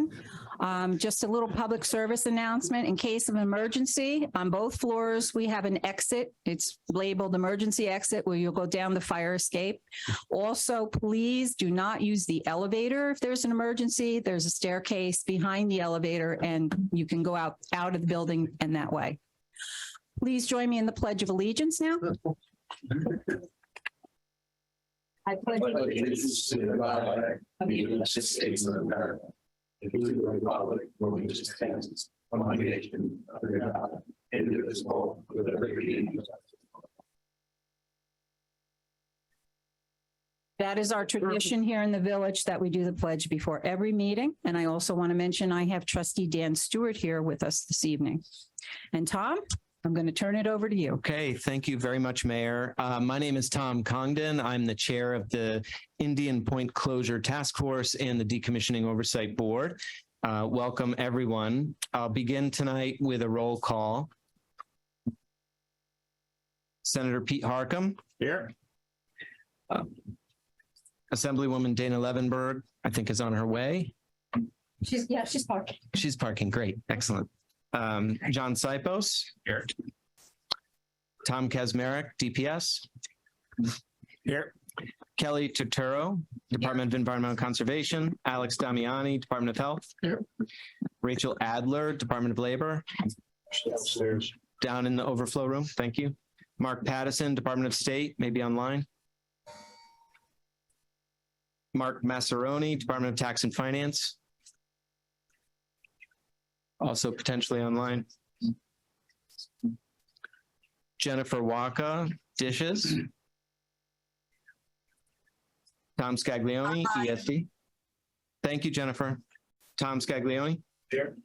everyone. Just a little public service announcement. In case of emergency, on both floors, we have an exit. It's labeled emergency exit where you'll go down the fire escape. Also, please do not use the elevator if there's an emergency. There's a staircase behind the elevator and you can go out of the building in that way. Please join me in the Pledge of Allegiance now. I pledge allegiance to the flag of the United States of America, and to the republic for which it stands, one nation under God, indivisible, with liberty and justice. That is our tradition here in the village that we do the pledge before every meeting. And I also want to mention I have Trustee Dan Stewart here with us this evening. And Tom, I'm going to turn it over to you. Okay, thank you very much, Mayor. My name is Tom Congdon. I'm the chair of the Indian Point Closure Task Force and the Decommissioning Oversight Board. Welcome, everyone. I'll begin tonight with a roll call. Senator Pete Harcum. Here. Assemblywoman Dana Levenberg, I think, is on her way. She's parking. She's parking. Great. Excellent. John Sipos. Here. Tom Kazmarek, DPS. Here. Kelly Turturro, Department of Environmental Conservation. Alex Damiani, Department of Health. Here. Rachel Adler, Department of Labor. Upstairs. Down in the overflow room. Thank you. Mark Pattison, Department of State, maybe online. Mark Massaroni, Department of Tax and Finance. Also potentially online. Jennifer Waka, Dishes. Tom Scaglione, ESD. Thank you, Jennifer. Tom Scaglione. Here.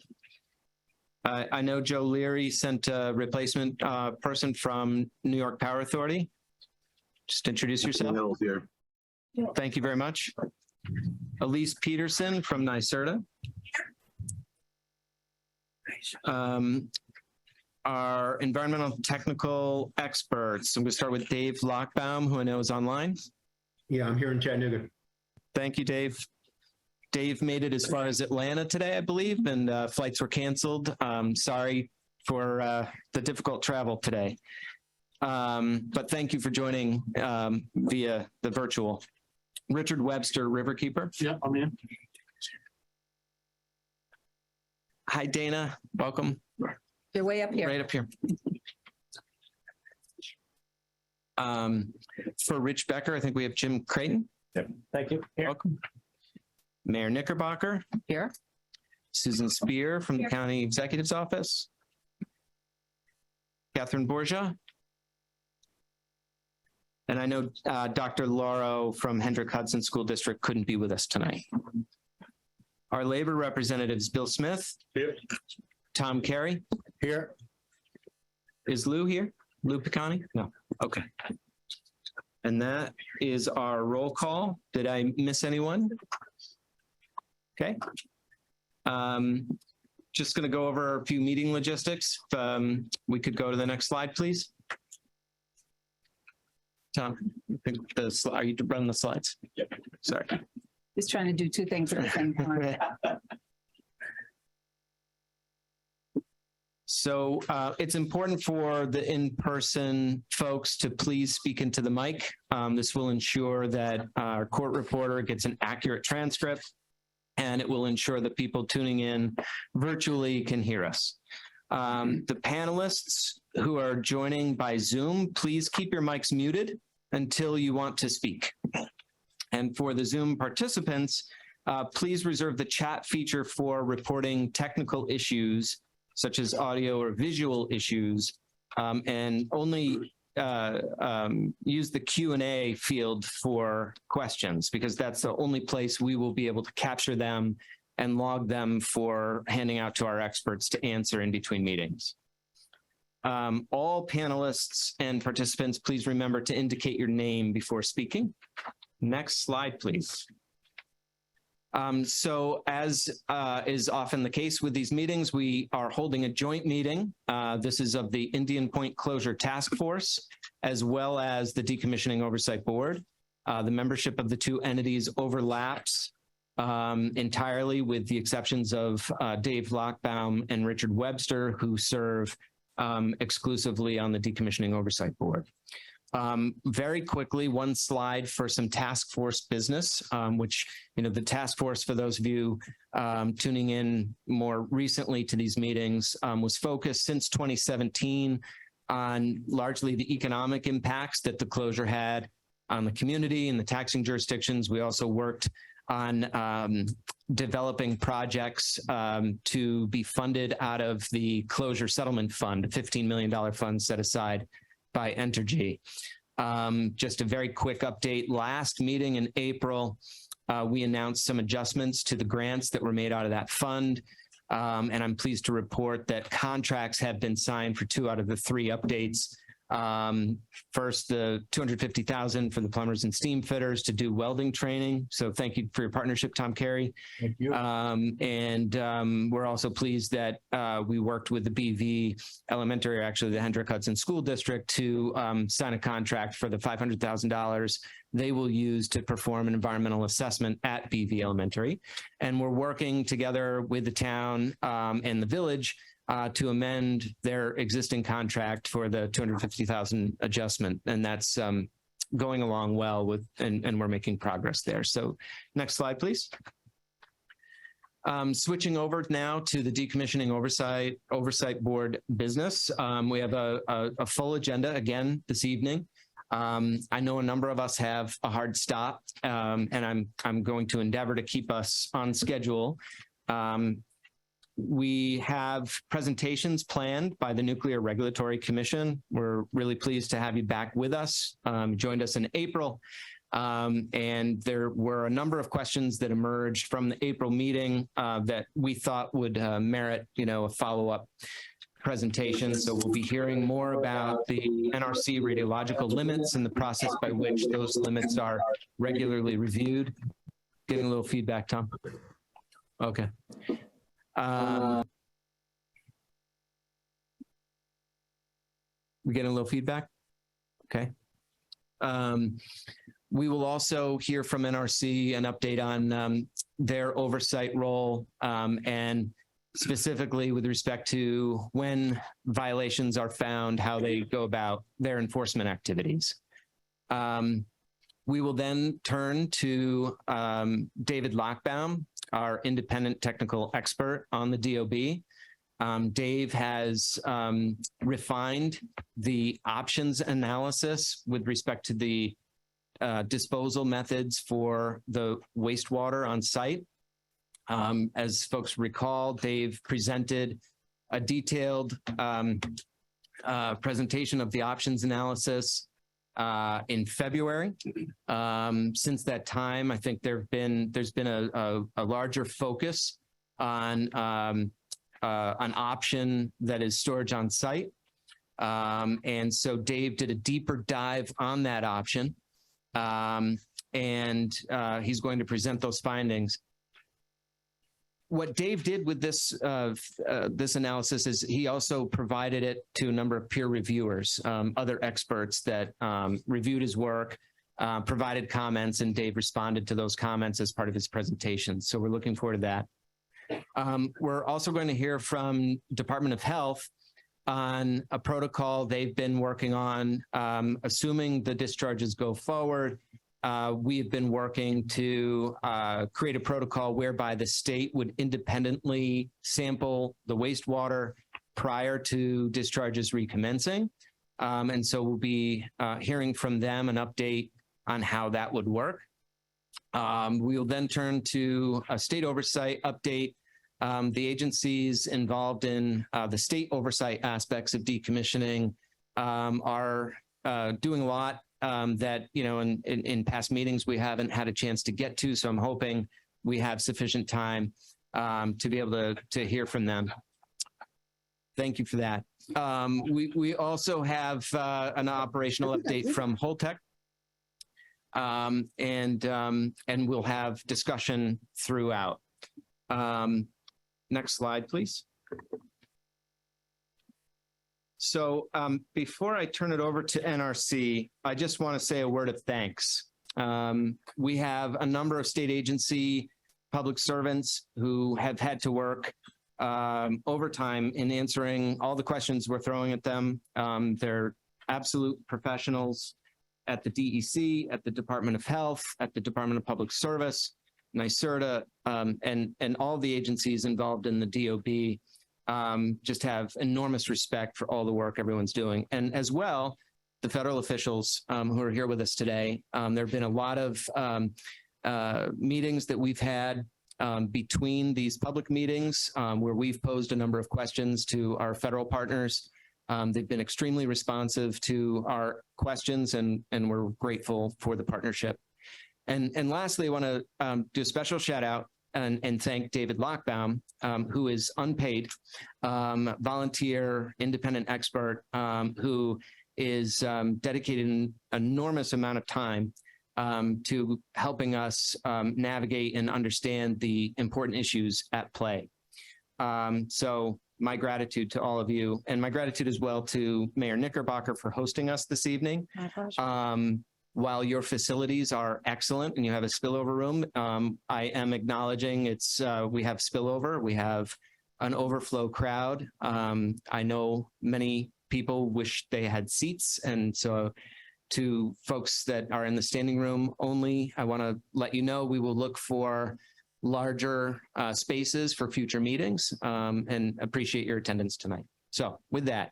I know Joe Leary sent a replacement person from New York Power Authority. Just introduce yourself. Here. Thank you very much. Elise Peterson from NYSERDA. Our environmental technical experts. I'm going to start with Dave Lockbaum, who I know is online. Yeah, I'm here in Chattanooga. Thank you, Dave. Dave made it as far as Atlanta today, I believe, and flights were canceled. Sorry for the difficult travel today. But thank you for joining via the virtual. Richard Webster, Riverkeeper. Yeah, I'm in. Hi, Dana. Welcome. They're way up here. Right up here. For Rich Becker, I think we have Jim Creighton. Yep. Thank you. Here. Welcome. Mayor Knickerbocker. Here. Susan Spear from the County Executive's Office. Catherine Borgia. And I know Dr. Lauro from Hendrick Hudson School District couldn't be with us tonight. Our labor representatives, Bill Smith. Here. Tom Carey. Here. Is Lou here? Lou Picani? No. Okay. And that is our roll call. Did I miss anyone? Okay. Just going to go over a few meeting logistics. We could go to the next slide, please. Tom, are you running the slides? Yep. Sorry. He's trying to do two things at the same time. So it's important for the in-person folks to please speak into the mic. This will ensure that our court reporter gets an accurate transcript, and it will ensure that people tuning in virtually can hear us. The panelists who are joining by Zoom, please keep your mics muted until you want to speak. And for the Zoom participants, please reserve the chat feature for reporting technical issues such as audio or visual issues, and only use the Q&A field for questions, because that's the only place we will be able to capture them and log them for handing out to our experts to answer in between meetings. All panelists and participants, please remember to indicate your name before speaking. Next slide, please. So as is often the case with these meetings, we are holding a joint meeting. This is of the Indian Point Closure Task Force, as well as the Decommissioning Oversight Board. The membership of the two entities overlaps entirely, with the exceptions of Dave Lockbaum and Richard Webster, who serve exclusively on the Decommissioning Oversight Board. Very quickly, one slide for some task force business, which, the task force, for those of you tuning in more recently to these meetings, was focused since 2017 on largely the economic impacts that the closure had on the community and the taxing jurisdictions. We also worked on developing projects to be funded out of the closure settlement fund, a $15 million fund set aside by Entergy. Just a very quick update. Last meeting in April, we announced some adjustments to the grants that were made out of that fund. And I'm pleased to report that contracts have been signed for 2 out of the 3 updates. First, the $250,000 for the plumbers and steam fitters to do welding training. So thank you for your partnership, Tom Carey. Thank you. We're also pleased that we worked with the BV Elementary, or actually the Hendrick Hudson School District, to sign a contract for the $500,000 they will use to perform an environmental assessment at BV Elementary. And we're working together with the town and the village to amend their existing contract for the $250,000 adjustment. And that's going along well with, and we're making progress there. So next slide, please. Switching over now to the Decommissioning Oversight Board business. We have a full agenda again this evening. I know a number of us have a hard stop, and I'm going to endeavor to keep us on schedule. We have presentations planned by the Nuclear Regulatory Commission. We're really pleased to have you back with us. Joined us in April, and there were a number of questions that emerged from the April meeting that we thought would merit, a follow-up presentation. So we'll be hearing more about the NRC radiological limits and the process by which those limits are regularly reviewed. Getting a little feedback, Tom? Okay. We getting a little feedback? Okay. We will also hear from NRC an update on their oversight role and specifically with respect to when violations are found, how they go about their enforcement activities. We will then turn to David Lockbaum, our independent technical expert on the DOB. Dave has refined the options analysis with respect to the disposal methods for the wastewater on site. As folks recall, Dave presented a detailed presentation of the options analysis in February. Since that time, I think there's been a larger focus on an option that is storage on site. And so Dave did a deeper dive on that option, and he's going to present those findings. What Dave did with this analysis is he also provided it to a number of peer reviewers, other experts that reviewed his work, provided comments, and Dave responded to those comments as part of his presentation. So we're looking forward to that. We're also going to hear from Department of Health on a protocol they've been working on, assuming the discharges go forward. We have been working to create a protocol whereby the state would independently sample the wastewater prior to discharges recommencing. And so we'll be hearing from them an update on how that would work. We'll then turn to a state oversight update. The agencies involved in the state oversight aspects of decommissioning are doing a lot that, in past meetings we haven't had a chance to get to. So I'm hoping we have sufficient time to be able to hear from them. Thank you for that. We also have an operational update from Holtec, and we'll have discussion throughout. Next slide, please. So before I turn it over to NRC, I just want to say a word of thanks. We have a number of state agency public servants who have had to work overtime in answering all the questions we're throwing at them. They're absolute professionals at the DEC, at the Department of Health, at the Department of Public Service, NYSERDA, and all the agencies involved in the DOB. Just have enormous respect for all the work everyone's doing. And as well, the federal officials who are here with us today. There have been a lot of meetings that we've had between these public meetings where we've posed a number of questions to our federal partners. They've been extremely responsive to our questions, and we're grateful for the partnership. And lastly, I want to do a special shout out and thank David Lockbaum, who is unpaid, volunteer, independent expert, who is dedicated an enormous amount of time to helping us navigate and understand the important issues at play. So my gratitude to all of you, and my gratitude as well to Mayor Knickerbocker for hosting us this evening. My pleasure. While your facilities are excellent and you have a spillover room, I am acknowledging we have spillover, we have an overflow crowd. I know many people wish they had seats, and so to folks that are in the standing room only, I want to let you know we will look for larger spaces for future meetings, and appreciate your attendance tonight. So with that,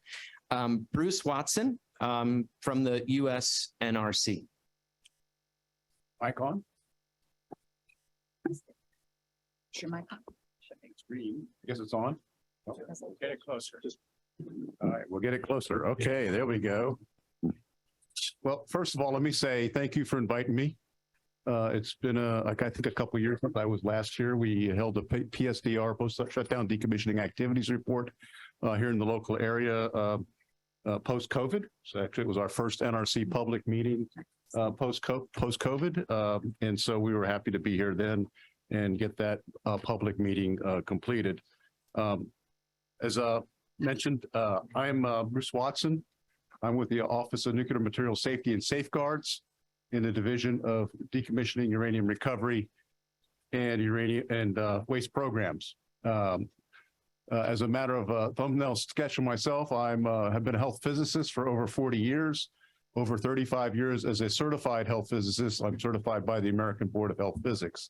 Bruce Watson from the US NRC. Mic on? Sure, Mike. It's green. I guess it's on. Oh, get it closer. All right, we'll get it closer. Okay, there we go. Well, first of all, let me say thank you for inviting me. It's been I think a couple of years since I was last here. We held a PSDR, post-shutdown decommissioning activities report here in the local area post-COVID. So actually it was our first NRC public meeting post-COVID. And so we were happy to be here then and get that public meeting completed. As mentioned, I'm Bruce Watson. I'm with the Office of Nuclear Material Safety and Safeguards in the Division of Decommissioning, Uranium Recovery, and Waste Programs. As a matter of thumbnail sketch of myself, I have been a health physicist for over 40 years, over 35 years as a certified health physicist. I'm certified by the American Board of Health Physics.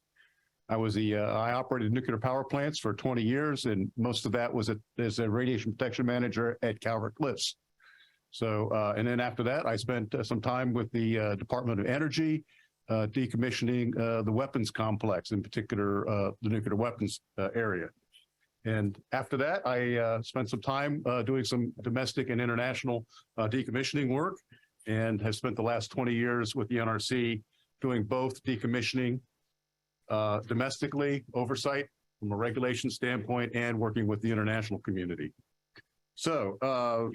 I operated nuclear power plants for 20 years, and most of that was as a radiation protection manager at Calvert Cliffs. So, and then after that, I spent some time with the Department of Energy, decommissioning the weapons complex, in particular, the nuclear weapons area. And after that, I spent some time doing some domestic and international decommissioning work, and have spent the last 20 years with the NRC doing both decommissioning domestically, oversight from a regulation standpoint, and working with the international community. So, I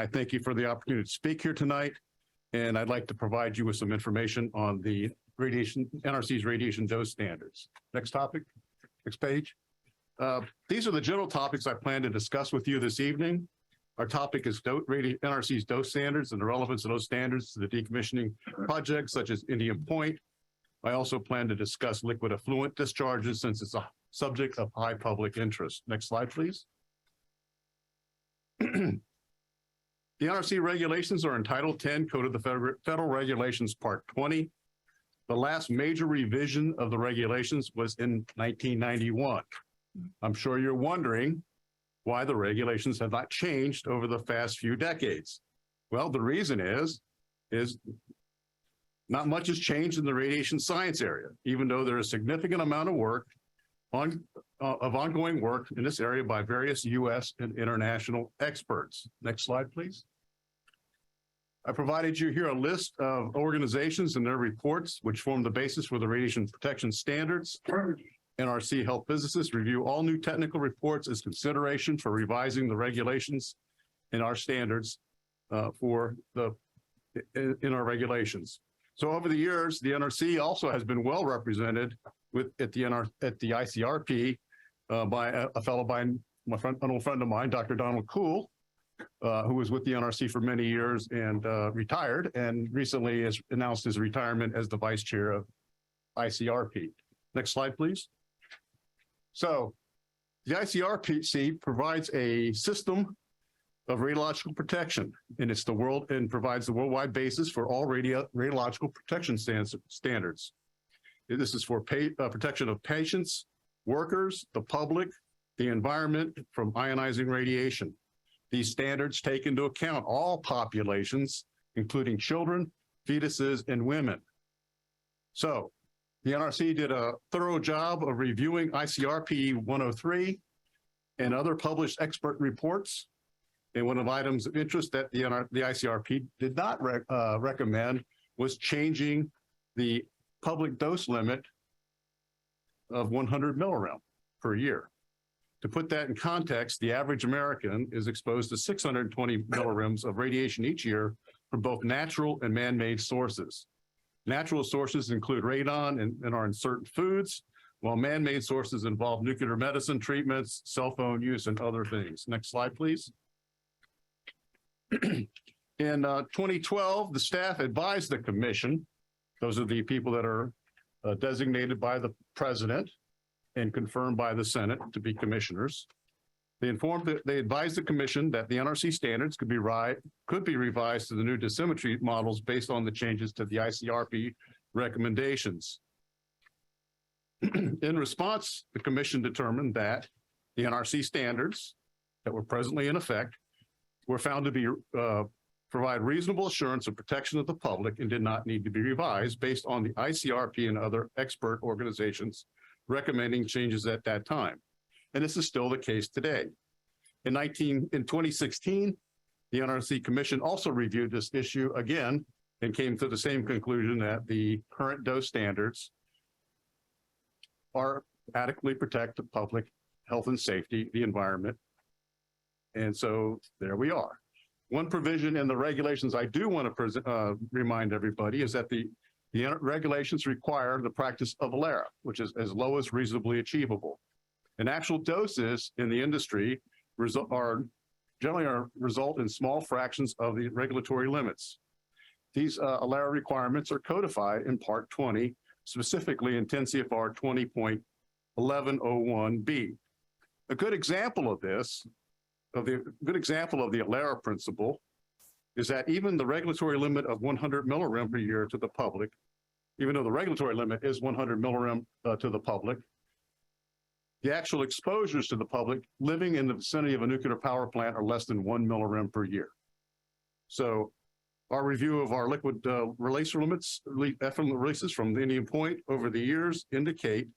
thank you for the opportunity to speak here tonight, and I'd like to provide you with some information on the NRC's radiation dose standards. Next topic, next page. These are the general topics I plan to discuss with you this evening. Our topic is NRC's dose standards and the relevance of those standards to the decommissioning projects such as Indian Point. I also plan to discuss liquid effluent discharges since it's a subject of high public interest. Next slide, please. The NRC regulations are in Title 10, Code of the Federal Regulations, Part 20. The last major revision of the regulations was in 1991. I'm sure you're wondering why the regulations have not changed over the past few decades. Well, the reason is not much has changed in the radiation science area, even though there is a significant amount of work ongoing work in this area by various U.S. and international experts. Next slide, please. I provided you here a list of organizations and their reports, which form the basis for the radiation protection standards. NRC health physicists review all new technical reports as consideration for revising the regulations and our standards in our regulations. So over the years, the NRC also has been well represented at the ICRP by an old friend of mine, Dr. Donald Kuhl, who was with the NRC for many years and retired, and recently has announced his retirement as the vice chair of ICRP. Next slide, please. So the ICRPC provides a system of radiological protection, and it's the world and provides the worldwide basis for all radiological protection standards. This is for protection of patients, workers, the public, the environment from ionizing radiation. These standards take into account all populations, including children, fetuses, and women. So the NRC did a thorough job of reviewing ICRP 103 and other published expert reports. And one of the items of interest that the ICRP did not recommend was changing the public dose limit of 100 milligram per year. To put that in context, the average American is exposed to 620 milligrams of radiation each year from both natural and man-made sources. Natural sources include radon and are in certain foods, while man-made sources involve nuclear medicine treatments, cell phone use, and other things. Next slide, please. In 2012, the staff advised the commission, those are the people that are designated by the president and confirmed by the Senate to be commissioners. They advised the commission that the NRC standards could be revised to the new dosimetry models based on the changes to the ICRP recommendations. In response, the commission determined that the NRC standards that were presently in effect were found to be provide reasonable assurance of protection of the public and did not need to be revised based on the ICRP and other expert organizations recommending changes at that time. And this is still the case today. In 2016, the NRC Commission also reviewed this issue again and came to the same conclusion that the current dose standards are adequately protect the public health and safety, the environment. And so there we are. One provision in the regulations I do want to remind everybody is that the regulations require the practice of ALERA, which is as low as reasonably achievable. And actual doses in the industry generally result in small fractions of the regulatory limits. These ALERA requirements are codified in Part 20, specifically in 10 CFR 20.1101B. A good example of this, of the ALERA principle, is that even the regulatory limit of 100 milligram per year to the public, even though the regulatory limit is 100 milligram to the public, the actual exposures to the public living in the vicinity of a nuclear power plant are less than 1 milligram per year. So our review of our liquid release limits, effluent releases from the Indian Point over the years indicate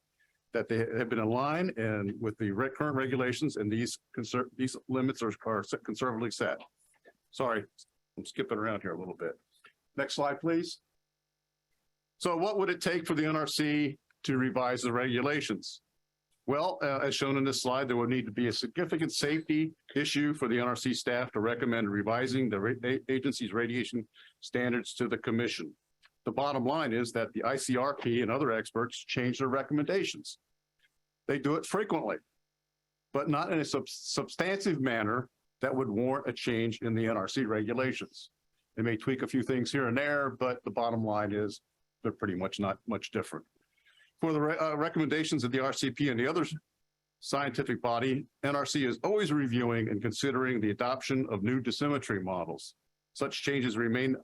that they have been in line and with the current regulations, and these limits are conservatively set. Sorry, I'm skipping around here a little bit. Next slide, please. So what would it take for the NRC to revise the regulations? Well, as shown in this slide, there would need to be a significant safety issue for the NRC staff to recommend revising the agency's radiation standards to the commission. The bottom line is that the ICRP and other experts change their recommendations. They do it frequently, but not in a substantive manner that would warrant a change in the NRC regulations. They may tweak a few things here and there, but the bottom line is they're pretty much not much different. For the recommendations of the RCP and the other scientific body, NRC is always reviewing and considering the adoption of new dosimetry models. Such changes remain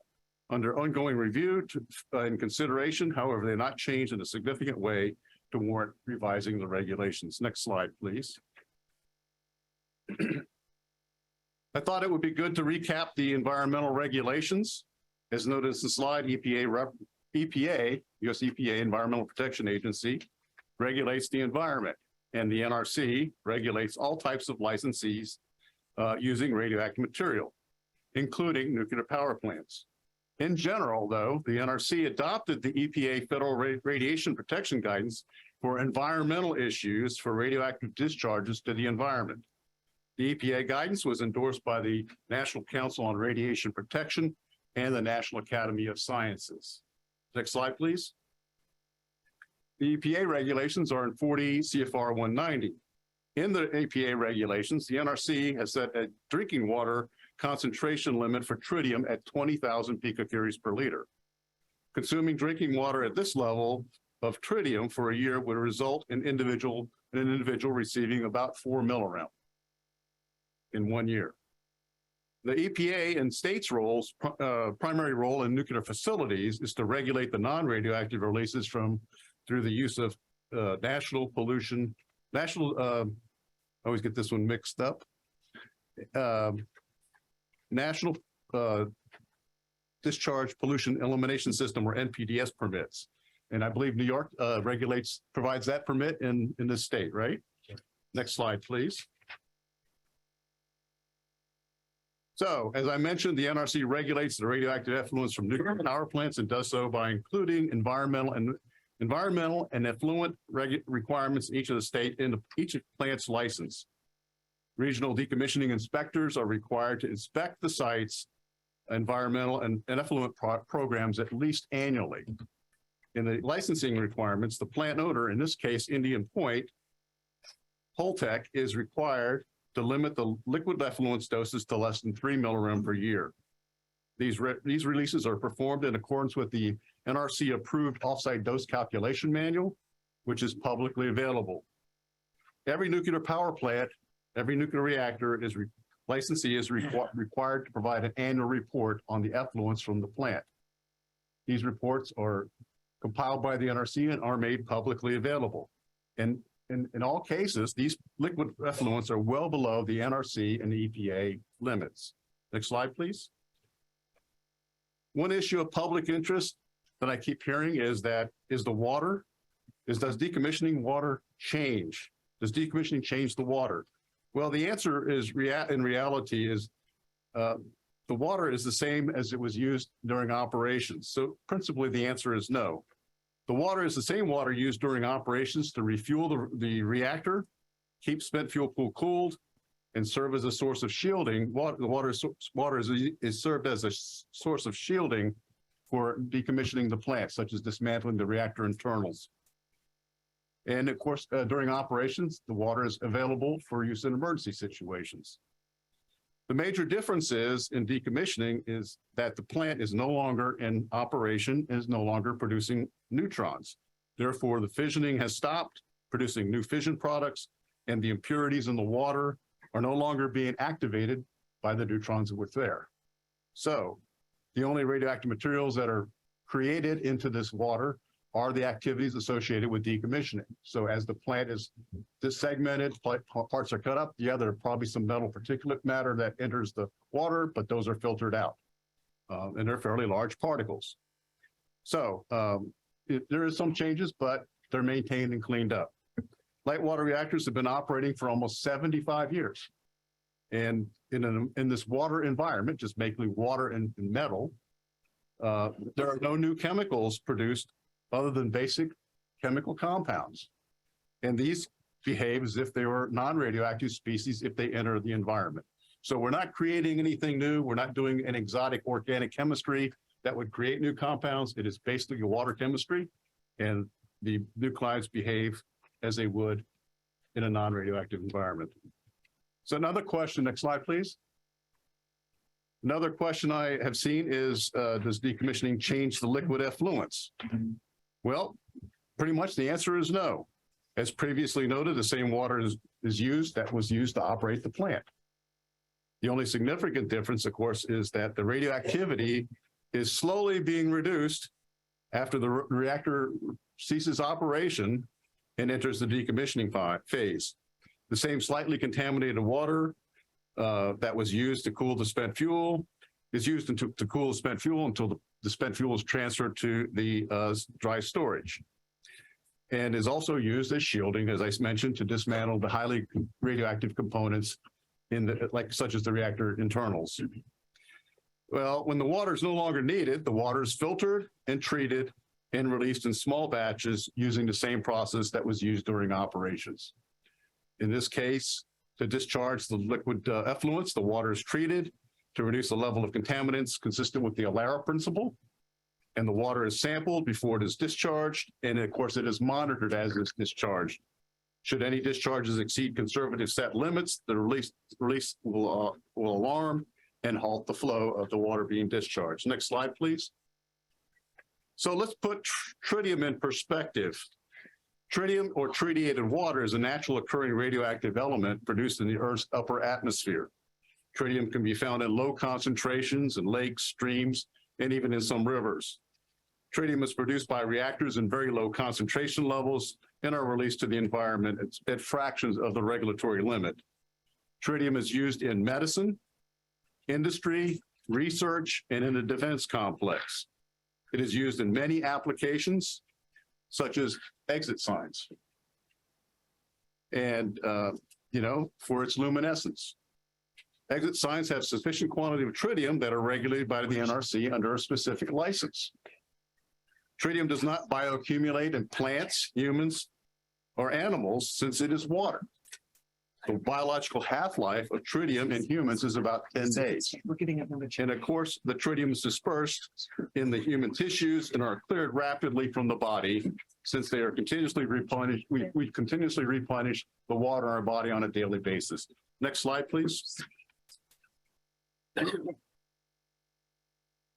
under ongoing review and consideration. However, they're not changed in a significant way to warrant revising the regulations. Next slide, please. I thought it would be good to recap the environmental regulations. As noted in the slide, US EPA, Environmental Protection Agency, regulates the environment, and the NRC regulates all types of licensees using radioactive material, including nuclear power plants. In general, though, the NRC adopted the EPA Federal Radiation Protection Guidance for environmental issues for radioactive discharges to the environment. The EPA guidance was endorsed by the National Council on Radiation Protection and the National Academy of Sciences. Next slide, please. The EPA regulations are in 40 CFR 190. In the EPA regulations, the NRC has set a drinking water concentration limit for tritium at 20,000 picocuries per liter. Consuming drinking water at this level of tritium for a year would result in individual an individual receiving about 4 milliround in 1 year. The EPA and states' primary role in nuclear facilities is to regulate the non-radioactive releases through the use of I always get this one mixed up. National Discharge Pollution Elimination System, or NPDES permits. And I believe New York provides that permit in this state, right? Next slide, please. So, as I mentioned, the NRC regulates the radioactive effluents from nuclear power plants and does so by including environmental and effluent requirements in each of the state in each plant's license. Regional decommissioning inspectors are required to inspect the site's environmental and effluent programs at least annually. In the licensing requirements, the plant owner, in this case, Indian Point, Holtec, is required to limit the liquid effluents doses to less than 3 milliround per year. These releases are performed in accordance with the NRC-approved offsite dose calculation manual, which is publicly available. Every nuclear power plant, every nuclear reactor licensee is required to provide an annual report on the effluents from the plant. These reports are compiled by the NRC and are made publicly available. And in all cases, these liquid effluents are well below the NRC and the EPA limits. Next slide, please. One issue of public interest that I keep hearing is does decommissioning water change? Does decommissioning change the water? Well, the answer is in reality is the water is the same as it was used during operations. So principally the answer is no. The water is the same water used during operations to refuel the reactor, keep spent fuel pool cooled, and serve as a source of shielding. The water is served as a source of shielding for decommissioning the plant, such as dismantling the reactor internals. And of course, during operations, the water is available for use in emergency situations. The major difference in decommissioning is that the plant is no longer in operation and is no longer producing neutrons. Therefore, the fissioning has stopped producing new fission products, and the impurities in the water are no longer being activated by the neutrons that were there. So the only radioactive materials that are created into this water are the activities associated with decommissioning. So as the plant is segmented, parts are cut up, yeah, there are probably some metal particulate matter that enters the water, but those are filtered out. And they're fairly large particles. So there is some changes, but they're maintained and cleaned up. Light water reactors have been operating for almost 75 years. And in this water environment, just mainly water and metal, there are no new chemicals produced other than basic chemical compounds. And these behave as if they were non-radioactive species if they enter the environment. So we're not creating anything new. We're not doing an exotic organic chemistry that would create new compounds. It is basically a water chemistry, and the nuclides behave as they would in a non-radioactive environment. So another question, next slide, please. Another question I have seen is, does decommissioning change the liquid effluents? Well, pretty much the answer is no. As previously noted, the same water is used that was used to operate the plant. The only significant difference, of course, is that the radioactivity is slowly being reduced after the reactor ceases operation and enters the decommissioning phase. The same slightly contaminated water that was used to cool the spent fuel is used to cool the spent fuel until the spent fuel is transferred to the dry storage, and is also used as shielding, as I mentioned, to dismantle the highly radioactive components such as the reactor internals. Well, when the water is no longer needed, the water is filtered and treated and released in small batches using the same process that was used during operations. In this case, to discharge the liquid effluents, the water is treated to reduce the level of contaminants consistent with the ALARA principle, and the water is sampled before it is discharged, and of course it is monitored as it's discharged. Should any discharges exceed conservative set limits, the release will alarm and halt the flow of the water being discharged. Next slide, please. So let's put tritium in perspective. Tritium or tritiated water is a natural occurring radioactive element produced in the Earth's upper atmosphere. Tritium can be found in low concentrations in lakes, streams, and even in some rivers. Tritium is produced by reactors in very low concentration levels and are released to the environment at fractions of the regulatory limit. Tritium is used in medicine, industry, research, and in the defense complex. It is used in many applications, such as exit signs, and, for its luminescence. Exit signs have sufficient quantity of tritium that are regulated by the NRC under a specific license. Tritium does not bioaccumulate in plants, humans, or animals since it is water. The biological half-life of tritium in humans is about 10 days. And of course, the tritium is dispersed in the human tissues and are cleared rapidly from the body since they are continuously replenished. We continuously replenish the water in our body on a daily basis. Next slide, please.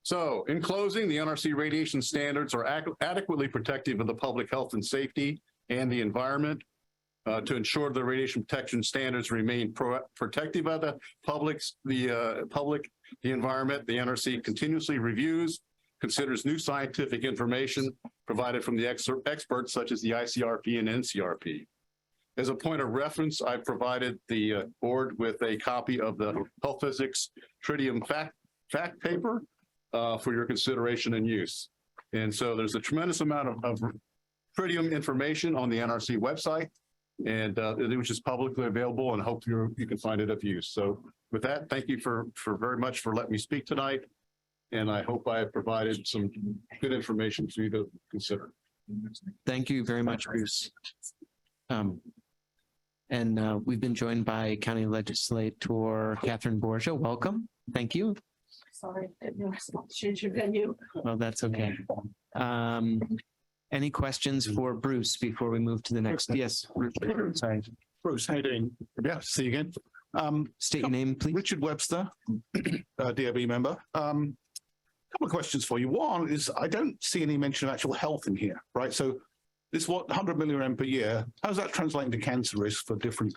So in closing, the NRC radiation standards are adequately protective of the public health and safety and the environment. To ensure the radiation protection standards remain protective of the public, the environment, the NRC continuously reviews, considers new scientific information provided from the experts such as the ICRP and NCRP. As a point of reference, I've provided the board with a copy of the health physics tritium fact paper for your consideration and use. And so there's a tremendous amount of tritium information on the NRC website, and which is publicly available, and hope you can find it of use. So with that, thank you for very much for letting me speak tonight. And I hope I have provided some good information for you to consider. Thank you very much, Bruce. We've been joined by County Legislator Catherine Borgia. Welcome. Thank you. Sorry, didn't change your venue. Well, that's okay. Any questions for Bruce before we move to the next? Yes. Sorry. Bruce, how you doing? Yeah, see you again. State your name, please. Richard Webster, DOB member. Couple of questions for you. One is I don't see any mention of actual health in here, right? So this 100 milligram per year, how does that translate into cancer risk for different?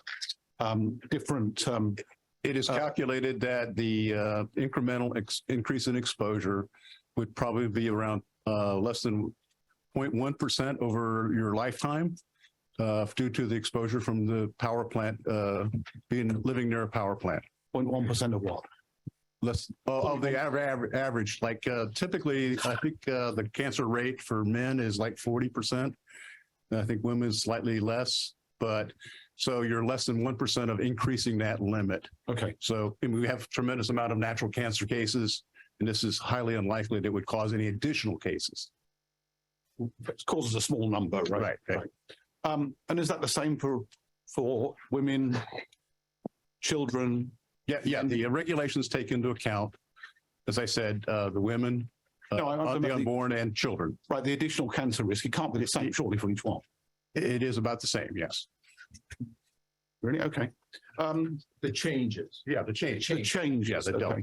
It is calculated that the incremental increase in exposure would probably be around less than 0.1% over your lifetime due to the exposure from the power plant, living near a power plant. 0.1% of what? Less of the average. Like typically, I think the cancer rate for men is like 40%. I think women is slightly less, but so you're less than 1% of increasing that limit. Okay. So we have a tremendous amount of natural cancer cases, and this is highly unlikely that it would cause any additional cases. It causes a small number, right? Right. And is that the same for women, children? Yeah. The regulations take into account, as I said, the women, the unborn, and children. Right. The additional cancer risk. It can't be the same, surely, for each one. It is about the same. Yes. Really? Okay. The changes. Yeah. The change. The change. Yeah. The delta.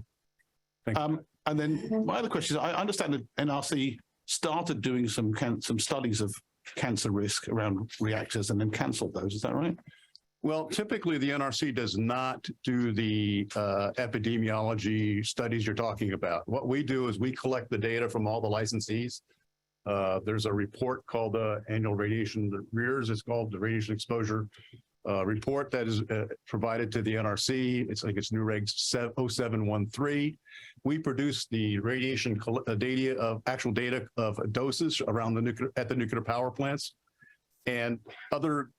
Okay. And then my other question is, I understand that NRC started doing some studies of cancer risk around reactors and then canceled those. Is that right? Well, typically the NRC does not do the epidemiology studies you're talking about. What we do is we collect the data from all the licensees. There's a report called the Annual Radiation REERS. It's called the Radiation Exposure Report that is provided to the NRC. It's New Regs 0713. We produce the radiation data of actual data of doses around the nuclear power plants, and other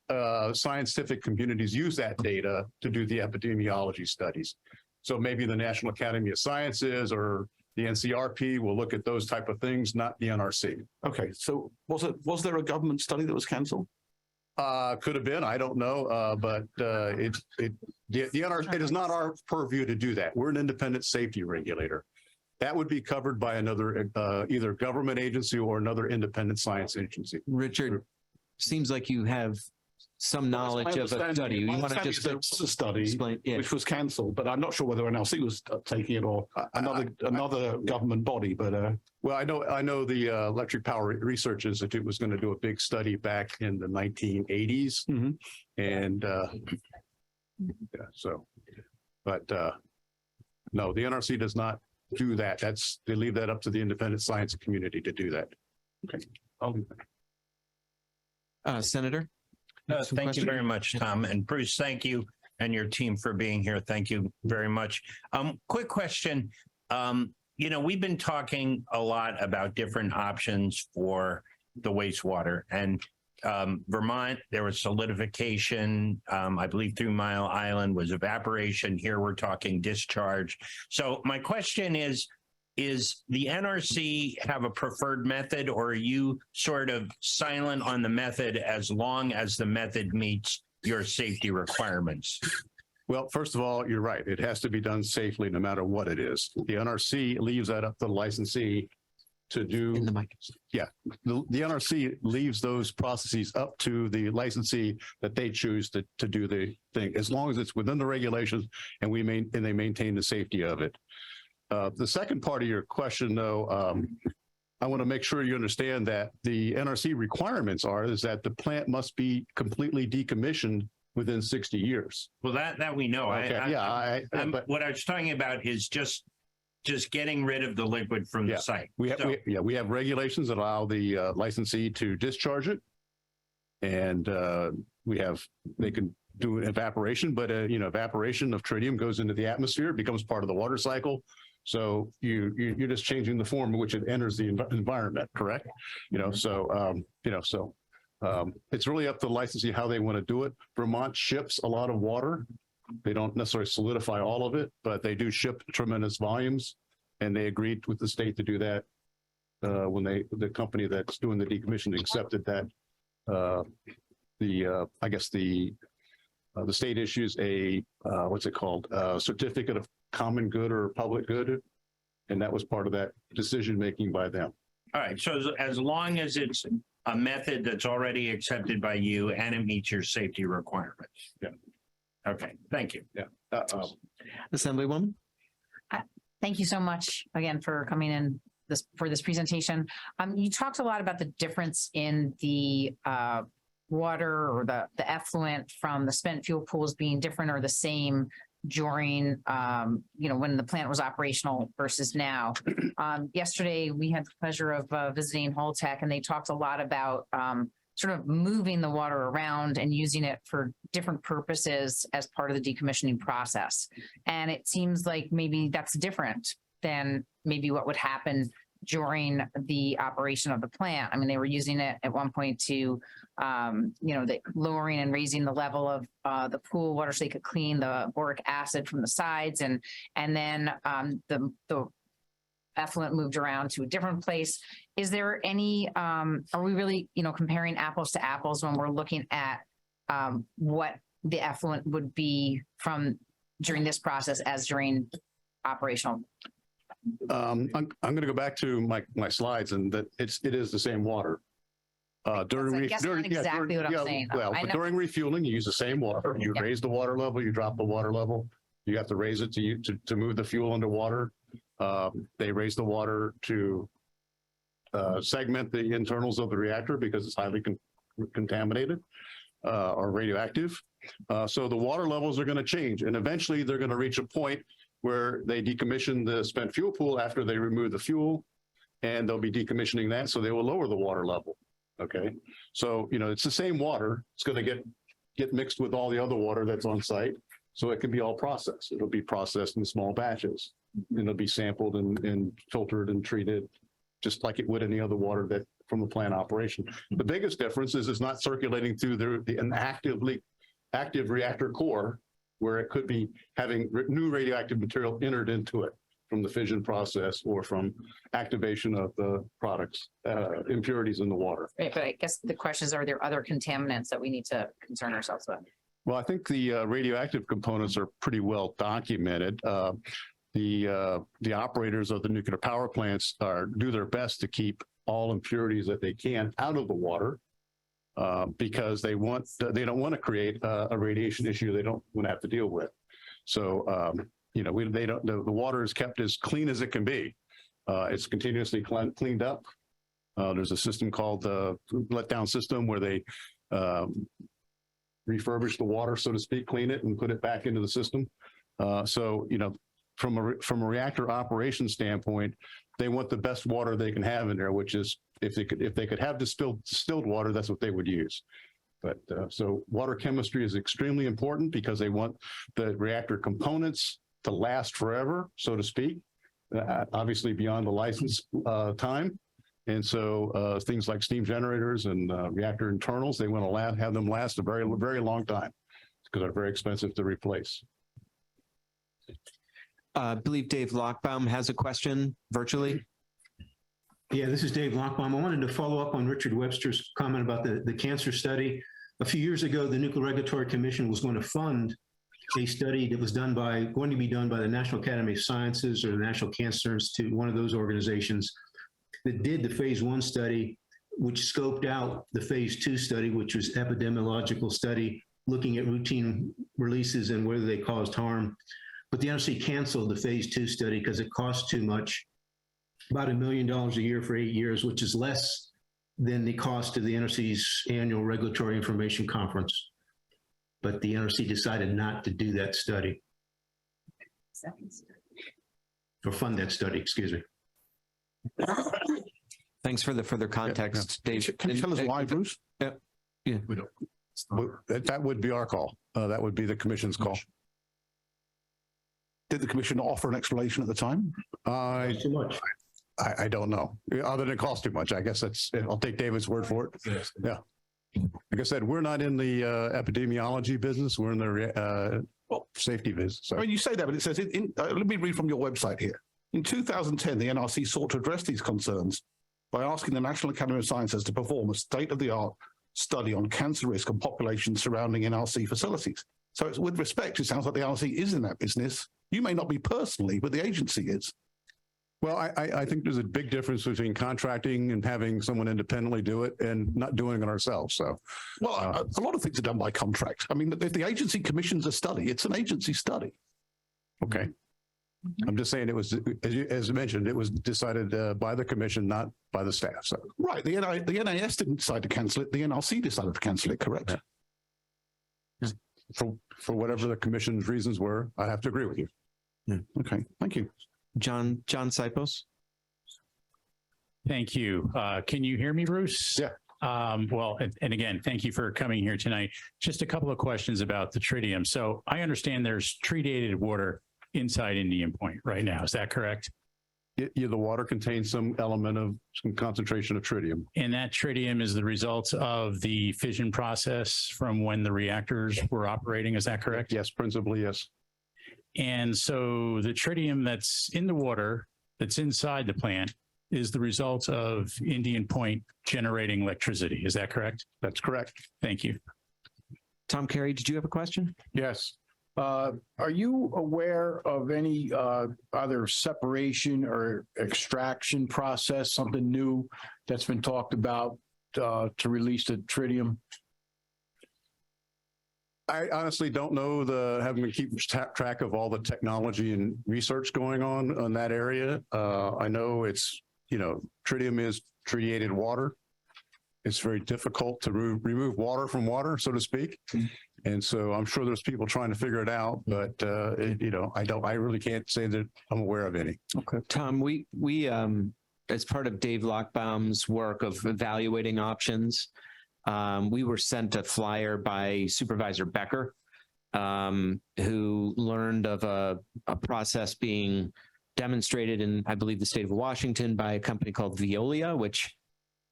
scientific communities use that data to do the epidemiology studies. So maybe the National Academy of Sciences or the NCRP will look at those type of things, not the NRC. Okay. So was there a government study that was canceled? Could have been. I don't know. But the NRC, it is not our purview to do that. We're an independent safety regulator. That would be covered by another either government agency or another independent science agency. Richard, seems like you have some knowledge of a study. You want to just there was a study explain? Yeah. which was cancelled, but I'm not sure whether NLC was taking it or another government body. But Well, I know the Electric Power Research Institute was going to do a big study back in the 1980s. Mhm. And yeah, so, but no, the NRC does not do that. They leave that up to the independent science community to do that. okay, I'll leave that. Senator? Some Thank you question? very much, Tom. And Bruce, thank you and your team for being here. Thank you very much. Quick question. We've been talking a lot about different options for the wastewater, and Vermont, there was solidification. I believe 3 Mile Island was evaporation. Here we're talking discharge. So my question is the NRC have a preferred method, or are you sort of silent on the method as long as the method meets your safety requirements? Well, first of all, you're right. It has to be done safely no matter what it is. The NRC leaves that up to the licensee to do. In the mic. Yeah, the NRC leaves those processes up to the licensee that they choose to do the thing, as long as it's within the regulations and they maintain the safety of it. The second part of your question, though, I want to make sure you understand that the NRC requirements is that the plant must be completely decommissioned within 60 years. Well, that we know. Okay. But What I was talking about is just getting rid of the liquid from the site. we have regulations that allow the licensee to discharge it, and they can do evaporation, but evaporation of tritium goes into the atmosphere, becomes part of the water cycle. So you're just changing the form in which it enters the environment, correct? It's really up to the licensee how they want to do it. Vermont ships a lot of water. They don't necessarily solidify all of it, but they do ship tremendous volumes, and they agreed with the state to do that when the company that's doing the decommissioning accepted that. The state issues a what's it called? Certificate of common good or public good, and that was part of that decision making by them. All right. So as long as it's a method that's already accepted by you and it meets your safety requirements. Yeah. Okay. Thank you. Yeah. Assemblywoman? Thank you so much again for coming in for this presentation. You talked a lot about the difference in the water or the effluent from the spent fuel pools being different or the same during, when the plant was operational versus now. Yesterday, we had the pleasure of visiting Holtec, and they talked a lot about sort of moving the water around and using it for different purposes as part of the decommissioning process. And it seems like maybe that's different than maybe what would happen during the operation of the plant. I mean, they were using it at one point to, the lowering and raising the level of the pool water so they could clean the boric acid from the sides. And then the effluent moved around to a different place. Is there any, are we really, comparing apples to apples when we're looking at what the effluent would be from during this process as during operational? I'm going to go back to my slides, and that it is the same water. During refueling, you use the same water. You raise the water level, you drop the water level. You have to raise it to move the fuel underwater. They raise the water to segment the internals of the reactor because it's highly contaminated or radioactive. So the water levels are going to change, and eventually they're going to reach a point where they decommission the spent fuel pool after they remove the fuel, and they'll be decommissioning that, so they will lower the water level. Okay, so it's the same water. It's going to get mixed with all the other water that's on site, so it can be all processed. It'll be processed in small batches, and it'll be sampled and filtered and treated, just like it would any other water that from the plant operation. The biggest difference is it's not circulating through an active reactor core, where it could be having new radioactive material entered into it from the fission process or from activation of the products, impurities in the water. Right, but I guess the question is, are there other contaminants that we need to concern ourselves with? Well, I think the radioactive components are pretty well documented. The operators of the nuclear power plants do their best to keep all impurities that they can out of the water. because they don't want to create a radiation issue they don't want to have to deal with. So, the water is kept as clean as it can be. It's continuously cleaned up. There's a system called the letdown system where they refurbish the water, so to speak, clean it and put it back into the system. So, from a reactor operation standpoint, they want the best water they can have in there, which is if they could have distilled water, that's what they would use. But so water chemistry is extremely important because they want the reactor components to last forever, so to speak, obviously beyond the license time. And so things like steam generators and reactor internals, they want to have them last a very, very long time because they're very expensive to replace. I believe Dave Lockbaum has a question virtually. Yeah, this is Dave Lockbaum. I wanted to follow up on Richard Webster's comment about the cancer study. A few years ago, the Nuclear Regulatory Commission was going to fund a study that was going to be done by the National Academy of Sciences or the National Cancer Institute, one of those organizations that did the phase 1 study, which scoped out the phase 2 study, which was epidemiological study, looking at routine releases and whether they caused harm. But the NRC canceled the phase 2 study because it cost too much, about $1 million a year for 8 years, which is less than the cost of the NRC's annual Regulatory Information Conference. But the NRC decided not to do that study. Or fund that study, excuse me. Thanks for the further context, Dave. Can you tell us why, Bruce? Yeah. We don't. That would be our call. That would be the commission's call. Did the commission offer an explanation at the time? Too much. I don't know. Other than it costs too much. I guess I'll take David's word for it. Yes. Yeah. Like I said, we're not in the epidemiology business. We're in the safety business. So. I mean, you say that, but it says, let me read from your website here. In 2010, the NRC sought to address these concerns by asking the National Academy of Sciences to perform a state-of-the-art study on cancer risk and populations surrounding NRC facilities. So it's, with respect, it sounds like the NRC is in that business. You may not be personally, but the agency is. Well, I think there's a big difference between contracting and having someone independently do it and not doing it ourselves. So, well, a lot of things are done by contract. I mean, if the agency commissions a study, it's an agency study. Okay. I'm just saying it was, as mentioned, it was decided by the commission, not by the staff. So, right. The NAS didn't decide to cancel it. The NRC decided to cancel it, correct? Yeah. For whatever the commission's reasons were, I have to agree with you. Yeah. Okay. Thank you. John Sipos. Thank you. Can you hear me, Bruce? Yeah. Well, and again, thank you for coming here tonight. Just a couple of questions about the tritium. So I understand there's treated water inside Indian Point right now. Is that correct? The water contains some element of some concentration of tritium. And that tritium is the result of the fission process from when the reactors were operating. Is that correct? Yes, principally, yes. And so the tritium that's in the water, that's inside the plant, is the result of Indian Point generating electricity. Is that correct? That's correct. Thank you. Tom Carey, did you have a question? Yes. Are you aware of any other separation or extraction process, something new that's been talked about to release the tritium? I honestly don't know haven't been keeping track of all the technology and research going on that area. I know it's, tritium is treated water. It's very difficult to remove water from water, so to speak. And so I'm sure there's people trying to figure it out, but I really can't say that I'm aware of any. Okay. Tom, we as part of Dave Lockbaum's work of evaluating options, we were sent a flyer by Supervisor Becker, who learned of a process being demonstrated in, I believe, the state of Washington by a company called Veolia, which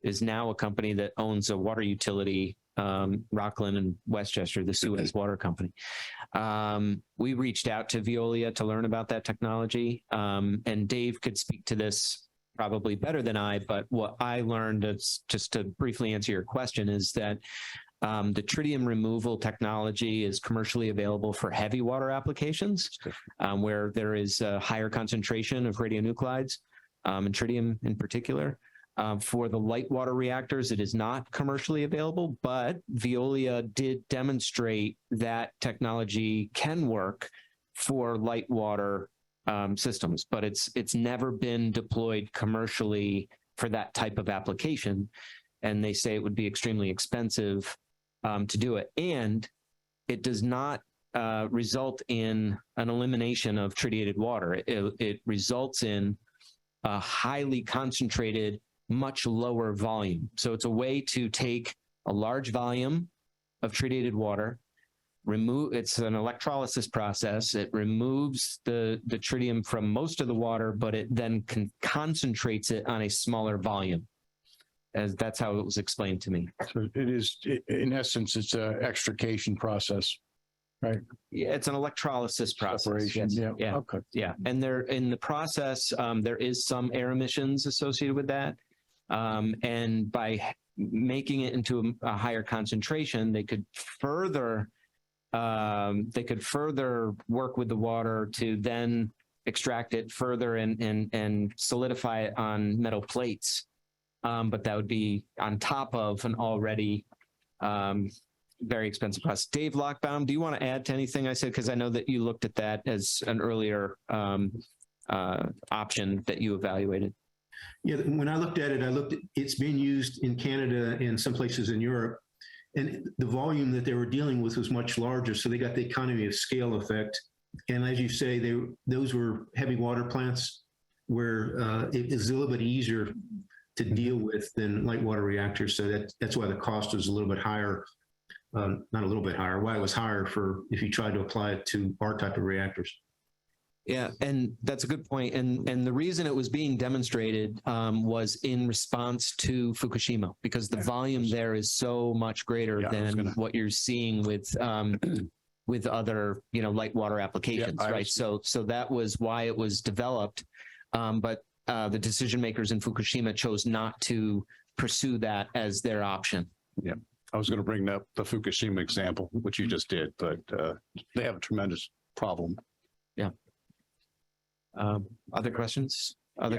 is now a company that owns a water utility, Rockland and Westchester, the Suez Water Company. We reached out to Veolia to learn about that technology, and Dave could speak to this probably better than I, but what I learned is, just to briefly answer your question, is that the tritium removal technology is commercially available for heavy water applications, where there is a higher concentration of radionuclides, and tritium in particular. For the light water reactors, it is not commercially available, but Veolia did demonstrate that technology can work for light water systems, but it's never been deployed commercially for that type of application. And they say it would be extremely expensive to do it. And it does not result in an elimination of treated water. It results in a highly concentrated, much lower volume. So it's a way to take a large volume of treated water, it's an electrolysis process. It removes the tritium from most of the water, but it then concentrates it on a smaller volume. As that's how it was explained to me. So it is, in essence, it's a extrication process, right? Yeah, it's an electrolysis process. Separation, Yes. yeah. Okay. Yeah. And there in the process, there is some air emissions associated with that. And by making it into a higher concentration, they could further work with the water to then extract it further and solidify it on metal plates. But that would be on top of an already very expensive process. Dave Lockbaum, do you want to add to anything I said? Because I know that you looked at that as an earlier option that you evaluated. Yeah, when I looked at it, it's being used in Canada and some places in Europe. And the volume that they were dealing with was much larger. So they got the economy of scale effect. And as you say, those were heavy water plants where it is a little bit easier to deal with than light water reactors. So that's why the cost was a little bit higher, not a little bit higher, why it was higher for if you tried to apply it to our type of reactors. Yeah, and that's a good point. And the reason it was being demonstrated was in response to Fukushima, because the volume there is so much greater than what you're seeing with other, light water applications, right? So that was why it was developed. But the decision makers in Fukushima chose not to pursue that as their option. Yeah, I was going to bring up the Fukushima example, which you just did, but they have a tremendous problem. Yeah. Other questions?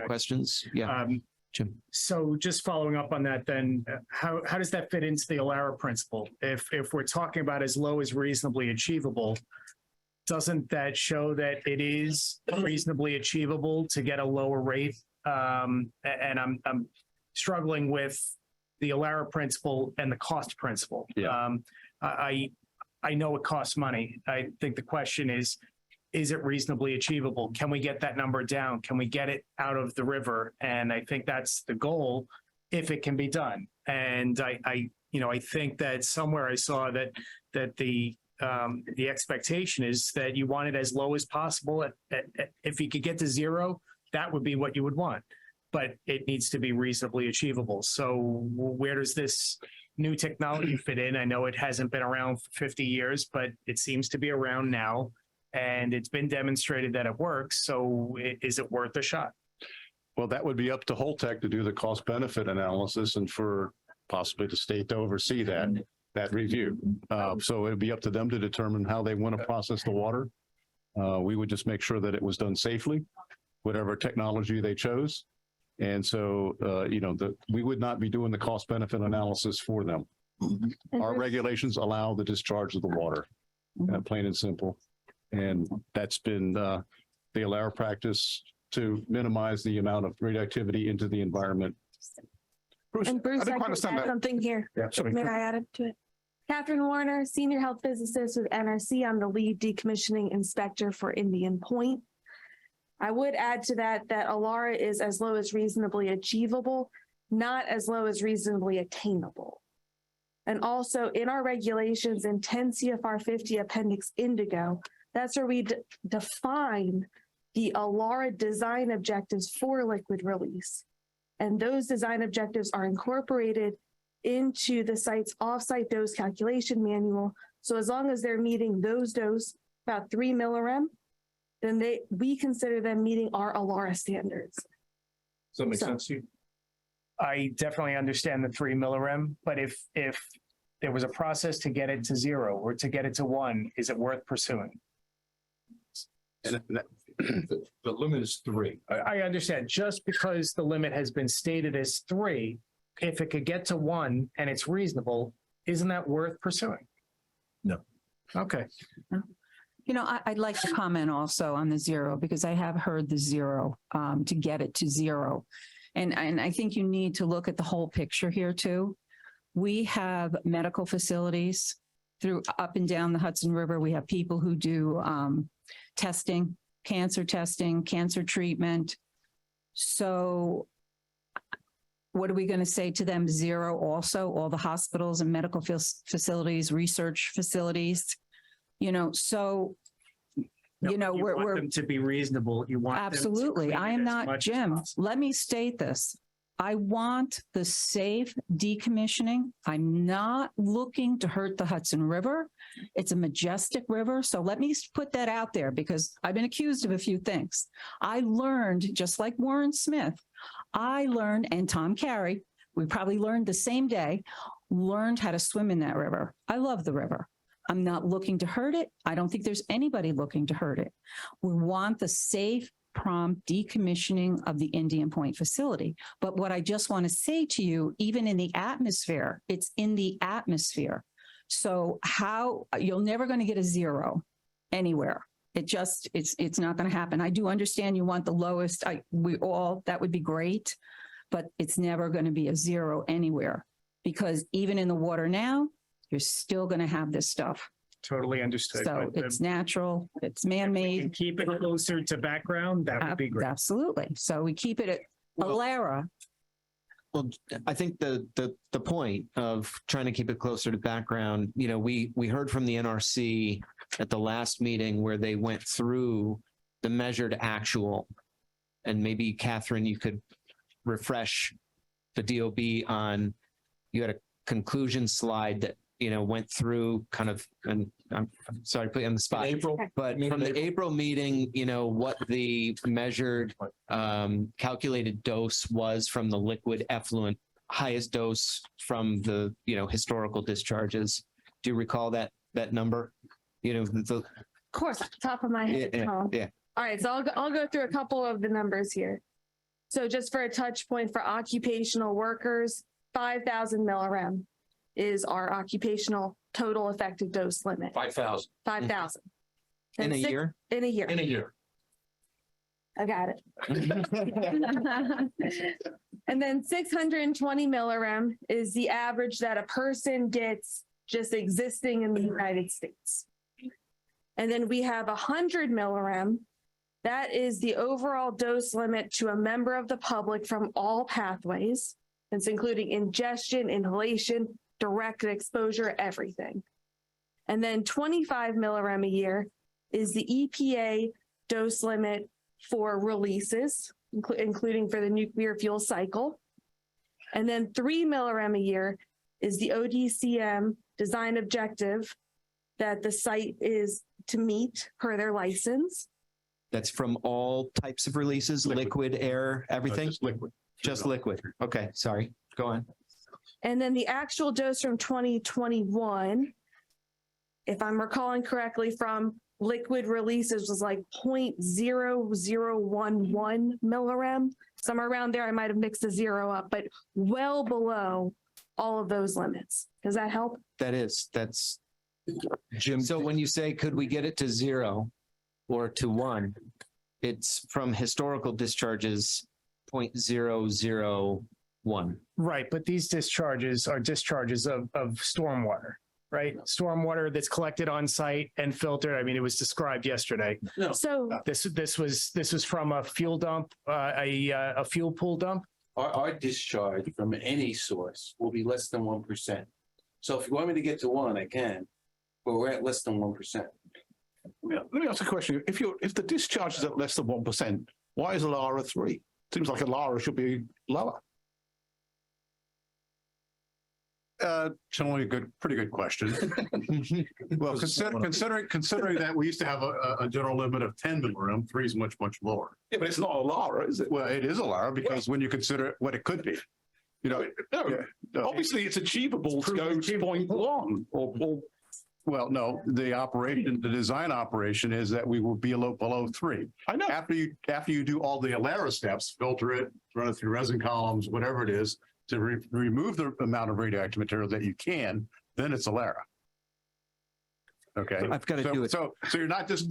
Questions? Yeah. Jim. So just following up on that, then how does that fit into the ALARA principle? If we're talking about as low as reasonably achievable, doesn't that show that it is reasonably achievable to get a lower rate? And I'm struggling with the ALARA principle and the cost principle. Yeah. I know it costs money. I think the question is it reasonably achievable? Can we get that number down? Can we get it out of the river? And I think that's the goal if it can be done. And I think that somewhere I saw that the expectation is that you want it as low as possible. If you could get to zero, that would be what you would want, but it needs to be reasonably achievable. So where does this new technology fit in? I know it hasn't been around for 50 years, but it seems to be around now. And it's been demonstrated that it works. So is it worth a shot? Well, that would be up to Holtec to do the cost benefit analysis and for possibly the state to oversee that review. So it would be up to them to determine how they want to process the water. We would just make sure that it was done safely, whatever technology they chose. And so, we would not be doing the cost benefit analysis for them. Our regulations allow the discharge of the water, plain and simple. And that's been the ALARA practice to minimize the amount of radioactivity into the environment. Bruce, And Bruce, I didn't I quite can understand add that. something here. Yeah, sorry. May I add it to it? Catherine Warner, Senior Health Physicist with NRC. I'm the lead decommissioning inspector for Indian Point. I would add to that ALARA is as low as reasonably achievable, not as low as reasonably attainable. And also in our regulations in 10 CFR 50 Appendix Indigo, that's where we define the ALARA design objectives for liquid release. And those design objectives are incorporated into the site's offsite dose calculation manual. So as long as they're meeting those dose, about 3 millirem, then we consider them meeting our ALARA standards. Does that make sense to you? I definitely understand the 3 millirem, but if there was a process to get it to 0 or to get it to 1, is it worth pursuing? And The limit is 3. I understand, just because the limit has been stated as 3, if it could get to 1 and it's reasonable, isn't that worth pursuing? No. Okay. You know, I'd like to comment also on the 0 because I have heard the 0 to get it to 0. And I think you need to look at the whole picture here too. We have medical facilities through up and down the Hudson River. We have people who do testing, cancer treatment. So what are we going to say to them? 0 also, all the hospitals and medical facilities, research facilities, you know, so, you know, you want we're them to be reasonable. You want them to absolutely. clean I it am as not, much as Jim, possible. let me state this. I want the safe decommissioning. I'm not looking to hurt the Hudson River. It's a majestic river. So let me put that out there because I've been accused of a few things. I learned, just like Warren Smith, and Tom Carey, we probably learned the same day, learned how to swim in that river. I love the river. I'm not looking to hurt it. I don't think there's anybody looking to hurt it. We want the safe, prompt decommissioning of the Indian Point facility. But what I just want to say to you, even in the atmosphere, it's in the atmosphere. So you're never going to get a 0 anywhere. It's not going to happen. I do understand you want the lowest. That would be great, but it's never going to be a 0 anywhere because even in the water now, you're still going to have this stuff. Totally understood. So But, it's natural, it's if we can man-made. keep it closer to background, that would be great. Absolutely. So we keep it at Alara. Well, I think the point of trying to keep it closer to background, you know, we heard from the NRC at the last meeting where they went through the measured actual. And maybe Catherine, you could refresh the DOB on, you had a conclusion slide that, you know, went through kind of, and I'm sorry to put you on the spot. But from the April meeting, you know, what the measured calculated dose was from the liquid effluent, highest dose from the, you know, historical discharges. Do you recall that number? You know, Of course, top of my head, Tom. yeah. All right, so I'll go through a couple of the numbers here. So just for a touch point for occupational workers, 5,000 millirem is our occupational total effective dose limit. 5,000. 5,000. In a year? In a year. In a year. I got it. And then 620 millirem is the average that a person gets just existing in the United States. And then we have 100 millirem. That is the overall dose limit to a member of the public from all pathways. It's including ingestion, inhalation, direct exposure, everything. And then 25 millirem a year is the EPA dose limit for releases, including for the nuclear fuel cycle. And then 3 millirem a year is the ODCM design objective that the site is to meet per their license. That's from all types of releases, liquid, air, everything? Just liquid. Just liquid. Okay, sorry. Go on. And then the actual dose from 2021, if I'm recalling correctly, from liquid releases was like 0.0011 millirem, somewhere around there. I might have mixed the 0 up, but well below all of those limits. Does that help? That's Jim. so when you say, could we get it to 0 or to 1? It's from historical discharges, 0.001. Right, but these discharges are discharges of stormwater, right? Stormwater that's collected on site and filtered. I mean, it was described yesterday. So This was from a fuel dump, a fuel pool dump. Our discharge from any source will be less than 1%. So if you want me to get to 1, I can, but we're at less than 1%. Let me ask a question. If the discharge is at less than 1%, why is Alara 3? Seems like Alara should be lower. Generally, pretty good question. Well, considering that we used to have a general limit of 10 millirem, 3 is much lower. Yeah, but it's not Alara, is it? Well, it is Alara because when you consider what it could be, you know. No, no. obviously it's achievable to go to 0.1 or Well, no, the operation, the design operation is that we will be below 3. I know. After you do all the ALARA steps, filter it, run it through resin columns, whatever it is, to remove the amount of radioactive material that you can, then it's ALARA. Okay. I've got to do it. So they're not just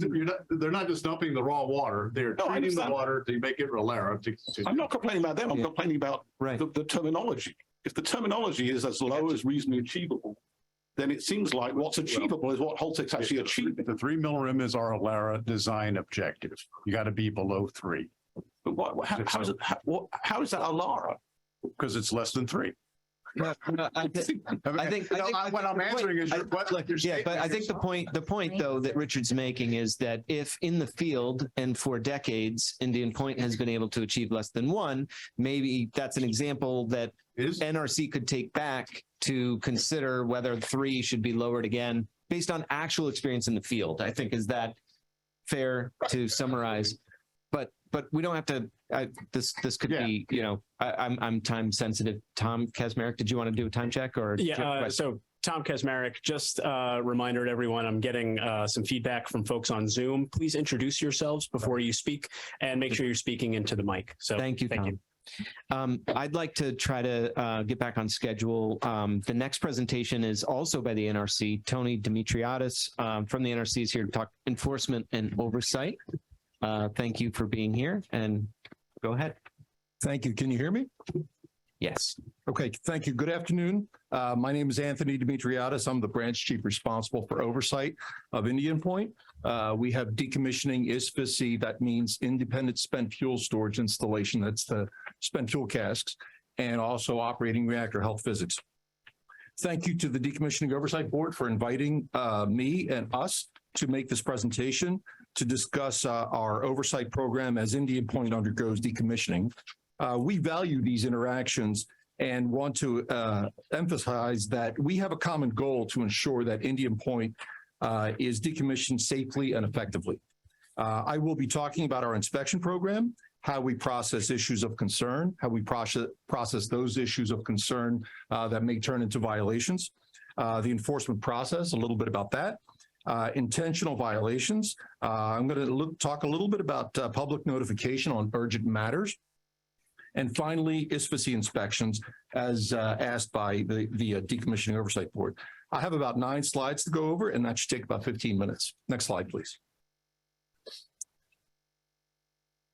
dumping the raw water. They're No, I treating the understand. water to make it ALARA. I'm not complaining about them. I'm Yeah. complaining about Right. the terminology. If the terminology is as low as reasonably achievable, then it seems like what's achievable is what Holtec's actually achieving. The 3 millirim is our ALARA design objective. You got to be below 3 But how is it? How is that ALARA? because it's less than 3. No, I think What I'm answering is your question. Yeah, but I think the point though that Richard's making is that if in the field and for decades, Indian Point has been able to achieve less than 1, maybe that's an example that NRC could take back to consider whether 3 should be lowered again based on actual experience in the field. I think, is that fair to summarize? But we don't have to, this could be, I'm time sensitive. Tom Kazmarek, did you want to do a time check or? So Tom Kazmarek, just a reminder to everyone, I'm getting some feedback from folks on Zoom. Please introduce yourselves before you speak and make sure you're speaking into the mic. So Thank you, Tom. I'd like to try to get back on schedule. The next presentation is also by the NRC. Tony Dimitriadis from the NRC is here to talk enforcement and oversight. Thank you for being here, and go ahead. Thank you. Can you hear me? Yes. Okay, thank you. Good afternoon. My name is Anthony Dimitriadis. I'm the branch chief responsible for oversight of Indian Point. We have decommissioning ISFSI, that means independent spent fuel storage installation. That's the spent fuel casks, and also operating reactor health physics. Thank you to the Decommissioning Oversight Board for inviting me and us to make this presentation to discuss our oversight program as Indian Point undergoes decommissioning. We value these interactions and want to emphasize that we have a common goal to ensure that Indian Point is decommissioned safely and effectively. I will be talking about our inspection program, how we process issues of concern, how we process those issues of concern that may turn into violations, the enforcement process, a little bit about that. Intentional violations. I'm going to talk a little bit about public notification on urgent matters. And finally, ISFSI inspections as asked by the Decommissioning Oversight Board. I have about 9 slides to go over, and that should take about 15 minutes. Next slide, please.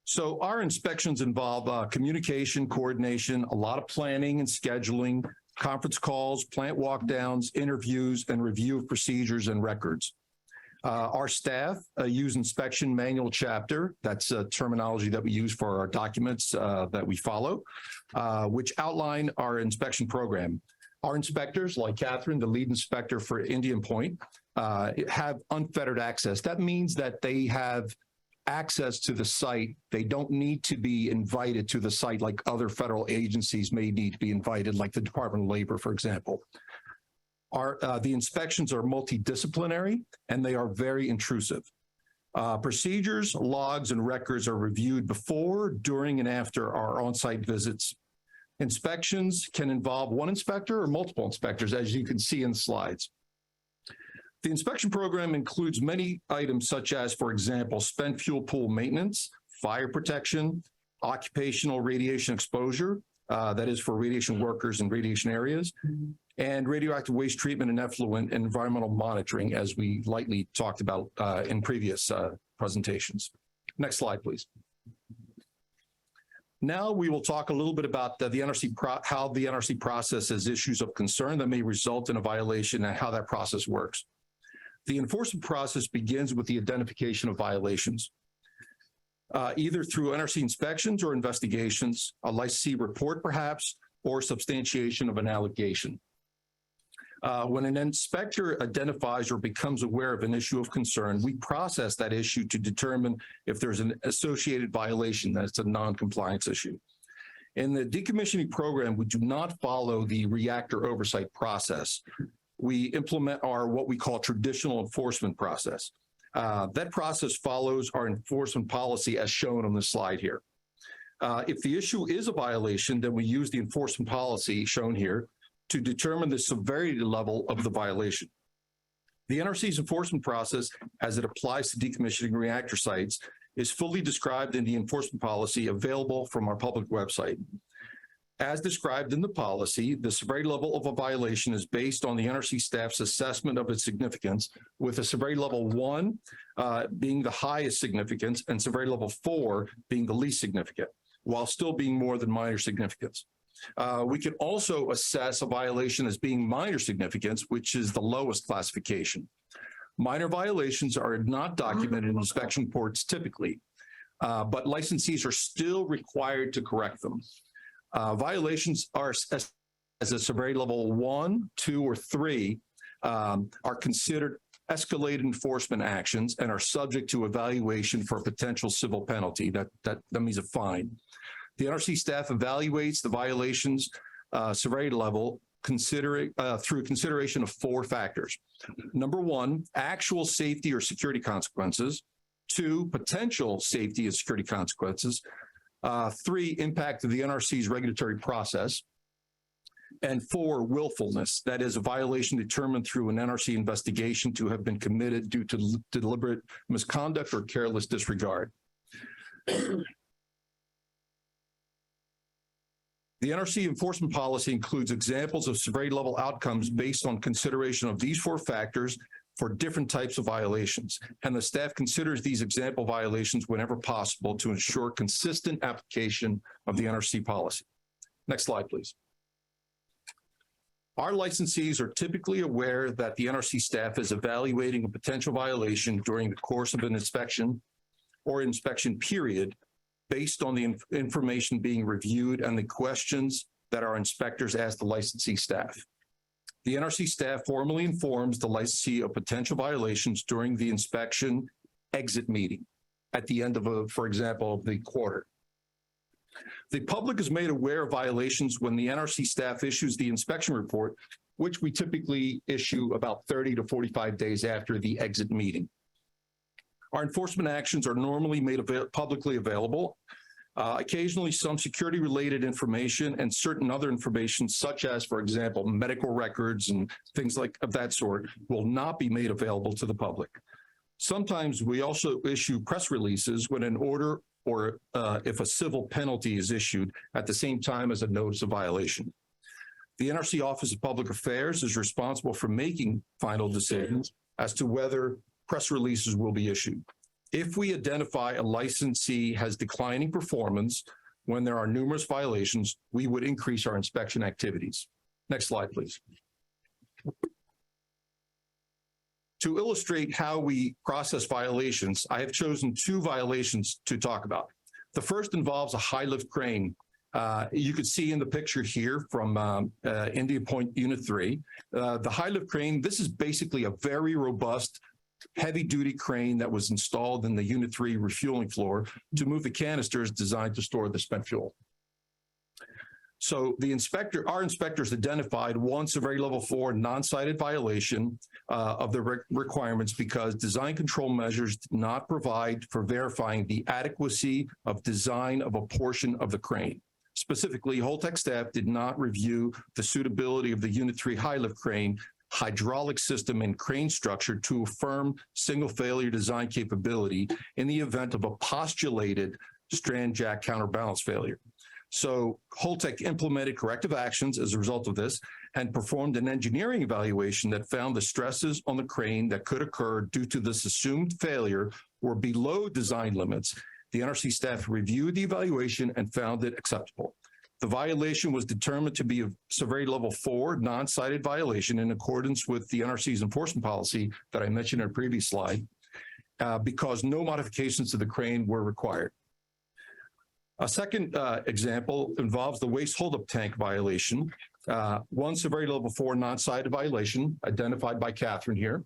So our inspections involve communication, coordination, a lot of planning and scheduling, conference calls, plant walkdowns, interviews, and review of procedures and records. Our staff use inspection manual chapter. That's a terminology that we use for our documents that we follow, which outline our inspection program. Our inspectors, like Catherine, the lead inspector for Indian Point, have unfettered access. That means that they have access to the site. They don't need to be invited to the site like other federal agencies may need to be invited, like the Department of Labor, for example. The inspections are multidisciplinary and they are very intrusive. Procedures, logs, and records are reviewed before, during, and after our on-site visits. Inspections can involve one inspector or multiple inspectors, as you can see in the slides. The inspection program includes many items such as, for example, spent fuel pool maintenance, fire protection, occupational radiation exposure, that is for radiation workers in radiation areas, and radioactive waste treatment and effluent and environmental monitoring, as we lightly talked about in previous presentations. Next slide, please. Now we will talk a little bit about the NRC how the NRC processes issues of concern that may result in a violation and how that process works. The enforcement process begins with the identification of violations, either through NRC inspections or investigations, a licensee report perhaps, or substantiation of an allegation. When an inspector identifies or becomes aware of an issue of concern, we process that issue to determine if there's an associated violation that's a non-compliance issue. In the decommissioning program, we do not follow the reactor oversight process. We implement our what we call traditional enforcement process. That process follows our enforcement policy as shown on the slide here. If the issue is a violation, then we use the enforcement policy shown here to determine the severity level of the violation. The NRC's enforcement process as it applies to decommissioning reactor sites is fully described in the enforcement policy available from our public website. As described in the policy, the severity level of a violation is based on the NRC staff's assessment of its significance, with a severity level 1 being the highest significance and severity level 4 being the least significant, while still being more than minor significance. We can also assess a violation as being minor significance, which is the lowest classification. Minor violations are not documented in inspection reports typically, but licensees are still required to correct them. Violations are as a severity level 1, 2, or 3 are considered escalated enforcement actions and are subject to evaluation for a potential civil penalty. That means a fine. The NRC staff evaluates the violations severity level through consideration of 4 factors. Number 1, actual safety or security consequences. 2, potential safety and security consequences. 3, impact of the NRC's regulatory process. And 4, willfulness, that is a violation determined through an NRC investigation to have been committed due to deliberate misconduct or careless disregard. The NRC enforcement policy includes examples of severity level outcomes based on consideration of these 4 factors for different types of violations, and the staff considers these example violations whenever possible to ensure consistent application of the NRC policy. Next slide, please. Our licensees are typically aware that the NRC staff is evaluating a potential violation during the course of an inspection or inspection period based on the information being reviewed and the questions that our inspectors ask the licensee staff. The NRC staff formally informs the licensee of potential violations during the inspection exit meeting at the end of, for example, the quarter. The public is made aware of violations when the NRC staff issues the inspection report, which we typically issue about 30 to 45 days after the exit meeting. Our enforcement actions are normally made publicly available. Occasionally, some security-related information and certain other information, such as, for example, medical records and things like of that sort, will not be made available to the public. Sometimes we also issue press releases when an order or if a civil penalty is issued at the same time as a notice of violation. The NRC Office of Public Affairs is responsible for making final decisions as to whether press releases will be issued. If we identify a licensee has declining performance when there are numerous violations, we would increase our inspection activities. Next slide, please. To illustrate how we process violations, I have chosen 2 violations to talk about. The first involves a high lift crane. You could see in the picture here from Indian Point Unit 3. The high lift crane, this is basically a very robust heavy-duty crane that was installed in the Unit 3 refueling floor to move the canisters designed to store the spent fuel. So our inspectors identified one severity level 4 non-cited violation of the requirements because design control measures did not provide for verifying the adequacy of design of a portion of the crane. Specifically, Holtec staff did not review the suitability of the Unit 3 high lift crane hydraulic system and crane structure to affirm single failure design capability in the event of a postulated strand jack counterbalance failure. So Holtec implemented corrective actions as a result of this and performed an engineering evaluation that found the stresses on the crane that could occur due to this assumed failure were below design limits. The NRC staff reviewed the evaluation and found it acceptable. The violation was determined to be a severity level 4 non-cited violation in accordance with the NRC's enforcement policy that I mentioned in a previous slide because no modifications to the crane were required. A second example involves the waste holdup tank violation. One severity level 4 non-cited violation identified by Catherine here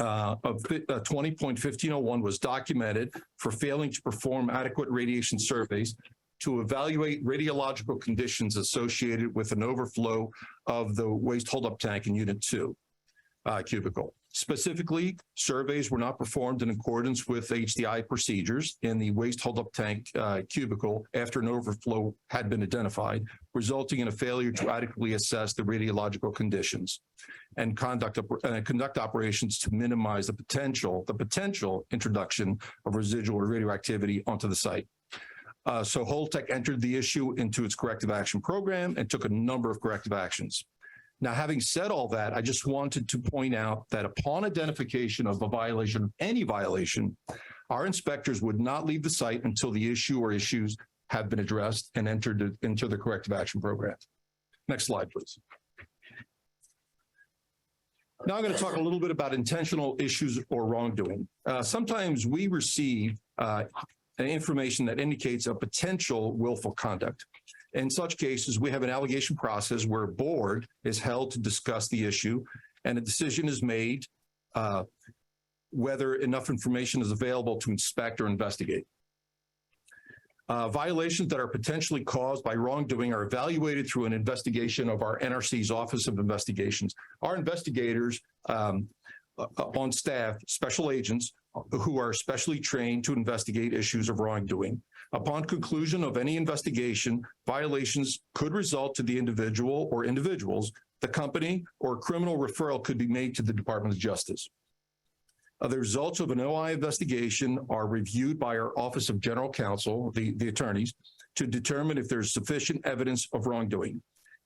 of 20.1501 was documented for failing to perform adequate radiation surveys to evaluate radiological conditions associated with an overflow of the waste holdup tank in Unit 2. cubicle. Specifically, surveys were not performed in accordance with HDI procedures in the waste holdup tank cubicle after an overflow had been identified, resulting in a failure to adequately assess the radiological conditions and conduct operations to minimize the potential introduction of residual radioactivity onto the site. So Holtec entered the issue into its corrective action program and took a number of corrective actions. Now, having said all that, I just wanted to point out that upon identification of a violation, any violation, our inspectors would not leave the site until the issue or issues have been addressed and entered into the corrective action program. Next slide, please. Now I'm going to talk a little bit about intentional issues or wrongdoing. Sometimes we receive information that indicates a potential willful conduct. In such cases, we have an allegation process where a board is held to discuss the issue and a decision is made whether enough information is available to inspect or investigate. Violations that are potentially caused by wrongdoing are evaluated through an investigation of our NRC's Office of Investigations. Our investigators on staff, special agents who are specially trained to investigate issues of wrongdoing. Upon conclusion of any investigation, violations could result to the individual or individuals, the company, or a criminal referral could be made to the Department of Justice. The results of an OI investigation are reviewed by our Office of General Counsel, the attorneys, to determine if there's sufficient evidence of wrongdoing.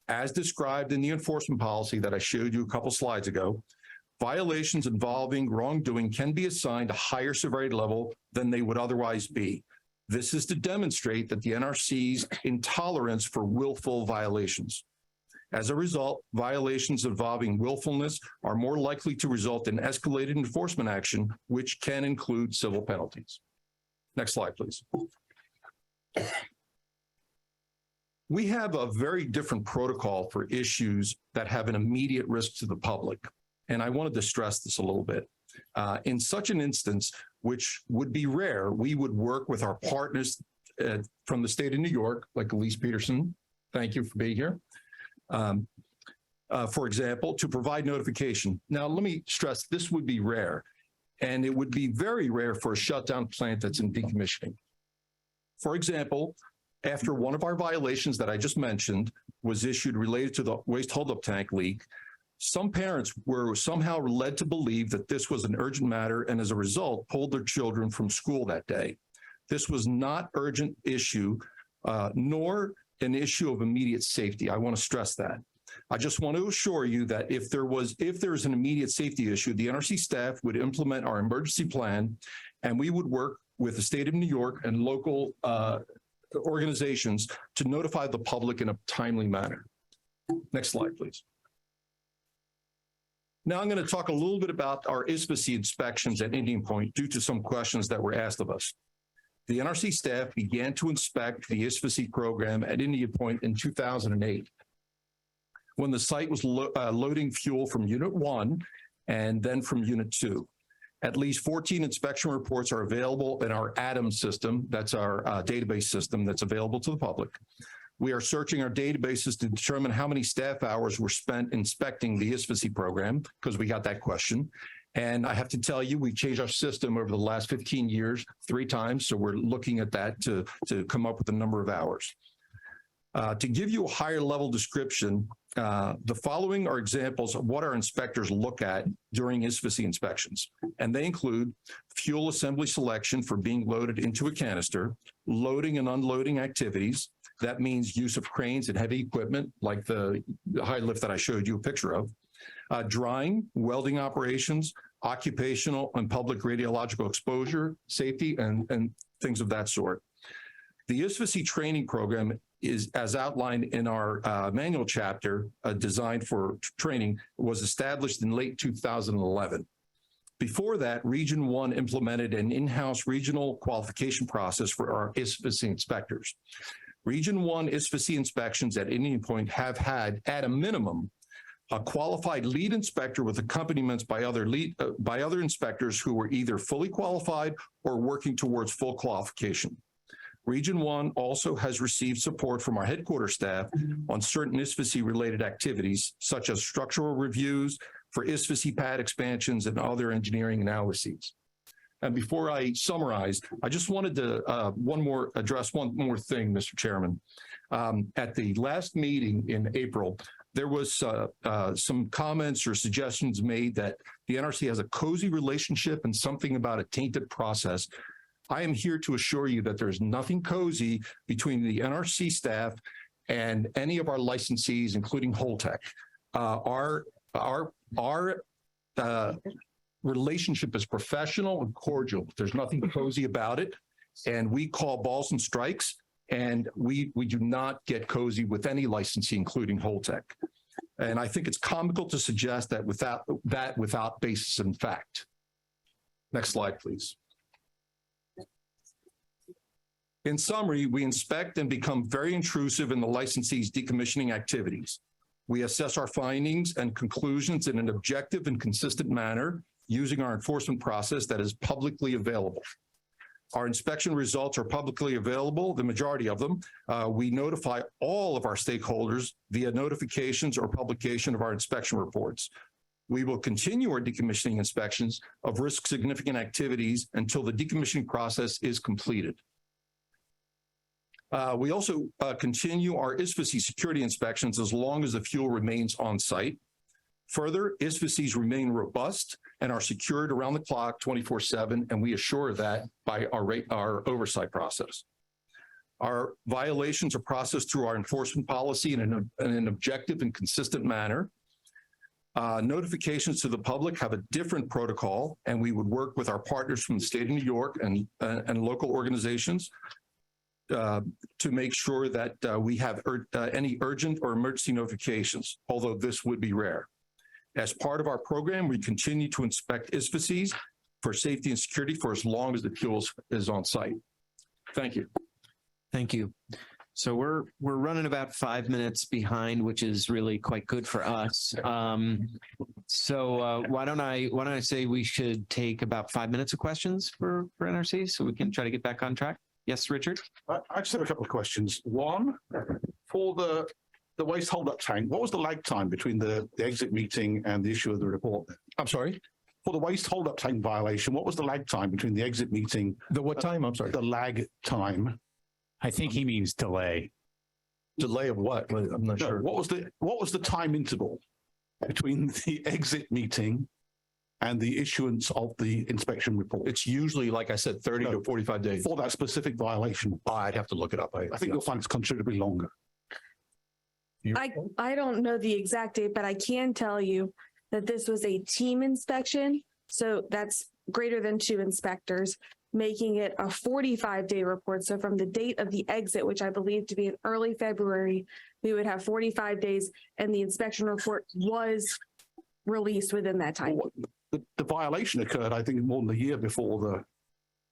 As described in the enforcement policy that I showed you a couple slides ago, violations involving wrongdoing can be assigned a higher severity level than they would otherwise be. This is to demonstrate that the NRC's intolerance for willful violations. As a result, violations involving willfulness are more likely to result in escalated enforcement action, which can include civil penalties. Next slide, please. We have a very different protocol for issues that have an immediate risk to the public. And I wanted to stress this a little bit. In such an instance, which would be rare, we would work with our partners from the state of New York, like Elise Peterson. Thank you for being here. For example, to provide notification. Now, let me stress, this would be rare, and it would be very rare for a shutdown plant that's in decommissioning. For example, after one of our violations that I just mentioned was issued related to the waste holdup tank leak, some parents were somehow led to believe that this was an urgent matter and as a result pulled their children from school that day. This was not urgent issue, nor an issue of immediate safety. I want to stress that. I just want to assure you that if there's an immediate safety issue, the NRC staff would implement our emergency plan and we would work with the state of New York and local organizations to notify the public in a timely manner. Next slide, please. Now I'm going to talk a little bit about our ISPC inspections at Indian Point due to some questions that were asked of us. The NRC staff began to inspect the ISPC program at Indian Point in 2008 when the site was loading fuel from Unit 1 and then from Unit 2. At least 14 inspection reports are available in our ADAM system. That's our database system that's available to the public. We are searching our databases to determine how many staff hours were spent inspecting the ISPC program, because we got that question. And I have to tell you, we changed our system over the last 15 years 3 times. So we're looking at that to come up with the number of hours. To give you a higher level description, the following are examples of what our inspectors look at during ISPC inspections. And they include fuel assembly selection for being loaded into a canister, loading and unloading activities. That means use of cranes and heavy equipment like the high lift that I showed you a picture of. Drying, welding operations, occupational and public radiological exposure, safety, and things of that sort. The ISPC training program is, as outlined in our manual chapter, designed for training, was established in late 2011. Before that, Region 1 implemented an in-house regional qualification process for our ISPC inspectors. Region 1 ISPC inspections at Indian Point have had, at a minimum, a qualified lead inspector with accompaniments by other inspectors who were either fully qualified or working towards full qualification. Region 1 also has received support from our headquarters staff on certain ISPC related activities, such as structural reviews, for ISFA pad expansions and other engineering analyses. And before I summarize, I just wanted to address one more thing, Mr. Chairman. At the last meeting in April, there was some comments or suggestions made that the NRC has a cozy relationship and something about a tainted process. I am here to assure you that there's nothing cozy between the NRC staff and any of our licensees, including Holtec. Our relationship is professional and cordial. There's nothing cozy about it. And we call balls and strikes, and we do not get cozy with any licensee, including Holtec. And I think it's comical to suggest that without basis in fact. Next slide, please. In summary, we inspect and become very intrusive in the licensee's decommissioning activities. We assess our findings and conclusions in an objective and consistent manner using our enforcement process that is publicly available. Our inspection results are publicly available, the majority of them. We notify all of our stakeholders via notifications or publication of our inspection reports. We will continue our decommissioning inspections of risk significant activities until the decommissioning process is completed. We also continue our ISFA security inspections as long as the fuel remains on site. Further, ISFAs remain robust and are secured around the clock 24/7, and we assure that by our oversight process. Our violations are processed through our enforcement policy in an objective and consistent manner. Notifications to the public have a different protocol, and we would work with our partners from the state of New York and local organizations to make sure that we have any urgent or emergency notifications, although this would be rare. As part of our program, we continue to inspect ISFAs for safety and security for as long as the fuel is on site. Thank you. Thank you. So we're running about 5 minutes behind, which is really quite good for us. So why don't I say we should take about 5 minutes of questions for NRC so we can try to get back on track? Yes, Richard? I just have a couple of questions. One, for the waste hold-up tank, what was the lag time between the exit meeting and the issue of the report? I'm sorry? For the waste hold-up tank violation, what was the lag time between the exit meeting? The what time? I'm sorry. The lag time. I think he means delay. Delay of what? I'm not sure. What was the time interval between the exit meeting and the issuance of the inspection report? It's usually, like I said, 30 to 45 days. For that specific violation. I'd have to look it up. I think you'll find it's considerably longer. I don't know the exact date, but I can tell you that this was a team inspection. So that's greater than 2 inspectors, making it a 45-day report. So from the date of the exit, which I believe to be in early February, we would have 45 days, and the inspection report was released within that time. The violation occurred, I think, more than a year before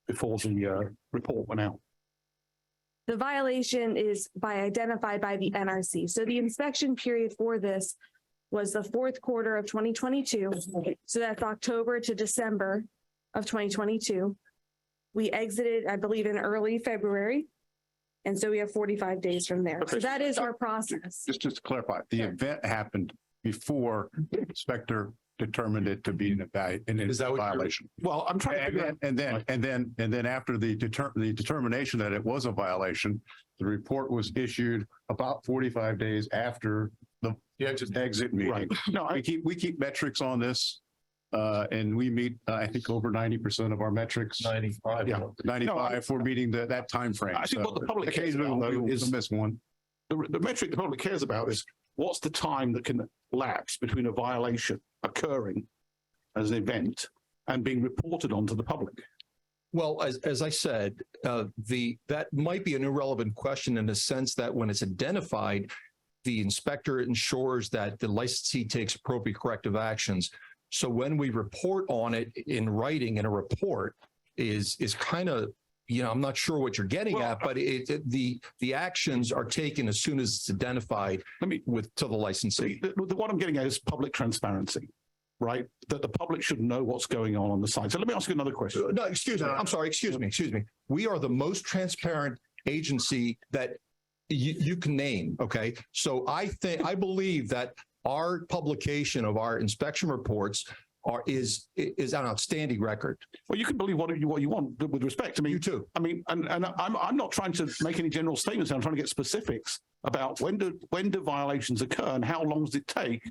the report went out. The violation is identified by the NRC. So the inspection period for this was the 4th quarter of 2022. So that's October to December of 2022. We exited, I believe, in early February. And so we have 45 days from there. Okay. So that is our process. Just to clarify, the event happened before the inspector determined it to be a violation. Well, I'm trying to figure out. And then after the determination that it was a violation, the report was issued about 45 days after the exit meeting. Right. No, we keep metrics on this, and we meet, I think, over 90% of our metrics. 95. Yeah, 95 for meeting that time frame. I think what the public cares about occasionally is we'll miss one. the metric the public cares about is what's the time that can lapse between a violation occurring as an event and being reported on to the public. Well, as I said, that might be an irrelevant question in the sense that when it's identified, the inspector ensures that the licensee takes appropriate corrective actions. So when we report on it in writing in a report is kind of, I'm not sure what you're getting at, but the actions are taken as soon as it's identified to the licensee. What I'm getting at is public transparency, right? That the public should know what's going on the site. So let me ask you another question. No, excuse me. I'm sorry. Excuse me. We are the most transparent agency that you can name. Okay. So I believe that Our publication of our inspection reports is an outstanding record. Well, you can believe what you want with respect to me. You too. I mean, and I'm not trying to make any general statements. I'm trying to get specifics about when do violations occur and how long does it take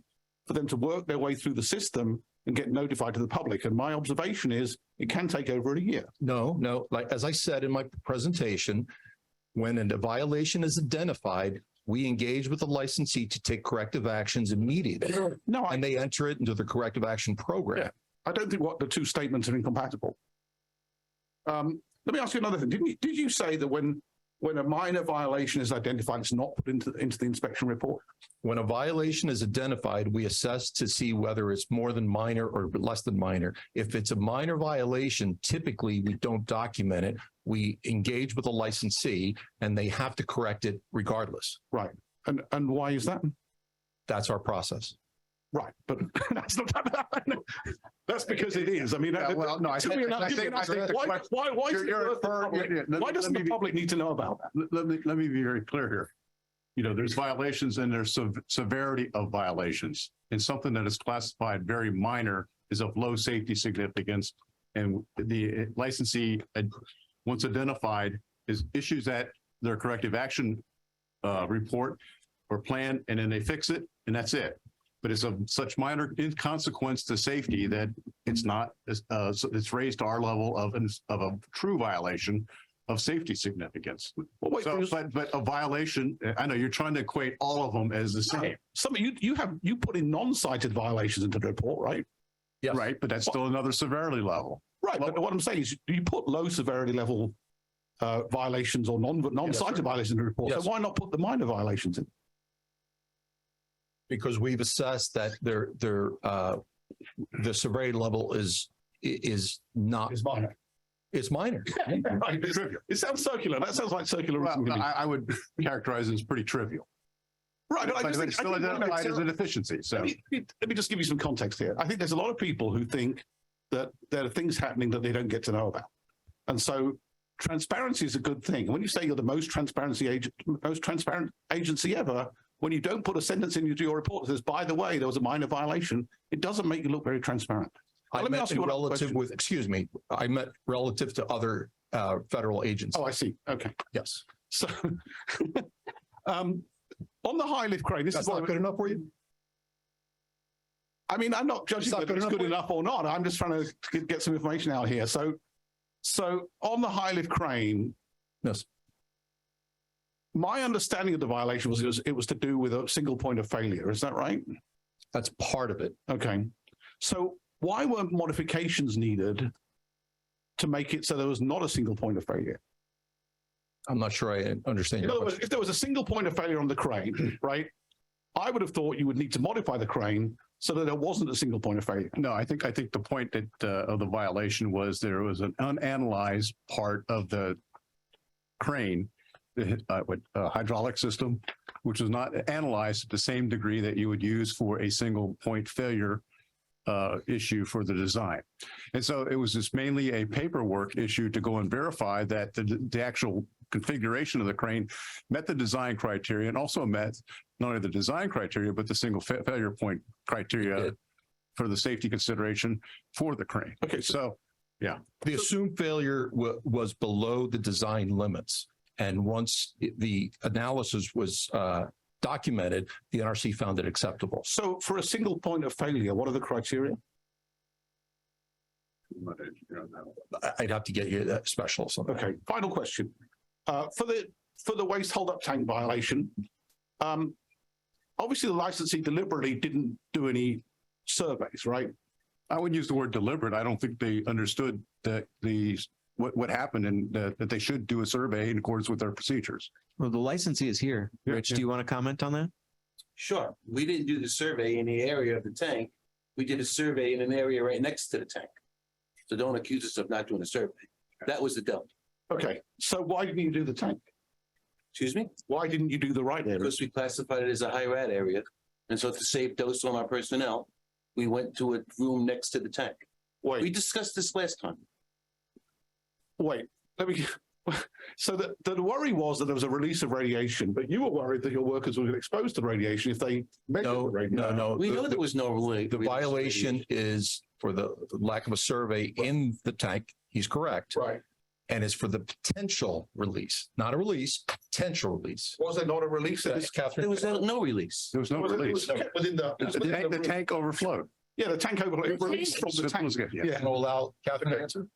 for them to work their way through the system and get notified to the public. And my observation is it can take over a year. No, like as I said in my presentation, when a violation is identified, we engage with the licensee to take corrective actions immediately. No, and they enter it into the corrective action program. Yeah, I don't think the two statements are incompatible. Let me ask you another thing. Did you say that when a minor violation is identified, it's not put into the inspection report? When a violation is identified, we assess to see whether it's more than minor or less than minor. If it's a minor violation, typically we don't document it. We engage with the licensee and they have to correct it regardless. Right. And why is that? That's our process. Right. But that's not that's because it is. I mean, well, no, I think why doesn't the public need to know about that? Let me be very clear here. You know, there's violations and there's severity of violations, and something that is classified very minor is of low safety significance. And the licensee, once identified, issues that their corrective action report or plan, and then they fix it, and that's it. But it's of such minor inconsequence to safety that it's not, it's raised to our level of a true violation of safety significance. Well, wait, but a violation, I know you're trying to equate all of them as the same. Some of you put in non-cited violations into the report, right? Yes. Right, but that's still another severity level. Right, but what I'm saying is, do you put low severity level violations or non-cited violations in the report? Yes. So why not put the minor violations in? Because we've assessed that the severity level is not. It's minor. It's minor. Right, it sounds circular. That sounds like circular. Well, I would characterize it as pretty trivial. Right, but it's still identified as a deficiency. So let me just give you some context here. I think there's a lot of people who think that there are things happening that they don't get to know about, and so transparency is a good thing. And when you say you're the most transparent agency ever, when you don't put a sentence into your report that says, by the way, there was a minor violation, it doesn't make you look very transparent. I meant relative with, excuse me, I meant relative to other federal agencies. Oh, I see. Okay. Yes. So on the high lift crane, this That's is not good enough for you? I mean, I'm not judging whether it's good enough or not. I'm just trying to get some information out here. So on the high lift crane, yes. My understanding of the violation was it was to do with a single point of failure. Is that right? That's part of it. Okay. So why weren't modifications needed to make it so there was not a single point of failure? I'm not sure I understand your question. If there was a single point of failure on the crane, right, I would have thought you would need to modify the crane so that there wasn't a single point of failure. no, I think the point that of the violation was there was an unanalyzed part of the crane, the hydraulic system, which was not analyzed at the same degree that you would use for a single point failure issue for the design. And so it was just mainly a paperwork issue to go and verify that the actual configuration of the crane met the design criteria and also met not only the design criteria, but the single failure point criteria for the safety consideration for the crane. Okay. So, yeah. The assumed failure was below the design limits. And once the analysis was documented, the NRC found it acceptable. So for a single point of failure, what are the criteria? I'd have to get you that specialist on that. Okay, final question. For the waste hold-up tank violation, obviously the licensee deliberately didn't do any surveys, right? I would use the word deliberate. I don't think they understood that what happened and that they should do a survey in accordance with their procedures. Well, the licensee is here. Rich, do you want to comment on that? Sure. We didn't do the survey in the area of the tank. We did a survey in an area right next to the tank. So don't accuse us of not doing a survey. That was the delta. Okay, so why didn't you do the tank? Excuse me? Why didn't you do the right area? Because we classified it as a high rad area. And so to save dose on our personnel, we went to a room next to the tank. Wait. We discussed this last time. Wait, let So the worry was that there was a release of radiation, but you were worried that your workers would get exposed to radiation if they measured the radiation. No. We know there was no The violation is for the lack of a survey in the tank. He's correct. Right. And is for the potential release, not a release, potential release. Was there not a release? Yes, Catherine. There was no release. There was no It release. was kept within The tank overflowed. Yeah, the tank overflowed. It The released from the tank. Yeah. Yeah. Can I allow Catherine to answer?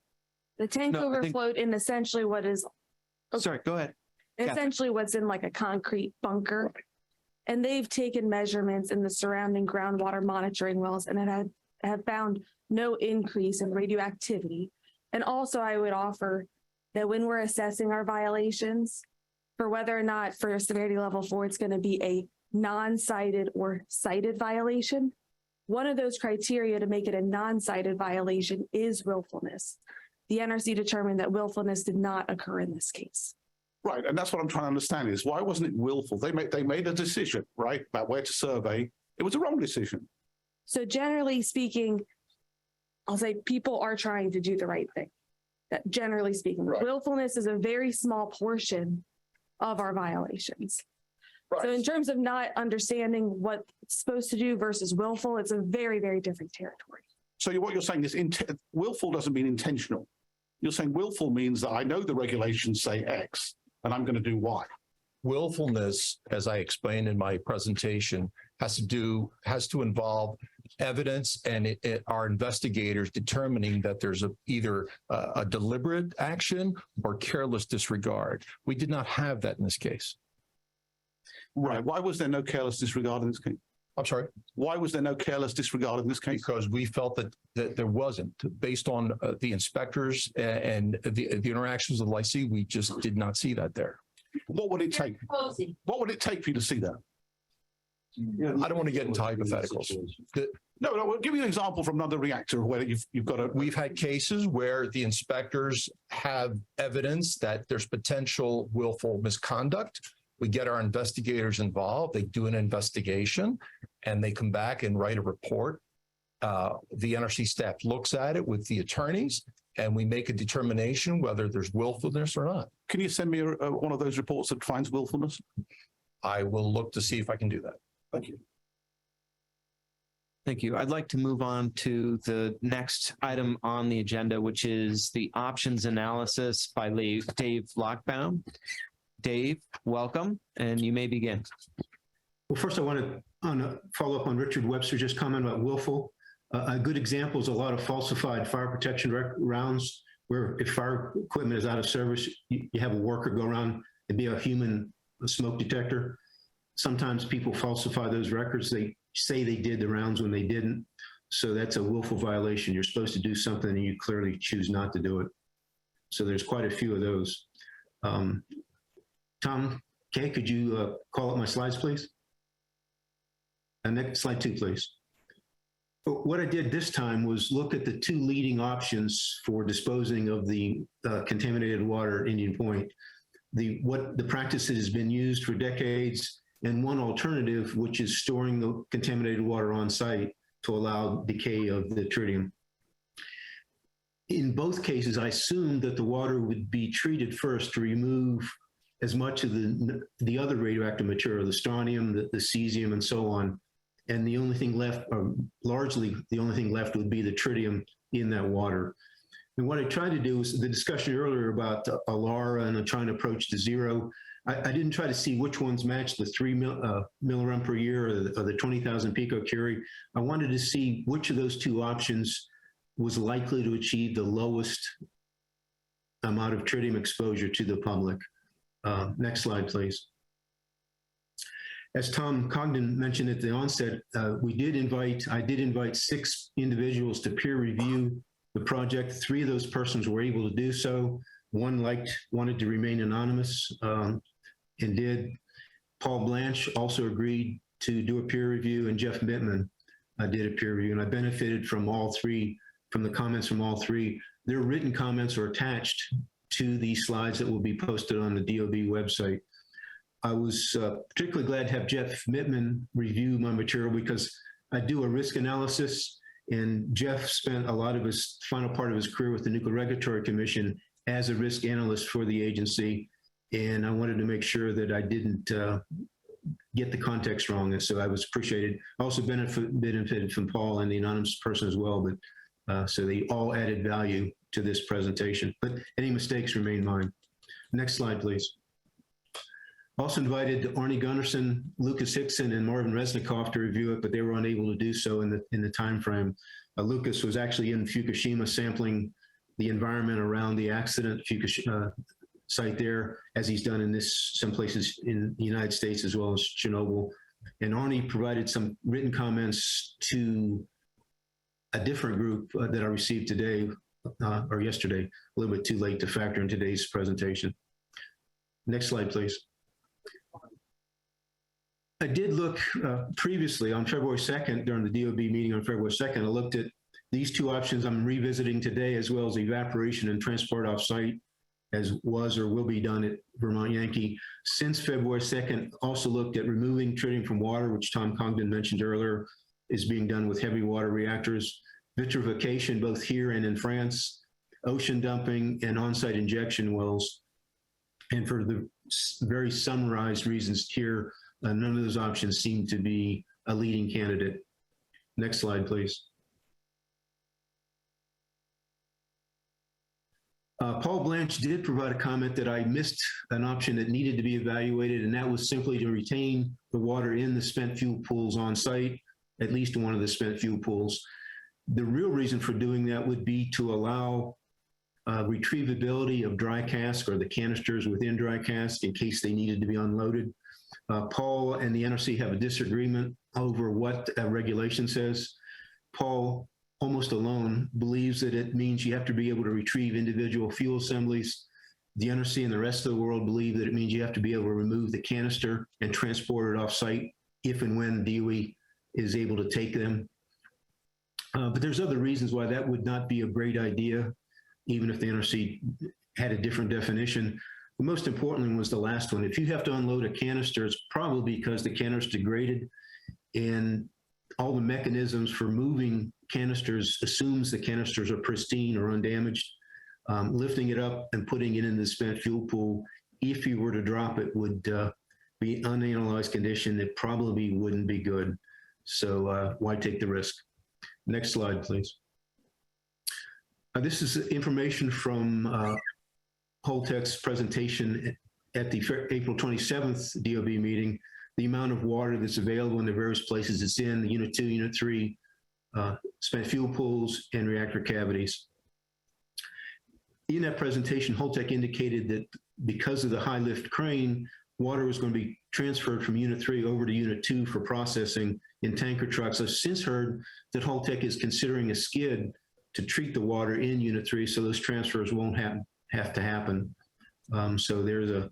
The tank No, I think- overflowed in essentially what is Sorry, go ahead. essentially what's in like a concrete bunker. And they've taken measurements in the surrounding groundwater monitoring wells and have found no increase in radioactivity. And also I would offer that when we're assessing our violations for whether or not for severity level 4, it's going to be a non-cited or cited violation. One of those criteria to make it a non-cited violation is willfulness. The NRC determined that willfulness did not occur in this case. Right, and that's what I'm trying to understand is why wasn't it willful? They made a decision, right, about where to survey. It was a wrong decision. So generally speaking, I'll say people are trying to do the right thing. That generally speaking, Right. willfulness is a very small portion of our violations. So in Right. terms of not understanding what it's supposed to do versus willful, it's a very, very different territory. So what you're saying is willful doesn't mean intentional. You're saying willful means that I know the regulations say X and I'm going to do Y. Willfulness, as I explained in my presentation, has to involve evidence and our investigators determining that there's either a deliberate action or careless disregard. We did not have that in this case. Right. Why was there no careless disregard in this case? I'm sorry. Why was there no careless disregard in this case? Because we felt that there wasn't, based on the inspectors and the interactions with Lycee, we just did not see that there. What would it take? What would it take for you to see that? I don't want to get into hypotheticals. No, we'll give you an example from another reactor where you've got a. We've had cases where the inspectors have evidence that there's potential willful misconduct. We get our investigators involved, they do an investigation, and they come back and write a report. The NRC staff looks at it with the attorneys, and we make a determination whether there's willfulness or not. Can you send me one of those reports that finds willfulness? I will look to see if I can do that. Thank you. Thank you. I'd like to move on to the next item on the agenda, which is the options analysis by Dave Lockbaum. Dave, welcome, and you may begin. Well, first I want to follow up on Richard Webster's just comment about willful. A good example is a lot of falsified fire protection rounds where if fire equipment is out of service, you have a worker go around and be a human smoke detector. Sometimes people falsify those records. They say they did the rounds when they didn't. So that's a willful violation. You're supposed to do something and you clearly choose not to do it. So there's quite a few of those. Tom, Kay, could you call up my slides, please? And next slide 2, please. What I did this time was look at the 2 leading options for disposing of the contaminated water at Indian Point. What the practice that has been used for decades, and one alternative, which is storing the contaminated water on site to allow decay of the tritium. In both cases, I assumed that the water would be treated first to remove as much of the other radioactive material, the strontium, the cesium, and so on. And the only thing left, or largely the only thing left, would be the tritium in that water. And what I tried to do was the discussion earlier about ALARA and trying to approach to zero. I didn't try to see which ones matched the 3 millirem per year or the 20,000 picocurie. I wanted to see which of those 2 options was likely to achieve the lowest amount of tritium exposure to the public. Next slide, please. As Tom Congdon mentioned at the onset, I did invite 6 individuals to peer review the project. 3 of those persons were able to do so. One wanted to remain anonymous and did. Paul Blanche also agreed to do a peer review, and Jeff Mittman did a peer review. And I benefited from the comments from all 3. Their written comments are attached to the slides that will be posted on the DOB website. I was particularly glad to have Jeff Mittman review my material because I do a risk analysis, and Jeff spent a lot of his final part of his career with the Nuclear Regulatory Commission as a risk analyst for the agency. And I wanted to make sure that I didn't get the context wrong. And so I was appreciated. I also benefited from Paul and the anonymous person as well, but so they all added value to this presentation, but any mistakes remain mine. Next slide, please. Also invited Arnie Gunnarsson, Lucas Hickson, and Marvin Resnikoff to review it, but they were unable to do so in the time frame. Lucas was actually in Fukushima sampling the environment around the accident site there, as he's done in some places in the United States as well as Chernobyl. And Arnie provided some written comments to a different group that I received today or yesterday, a little bit too late to factor in today's presentation. Next slide, please. I did look previously on February 2nd, during the DOB meeting on February 2nd, I looked at these two options I'm revisiting today, as well as evaporation and transport off-site, as was or will be done at Vermont Yankee. Since February 2nd, also looked at removing tritium from water, which Tom Congdon mentioned earlier, is being done with heavy water reactors, vitrification both here and in France, ocean dumping, and on-site injection wells. And for the very summarized reasons here, none of those options seem to be a leading candidate. Next slide, please. Paul Blanche did provide a comment that I missed an option that needed to be evaluated, and that was simply to retain the water in the spent fuel pools on site, at least one of the spent fuel pools. The real reason for doing that would be to allow retrievability of dry cask or the canisters within dry cask in case they needed to be unloaded. Paul and the NRC have a disagreement over what regulation says. Paul, almost alone, believes that it means you have to be able to retrieve individual fuel assemblies. The NRC and the rest of the world believe that it means you have to be able to remove the canister and transport it off-site if and when DOE is able to take them. But there's other reasons why that would not be a great idea, even if the NRC had a different definition. The most important one was the last one. If you have to unload a canister, it's probably because the canister degraded, and all the mechanisms for moving canisters assumes the canisters are pristine or undamaged. Lifting it up and putting it in the spent fuel pool, if you were to drop it, would be unanalyzed condition. It probably wouldn't be good. So why take the risk? Next slide, please. This is information from Holtec's presentation at the April 27th DOB meeting, the amount of water that's available in the various places it's in, the Unit 2, Unit 3, spent fuel pools, and reactor cavities. In that presentation, Holtec indicated that because of the high lift crane, water was going to be transferred from Unit 3 over to Unit 2 for processing in tanker trucks. I've since heard that Holtec is considering a skid to treat the water in Unit 3, so those transfers won't have to happen. So there's a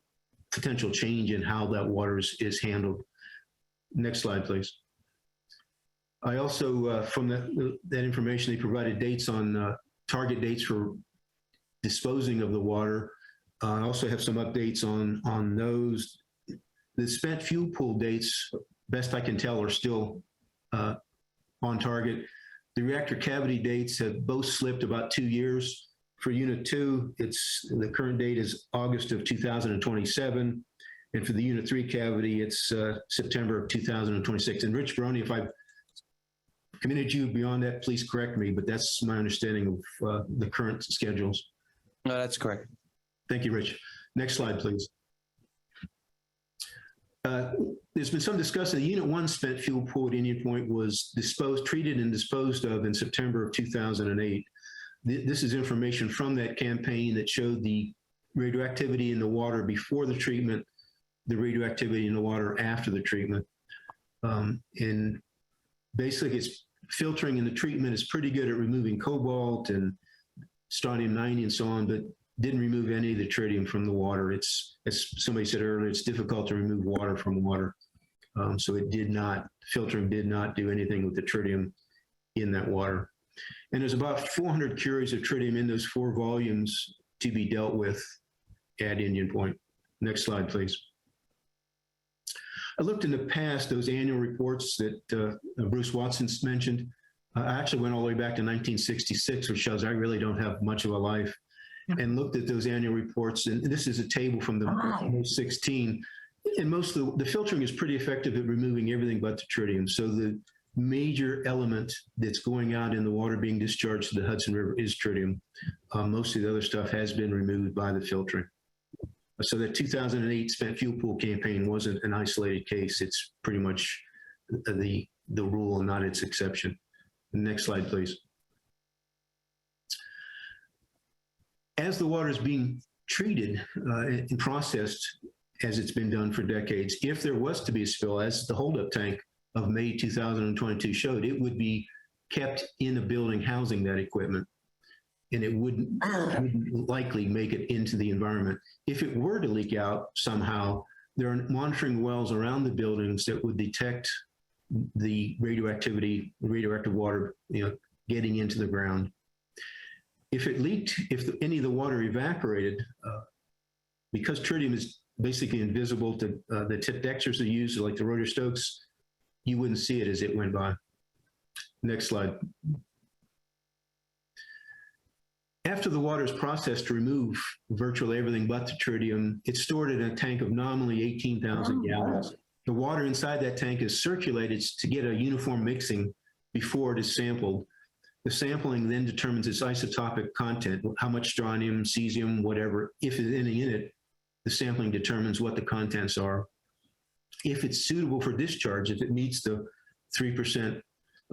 potential change in how that water is handled. Next slide, please. I also, from that information, they provided dates on target dates for disposing of the water. I also have some updates on those. The spent fuel pool dates, best I can tell, are still on target. The reactor cavity dates have both slipped about 2 years. For Unit 2, the current date is August of 2027. And for the Unit 3 cavity, it's September of 2026. And Rich Baroni, if I've committed you beyond that, please correct me, but that's my understanding of the current schedules. No, that's correct. Thank you, Rich. Next slide, please. There's been some discussion. The Unit 1 spent fuel pool at Indian Point was treated and disposed of in September of 2008. This is information from that campaign that showed the radioactivity in the water before the treatment, the radioactivity in the water after the treatment. And basically, its filtering in the treatment is pretty good at removing cobalt and strontium-90 and so on, but didn't remove any of the tritium from the water. It's, as somebody said earlier, it's difficult to remove water from water. So filtering did not do anything with the tritium in that water. And there's about 400 curies of tritium in those 4 volumes to be dealt with at Indian Point. Next slide, please. I looked in the past, those annual reports that Bruce Watson's mentioned. I actually went all the way back to 1966, which shows I really don't have much of a life. and looked at those annual reports. And this is a table from the 16. And most of the filtering is pretty effective at removing everything but the tritium. So the major element that's going out in the water being discharged to the Hudson River is tritium. Most of the other stuff has been removed by the filtering. So that 2008 spent fuel pool campaign wasn't an isolated case. It's pretty much the rule and not its exception. Next slide, please. As the water is being treated and processed, as it's been done for decades, if there was to be a spill, as the holdup tank of May 2022 showed, it would be kept in a building housing that equipment, and it wouldn't likely make it into the environment. If it were to leak out somehow, there are monitoring wells around the buildings that would detect the radioactive water, getting into the ground. If it leaked, if any of the water evaporated, because tritium is basically invisible to the tip detectors that are used, like the Reuter-Stokes, you wouldn't see it as it went by. Next slide. After the water is processed to remove virtually everything but the tritium, it's stored in a tank of nominally 18,000 gallons. The water inside that tank is circulated to get a uniform mixing before it is sampled. The sampling then determines its isotopic content, how much strontium, cesium, whatever. If there's any in it, the sampling determines what the contents are. If it's suitable for discharge, if it meets the 3%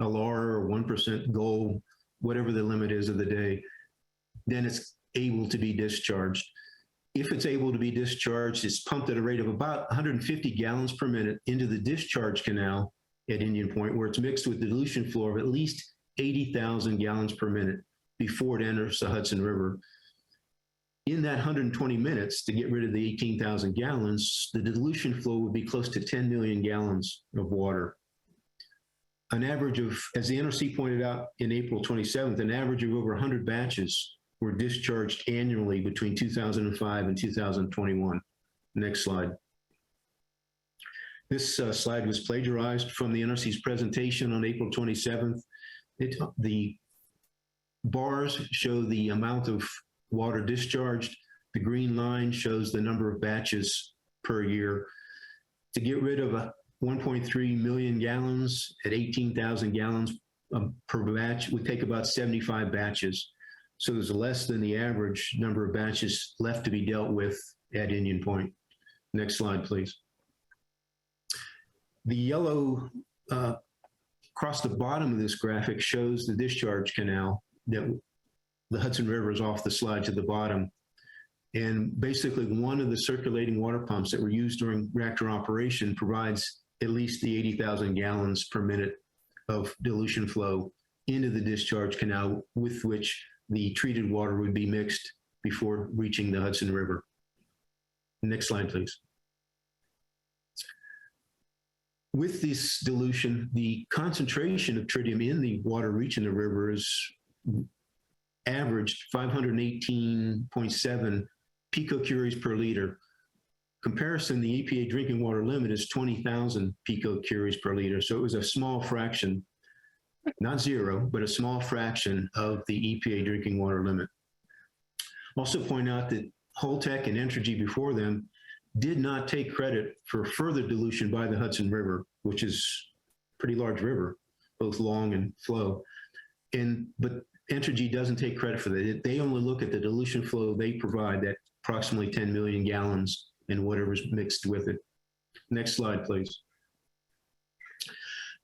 ALAR or 1% goal, whatever the limit is of the day, then it's able to be discharged. If it's able to be discharged, it's pumped at a rate of about 150 gallons per minute into the discharge canal at Indian Point, where it's mixed with dilution flow of at least 80,000 gallons per minute before it enters the Hudson River. In that 120 minutes, to get rid of the 18,000 gallons, the dilution flow would be close to 10 million gallons of water. An average of, as the NRC pointed out in April 27th, an average of over 100 batches were discharged annually between 2005 and 2021. Next slide. This slide was plagiarized from the NRC's presentation on April 27th. The bars show the amount of water discharged. The green line shows the number of batches per year. To get rid of 1.3 million gallons at 18,000 gallons per batch would take about 75 batches. So there's less than the average number of batches left to be dealt with at Indian Point. Next slide, please. The yellow across the bottom of this graphic shows the discharge canal that the Hudson River is off the slide to the bottom. And basically one of the circulating water pumps that were used during reactor operation provides at least the 80,000 gallons per minute of dilution flow into the discharge canal with which the treated water would be mixed before reaching the Hudson River. Next slide, please. With this dilution, the concentration of tritium in the water reaching the river is averaged 518.7 picocuries per liter. Comparison, the EPA drinking water limit is 20,000 picocuries per liter. So it was a small fraction, not zero, but a small fraction of the EPA drinking water limit. Also point out that Holtec and Entergy before them did not take credit for further dilution by the Hudson River, which is a pretty large river, both long and flow. But Entergy doesn't take credit for that. They only look at the dilution flow they provide, that approximately 10 million gallons and whatever's mixed with it. Next slide, please.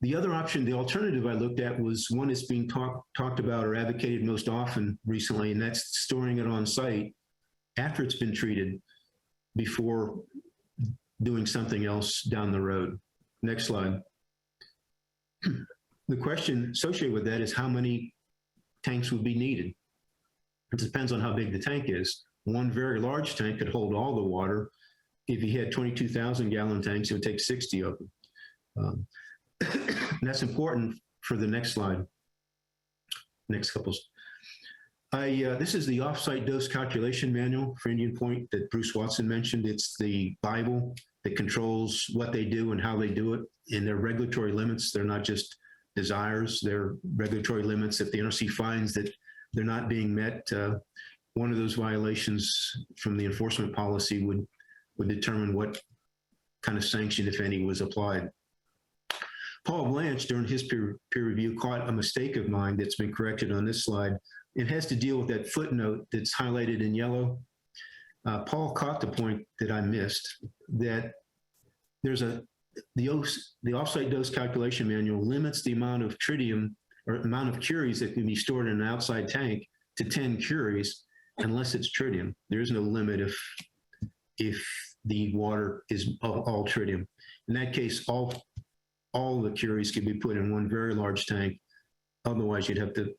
The other option, the alternative I looked at, was one that's being talked about or advocated most often recently, and that's storing it on site after it's been treated before doing something else down the road. Next slide. The question associated with that is how many tanks would be needed. It depends on how big the tank is. One very large tank could hold all the water. If you had 22,000 gallon tanks, it would take 60 of them. And that's important for the next slide. Next couple. This is the offsite dose calculation manual for Indian Point that Bruce Watson mentioned. It's the Bible that controls what they do and how they do it. And their regulatory limits, they're not just desires, they're regulatory limits. If the NRC finds that they're not being met, one of those violations from the enforcement policy would determine what kind of sanction, if any, was applied. Paul Blanche, during his peer review, caught a mistake of mine that's been corrected on this slide. It has to deal with that footnote that's highlighted in yellow. Paul caught the point that I missed, that there's the offsite dose calculation manual limits the amount of tritium or amount of curies that can be stored in an outside tank to 10 curies, unless it's tritium. There is no limit if the water is all tritium. In that case, all the curies can be put in one very large tank. Otherwise, you'd have to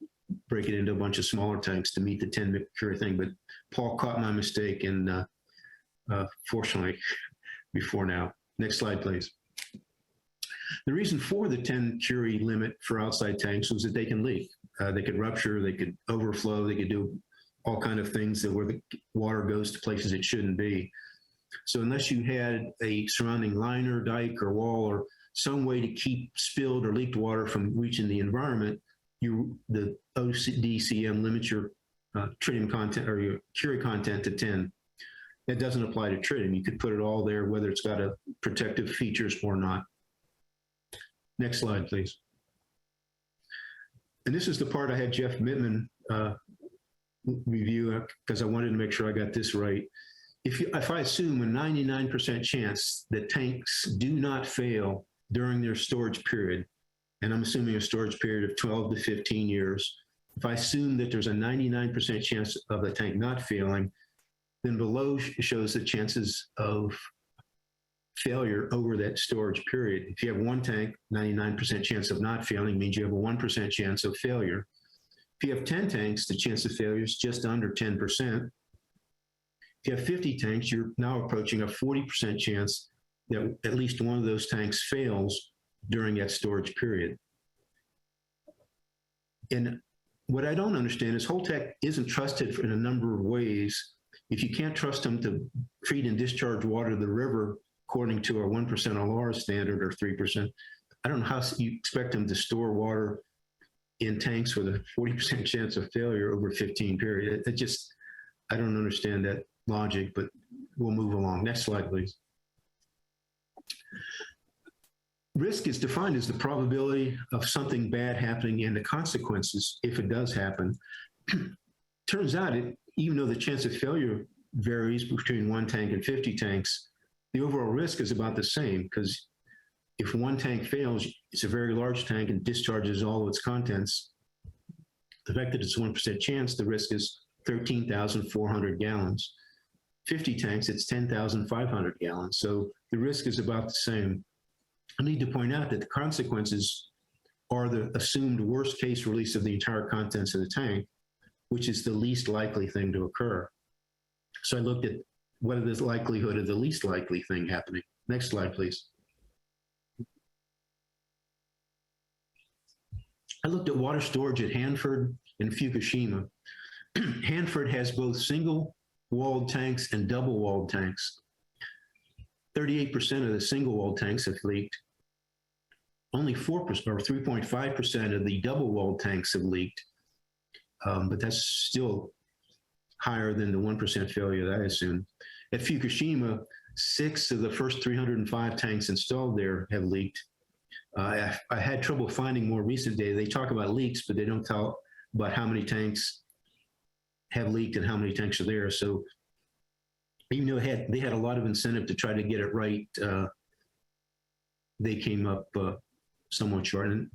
break it into a bunch of smaller tanks to meet the 10 curie thing. But Paul caught my mistake, and fortunately, before now. Next slide, please. The reason for the 10 curie limit for outside tanks was that they can leak. They could rupture, they could overflow, they could do all kinds of things that where the water goes to places it shouldn't be. So unless you had a surrounding liner, dike, or wall, or some way to keep spilled or leaked water from reaching the environment, the ODCM limits your tritium content or your curie content to 10. That doesn't apply to tritium. You could put it all there, whether it's got a protective features or not. Next slide, please. And this is the part I had Jeff Mittman review, because I wanted to make sure I got this right. If I assume a 99% chance that tanks do not fail during their storage period, and I'm assuming a storage period of 12 to 15 years, if I assume that there's a 99% chance of the tank not failing, then below shows the chances of failure over that storage period. If you have one tank, 99% chance of not failing means you have a 1% chance of failure. If you have 10 tanks, the chance of failure is just under 10%. If you have 50 tanks, you're now approaching a 40% chance that at least one of those tanks fails during that storage period. And what I don't understand is Holtec isn't trusted in a number of ways. If you can't trust them to treat and discharge water to the river according to a 1% LR standard or 3%, I don't know how you expect them to store water in tanks with a 40% chance of failure over a 15 period. I don't understand that logic, but we'll move along. Next slide, please. Risk is defined as the probability of something bad happening and the consequences if it does happen. Turns out, even though the chance of failure varies between one tank and 50 tanks, the overall risk is about the same, because if one tank fails, it's a very large tank and discharges all of its contents. The fact that it's 1% chance, the risk is 13,400 gallons. 50 tanks, it's 10,500 gallons. So the risk is about the same. I need to point out that the consequences are the assumed worst case release of the entire contents of the tank, which is the least likely thing to occur. So I looked at what is the likelihood of the least likely thing happening. Next slide, please. I looked at water storage at Hanford and Fukushima. Hanford has both single-walled tanks and double-walled tanks. 38% of the single-walled tanks have leaked. Only 4% or 3.5% of the double-walled tanks have leaked. But that's still higher than the 1% failure that I assumed. At Fukushima, 6 of the first 305 tanks installed there have leaked. I had trouble finding more recent data. They talk about leaks, but they don't tell about how many tanks have leaked and how many tanks are there. So even though they had a lot of incentive to try to get it right, they came up somewhat short. And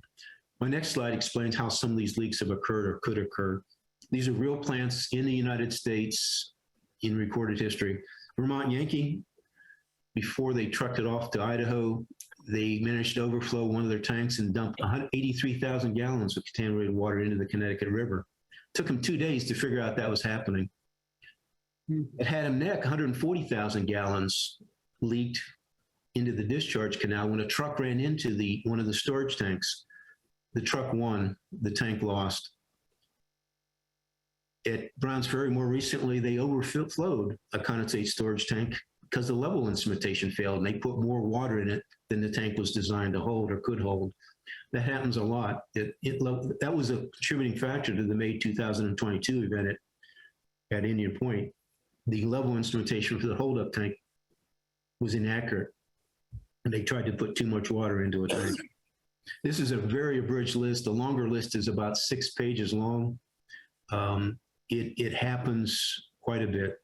my next slide explains how some of these leaks have occurred or could occur. These are real plants in the United States in recorded history. Vermont Yankee, before they trucked it off to Idaho, they managed to overflow one of their tanks and dump 83,000 gallons of contaminated water into the Connecticut River. It took them 2 days to figure out that was happening. At Haddam Neck, 140,000 gallons leaked into the discharge canal when a truck ran into one of the storage tanks. The truck won, the tank lost. At Browns Ferry, more recently, they overflowed a condensate storage tank because the level instrumentation failed and they put more water in it than the tank was designed to hold or could hold. That happens a lot. That was a contributing factor to the May 2022 event at Indian Point, the level instrumentation for the holdup tank was inaccurate. And they tried to put too much water into a tank. This is a very abridged list. The longer list is about 6 pages long. It happens quite a bit,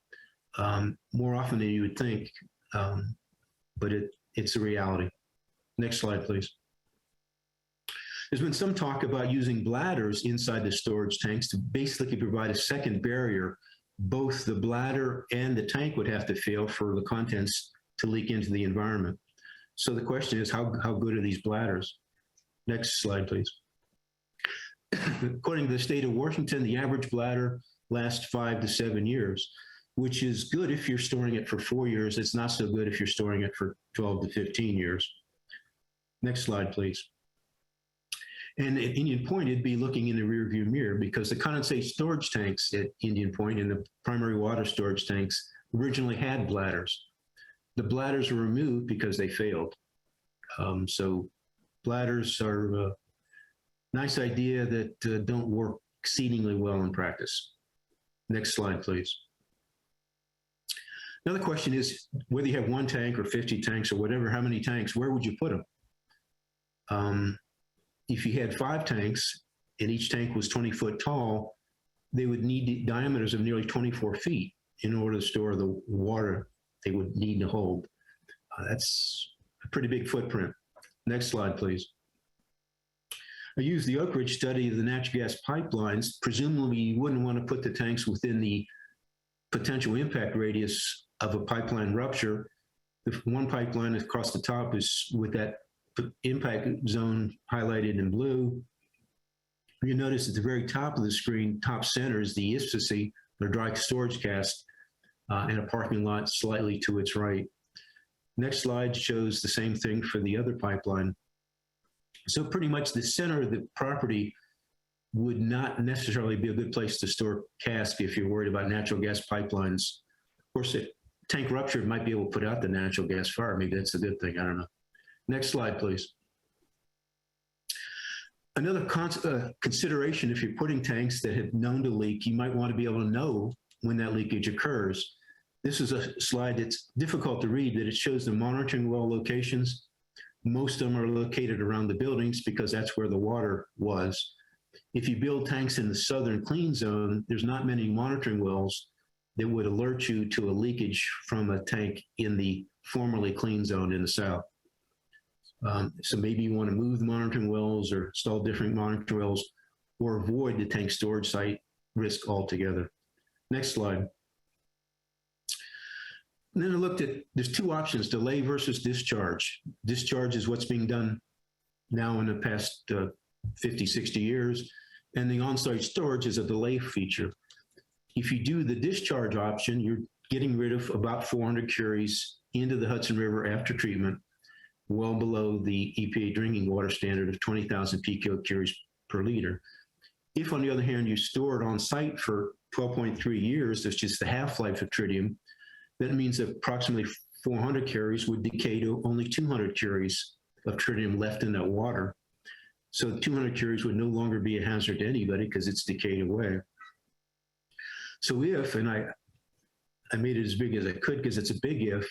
more often than you would think, but it's a reality. Next slide, please. There's been some talk about using bladders inside the storage tanks to basically provide a second barrier. Both the bladder and the tank would have to fail for the contents to leak into the environment. So the question is, how good are these bladders? Next slide, please. According to the state of Washington, the average bladder lasts 5 to 7 years, which is good if you're storing it for 4 years. It's not so good if you're storing it for 12 to 15 years. Next slide, please. And at Indian Point, it'd be looking in the rearview mirror because the condensate storage tanks at Indian Point and the primary water storage tanks originally had bladders. The bladders were removed because they failed. So bladders are a nice idea that don't work exceedingly well in practice. Next slide, please. Another question is whether you have 1 tank or 50 tanks or whatever, how many tanks, where would you put them? If you had 5 tanks and each tank was 20 foot tall, they would need diameters of nearly 24 feet in order to store the water they would need to hold. That's a pretty big footprint. Next slide, please. I used the Oak Ridge study of the natural gas pipelines. Presumably, you wouldn't want to put the tanks within the potential impact radius of a pipeline rupture. If one pipeline across the top is with that impact zone highlighted in blue, you notice at the very top of the screen, top center is the ISPC, or dry storage cast, and a parking lot slightly to its right. Next slide shows the same thing for the other pipeline. So pretty much the center of the property would not necessarily be a good place to store cask if you're worried about natural gas pipelines. Of course, a tank rupture might be able to put out the natural gas fire. Maybe that's a good thing. I don't know. Next slide, please. Another consideration, if you're putting tanks that have known to leak, you might want to be able to know when that leakage occurs. This is a slide that's difficult to read, that it shows the monitoring well locations. Most of them are located around the buildings because that's where the water was. If you build tanks in the southern clean zone, there's not many monitoring wells that would alert you to a leakage from a tank in the formerly clean zone in the south. So maybe you want to move the monitoring wells or install different monitoring wells or avoid the tank storage site risk altogether. Next slide. And then I looked at, there's 2 options, delay versus discharge. Discharge is what's being done now in the past 50, 60 years, and the on-site storage is a delay feature. If you do the discharge option, you're getting rid of about 400 curies into the Hudson River after treatment, well below the EPA drinking water standard of 20,000 pico curies per liter. If, on the other hand, you store it on site for 12.3 years, that's just the half-life of tritium, that means that approximately 400 curies would decay to only 200 curies of tritium left in that water. So 200 curies would no longer be a hazard to anybody because it's decayed away. So if, and I made it as big as I could because it's a big if,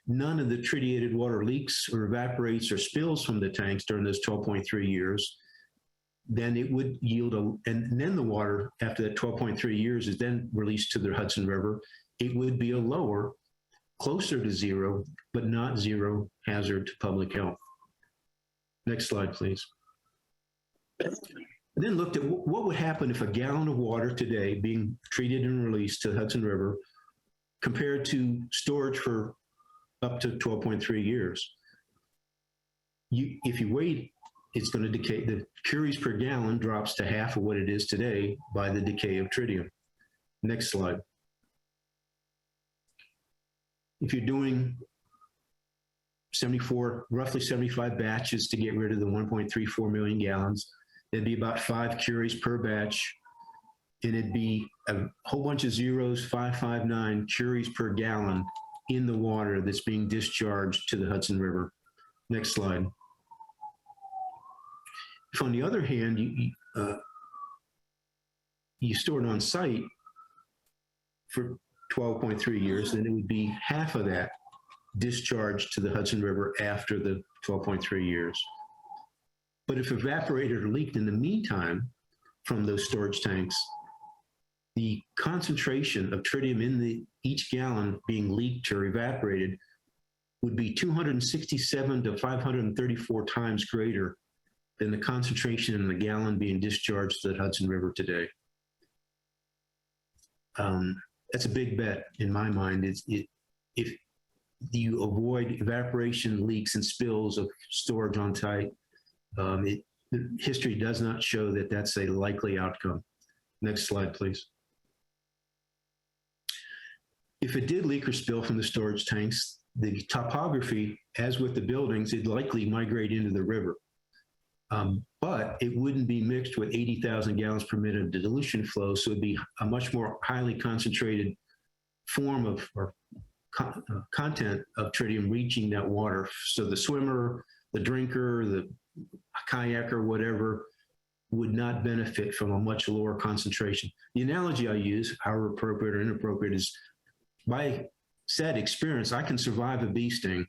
none of the tritiated water leaks or evaporates or spills from the tanks during those 12.3 years, then it would yield and then the water after that 12.3 years is then released to the Hudson River. It would be a lower, closer to zero, but not zero hazard to public health. Next slide, please. And then looked at what would happen if a gallon of water today being treated and released to the Hudson River compared to storage for up to 12.3 years. If you wait, it's going to decay. The curies per gallon drops to half of what it is today by the decay of tritium. Next slide. If you're doing roughly 75 batches to get rid of the 1.34 million gallons, it'd be about 5 curies per batch, and it'd be a whole bunch of zeros, 559 curies per gallon in the water that's being discharged to the Hudson River. Next slide. If on the other hand, you store it on site, for 12.3 years, then it would be half of that discharged to the Hudson River after the 12.3 years. But if evaporator leaked in the meantime from those storage tanks, the concentration of tritium in each gallon being leaked or evaporated would be 267 to 534 times greater than the concentration in the gallon being discharged to the Hudson River today. That's a big bet in my mind. If you avoid evaporation, leaks, and spills of storage on site, history does not show that that's a likely outcome. Next slide, please. If it did leak or spill from the storage tanks, the topography, as with the buildings, it'd likely migrate into the river. But it wouldn't be mixed with 80,000 gallons per minute of dilution flow, so it'd be a much more highly concentrated form of or content of tritium reaching that water. So the swimmer, the drinker, the kayaker, whatever, would not benefit from a much lower concentration. The analogy I use, however appropriate or inappropriate, is by sad experience, I can survive a bee sting.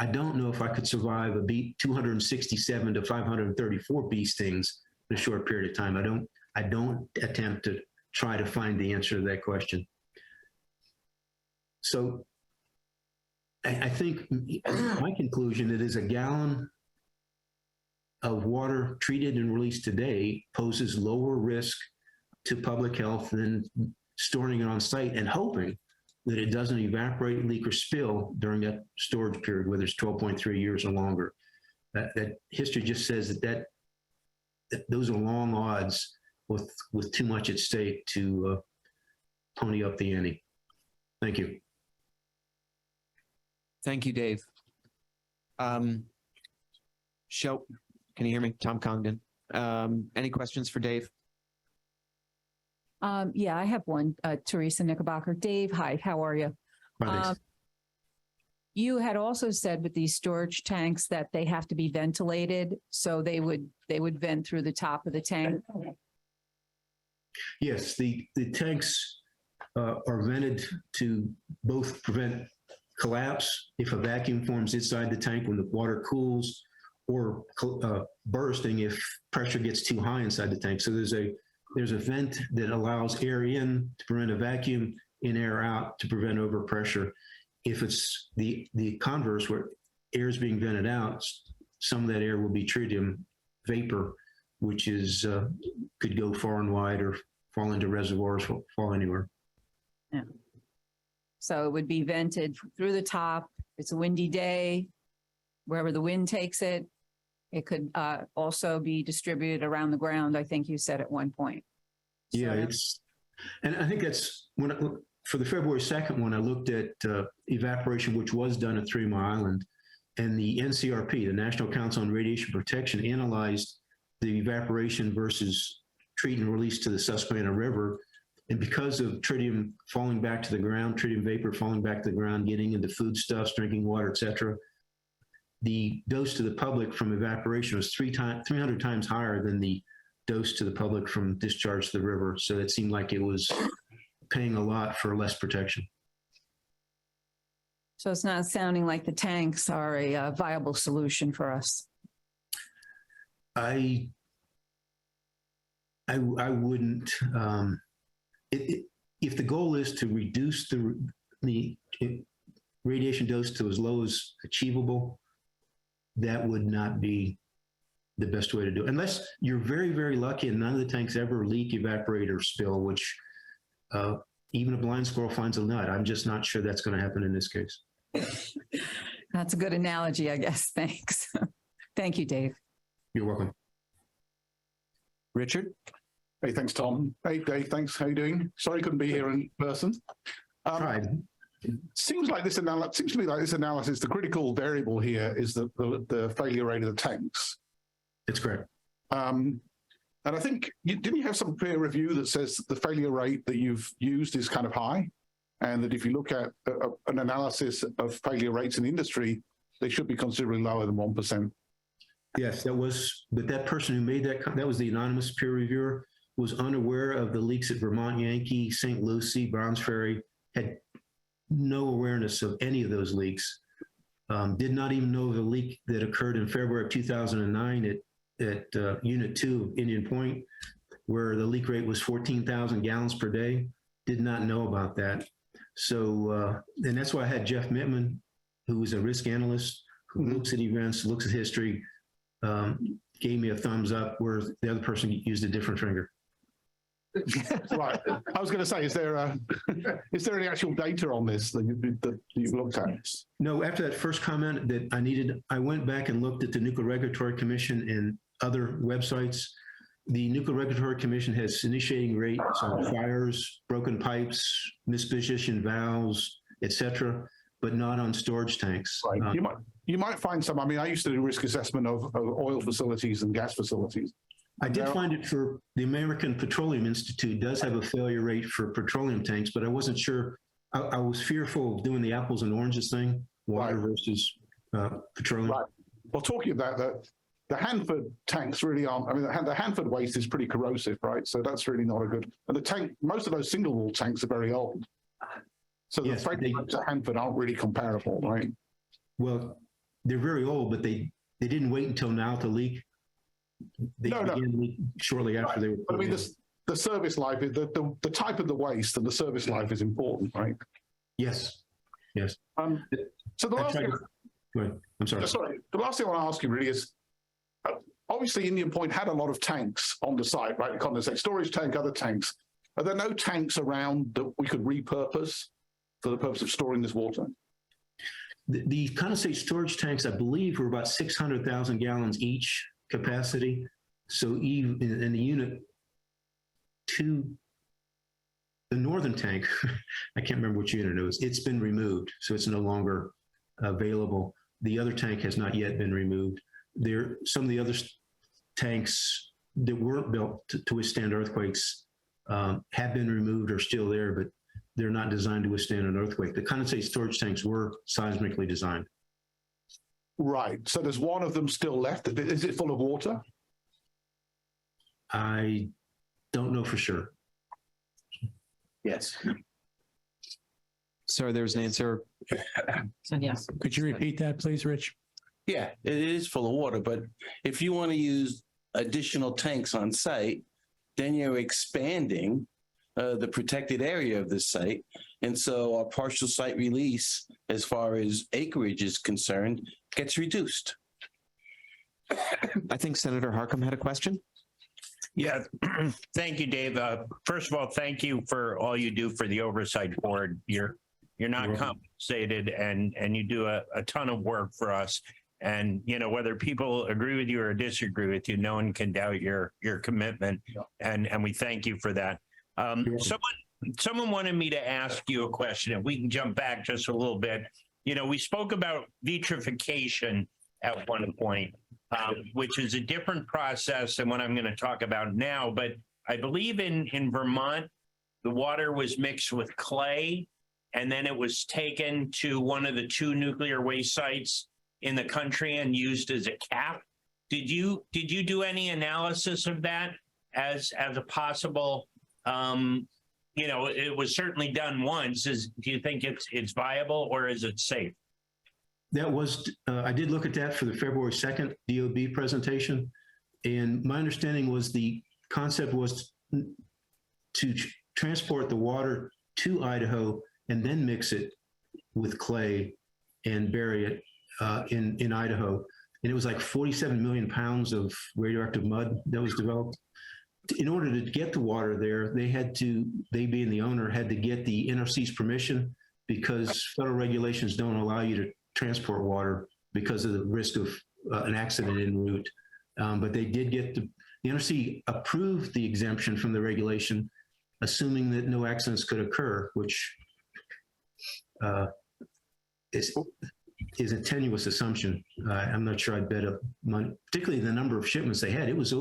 I don't know if I could survive a 267 to 534 bee stings in a short period of time. I don't attempt to try to find the answer to that question. So I think my conclusion, it is a gallon of water treated and released today poses lower risk to public health than storing it on site and hoping that it doesn't evaporate, leak, or spill during that storage period, whether it's 12.3 years or longer. That history just says that those are long odds with too much at stake to pony up the ante. Thank you. Thank you, Dave. Show, can you hear me? Tom Congdon. Any questions for Dave? Yeah, I have one, Teresa Knickerbocker. Dave, hi, how are you? You had also said with these storage tanks that they have to be ventilated, so they would vent through the top of the tank. Yes, the tanks are vented to both prevent collapse if a vacuum forms inside the tank when the water cools, or bursting if pressure gets too high inside the tank. So there's a vent that allows air in to prevent a vacuum, in air out to prevent overpressure. If it's the converse, where air is being vented out, some of that air will be tritium vapor, which is could go far and wide or fall into reservoirs, fall anywhere. Yeah. So it would be vented through the top. It's a windy day, wherever the wind takes it. It could also be distributed around the ground, I think you said at one point. Yeah, and I think that's for the February 2nd one, I looked at evaporation, which was done at 3 Mile Island, and the NCRP, the National Council on Radiation Protection, analyzed the evaporation versus treat and release to the Susquehanna River. And because of tritium falling back to the ground, tritium vapor falling back to the ground, getting into foodstuffs, drinking water, et cetera, the dose to the public from evaporation was 300 times higher than the dose to the public from discharge to the river. So it seemed like it was paying a lot for less protection. So it's not sounding like the tanks are a viable solution for us. I wouldn't, if the goal is to reduce the radiation dose to as low as achievable, that would not be the best way to do it. Unless you're very, very lucky and none of the tanks ever leak, evaporate, or spill, which even a blind squirrel finds a nut. I'm just not sure that's going to happen in this case. That's a good analogy, I guess. Thanks. Thank you, Dave. You're welcome. Richard? Hey, thanks, Tom. Hey, Dave, thanks. How you doing? Sorry, couldn't be here in person. Tried. Seems like this analysis, the critical variable here is the failure rate of the tanks. That's correct. And I think didn't you have some peer review that says the failure rate that you've used is kind of high, and that if you look at an analysis of failure rates in the industry, they should be considerably lower than 1%. Yes, but that person who made that was the anonymous peer reviewer. was unaware of the leaks at Vermont Yankee, St. Lucie, Browns Ferry, had no awareness of any of those leaks. Did not even know of a leak that occurred in February of 2009 at Unit 2 of Indian Point, where the leak rate was 14,000 gallons per day. Did not know about that. So, and that's why I had Jeff Mittman, who is a risk analyst, who looks at events, looks at history, gave me a thumbs up, where the other person used a different finger. Right. I was going to say, is there any actual data on this that you've looked at? No, after that first comment that I went back and looked at the Nuclear Regulatory Commission and other websites. The Nuclear Regulatory Commission has initiating rates on fires, broken pipes, mispositioned valves, etc., but not on storage tanks. Right. You might find some. I mean, I used to do risk assessment of oil facilities and gas facilities. I did find it for the American Petroleum Institute does have a failure rate for petroleum tanks, but I wasn't sure. I was fearful of doing the apples and oranges thing, water versus petroleum. Right. Well, talking about that, the Hanford tanks really aren't. I mean, the Hanford waste is pretty corrosive, right? So that's really not a good. And the tank, most of those single wall tanks are very old. So the tanks at Hanford aren't really comparable, right? Well, they're very old, but they didn't wait until now to leak. They began leak shortly after they were. I mean, the service life, the type of the waste and the service life is important, right? Yes. Yes. So the last thing, go ahead. I'm sorry. The last thing I want to ask you really is, obviously Indian Point had a lot of tanks on the site, right? The condensate storage tank, other tanks. Are there no tanks around that we could repurpose for the purpose of storing this water? The condensate storage tanks, I believe, were about 600,000 gallons each capacity. So even in the unit 2, the northern tank, I can't remember which unit it was, it's been removed. So it's no longer available. The other tank has not yet been removed. Some of the other tanks that weren't built to withstand earthquakes have been removed or still there, but they're not designed to withstand an earthquake. The condensate storage tanks were seismically designed. Right. So there's one of them still left. Is it full of water? I don't know for sure. Yes. Sorry, there was an answer. Yes. Could you repeat that, please, Rich? Yeah, it is full of water, but if you want to use additional tanks on site, then you're expanding the protected area of the site. And so our partial site release, as far as acreage is concerned, gets reduced. I think Senator Harcum had a question. Yeah, thank you, Dave. First of all, thank you for all you do for the Oversight Board. You're not compensated, and you do a ton of work for us. And, you know, whether people agree with you or disagree with you, no one can doubt your commitment. And we thank you for that. Someone wanted me to ask you a question. If we can jump back just a little bit. You know, we spoke about vitrification at one point, which is a different process than what I'm going to talk about now. But I believe in Vermont, the water was mixed with clay, and then it was taken to one of the 2 nuclear waste sites in the country and used as a cap. Did you do any analysis of that as a possible? You know, it was certainly done once. Do you think it's viable, or is it safe? That was, I did look at that for the February 2nd DOB presentation. And my understanding was the concept was to transport the water to Idaho and then mix it with clay and bury it in Idaho. And it was like 47 million pounds of radioactive mud that was developed. In order to get the water there, they being the owner, had to get the NRC's permission, because federal regulations don't allow you to transport water because of the risk of an accident en route. But they did get the NRC approved the exemption from the regulation, assuming that no accidents could occur, which is a tenuous assumption. I'm not sure I'd bet money, particularly the number of shipments they had. It was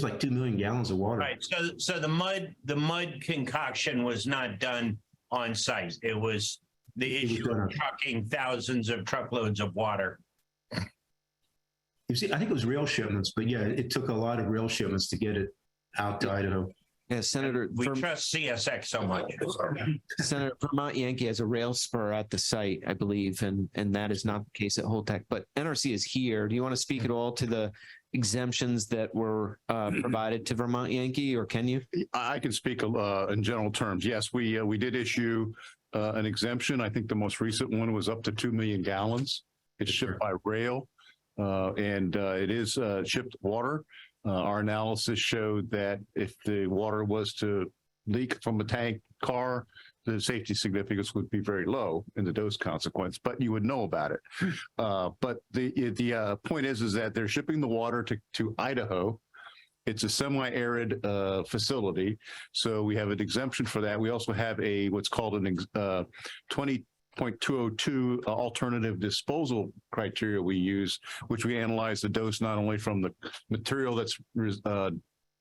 like 2 million gallons of water. Right. So the mud concoction was not done on site. It was the issue of trucking thousands of truckloads of water. You see, I think it was rail shipments, but yeah, it took a lot of rail shipments to get it out to Idaho. Yeah, Senator, We trust CSX so much. Senator, Vermont Yankee has a rail spur at the site, I believe, and that is not the case at Holtec, but NRC is here. Do you want to speak at all to the exemptions that were provided to Vermont Yankee, or can you? I can speak in general terms. Yes, we did issue an exemption. I think the most recent one was up to 2 million gallons. It's shipped by rail, and it is shipped water. Our analysis showed that if the water was to leak from a tank car, the safety significance would be very low in the dose consequence, but you would know about it. But the point is that they're shipping the water to Idaho. It's a semi-arid facility, so we have an exemption for that. We also have what's called an 20.202 alternative disposal criteria we use, which we analyze the dose not only from the material that's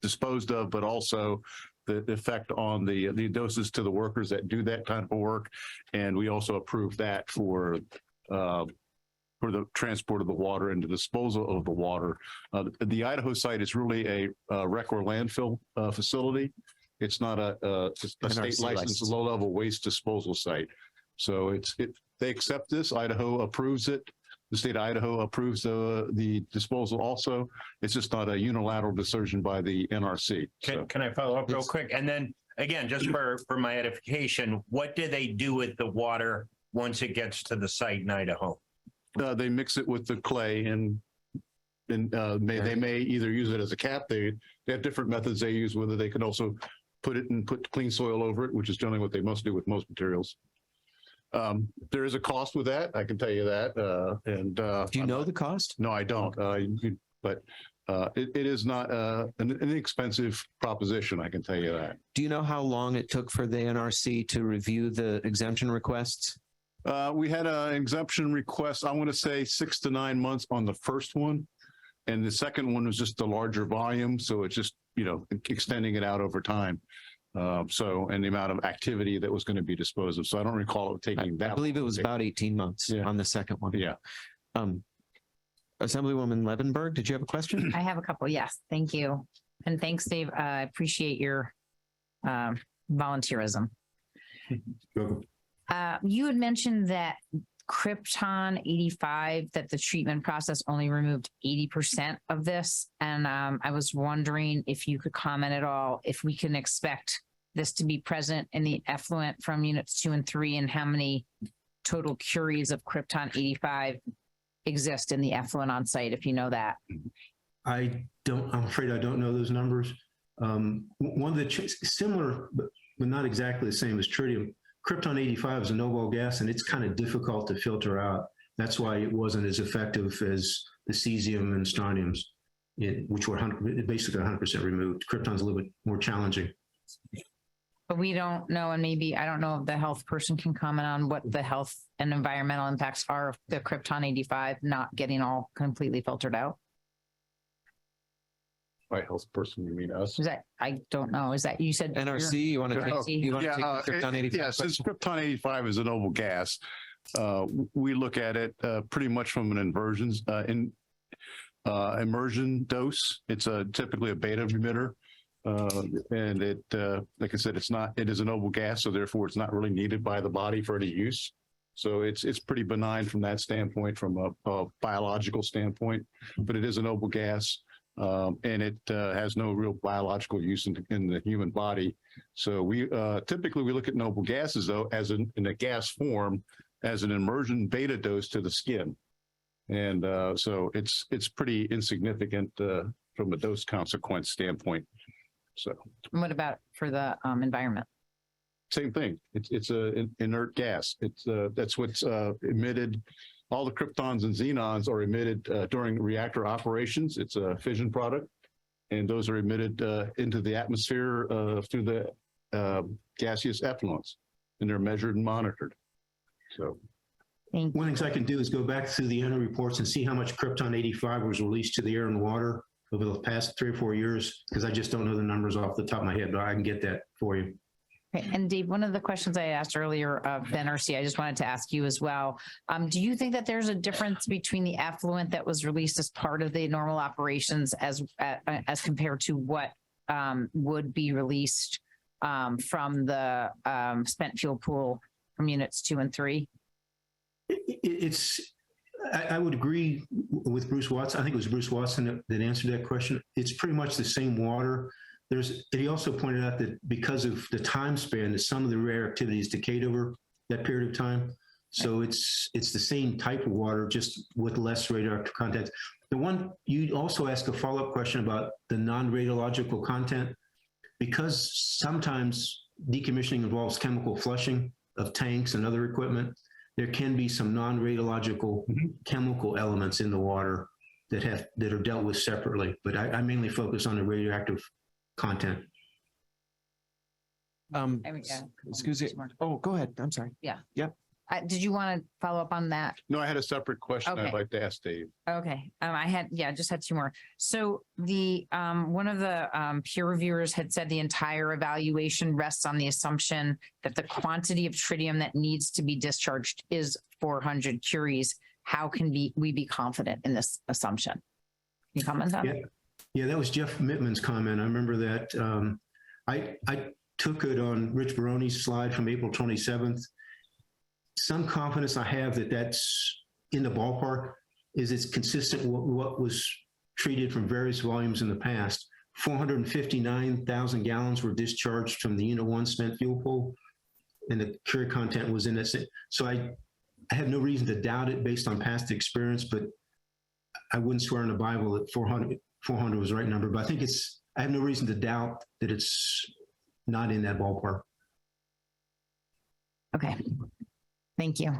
disposed of, but also the effect on the doses to the workers that do that kind of work. And we also approve that for the transport of the water and the disposal of the water. The Idaho site is really a wreck or landfill facility. It's not a state licensed low-level waste disposal site. So they accept this. Idaho approves it. The state of Idaho approves the disposal also. It's just not a unilateral decision by the NRC. Can I follow up real quick? And then again, just for my edification, what do they do with the water once it gets to the site in Idaho? They mix it with the clay and they may either use it as a cap. They have different methods they use, whether they can also put clean soil over it, which is generally what they must do with most materials. There is a cost with that. I can tell you that. Do you know the cost? No, I don't. But it is not an inexpensive proposition. I can tell you that. Do you know how long it took for the NRC to review the exemption requests? We had an exemption request, I want to say 6 to 9 months on the first one. And the second one was just a larger volume. So it's just, extending it out over time. And the amount of activity that was going to be disposed of. So I don't recall it taking that. I believe it was about 18 months on the second one. Yeah. Assemblywoman Levenberg, did you have a question? I have a couple. Yes. Thank you. And thanks, Dave. I appreciate your volunteerism. You had mentioned that Krypton 85, that the treatment process only removed 80% of this. And I was wondering if you could comment at all, if we can expect this to be present in the effluent from units 2 and 3, and how many total curies of Krypton 85 exist in the effluent on site, if you know that. I'm afraid I don't know those numbers. One of the similar, but not exactly the same as tritium. Krypton 85 is a noble gas, and it's kind of difficult to filter out. That's why it wasn't as effective as the cesium and strontiums, which were basically 100% removed. Krypton's a little bit more challenging. But we don't know, and maybe, I don't know if the health person can comment on what the health and environmental impacts are of the Krypton 85 not getting all completely filtered out. By health person, you mean us? Is that, I don't know. Is that, you said NRC, you want to take Krypton 85? Yeah, since Krypton 85 is a noble gas, we look at it pretty much from an immersion dose. It's typically a beta emitter. And it, like I said, it is a noble gas, so therefore it's not really needed by the body for any use. So it's pretty benign from that standpoint, from a biological standpoint, but it is a noble gas. And it has no real biological use in the human body. So we typically look at noble gases though in a gas form as an immersion beta dose to the skin, and so it's pretty insignificant from a dose consequence standpoint. So what about for the environment? Same thing. It's an inert gas. That's what's emitted. All the kryptons and xenons are emitted during reactor operations. It's a fission product, and those are emitted into the atmosphere through the gaseous effluents, and they're measured and monitored. So, one thing I can do is go back through the annual reports and see how much Krypton 85 was released to the air and water over the past 3 or 4 years, because I just don't know the numbers off the top of my head, but I can get that for you. Okay. And Dave, one of the questions I asked earlier of the NRC, I just wanted to ask you as well. Do you think that there's a difference between the effluent that was released as part of the normal operations as compared to what would be released from the spent fuel pool from units 2 and 3? I would agree with Bruce Watson. I think it was Bruce Watson that answered that question. It's pretty much the same water. He also pointed out that because of the time span, that some of the rare activities decayed over that period of time. So it's the same type of water, just with less radioactive content. The one, you also asked a follow-up question about the non-radiological content. Because sometimes decommissioning involves chemical flushing of tanks and other equipment, there can be some non-radiological chemical elements in the water that are dealt with separately. But I mainly focus on the radioactive content. Excuse me. Oh, go ahead. I'm sorry. Yeah. Yep. Did you want to follow up on that? No, I had a separate question Okay. I'd like to ask Dave. Okay, just had 2 more. So the, one of the peer reviewers had said the entire evaluation rests on the assumption that the quantity of tritium that needs to be discharged is 400 curies. How can we be confident in this assumption? Can you comment on it? Yeah, that was Jeff Mittman's comment. I remember that. I took it on Rich Baroni's slide from April 27th. Some confidence I have that that's in the ballpark is it's consistent with what was treated from various volumes in the past. 459,000 gallons were discharged from the Unit 1 spent fuel pool, and the curie content was in it. So I have no reason to doubt it based on past experience, but I wouldn't swear on the Bible that 400 was the right number. But I think I have no reason to doubt that it's not in that ballpark. Okay. Thank you.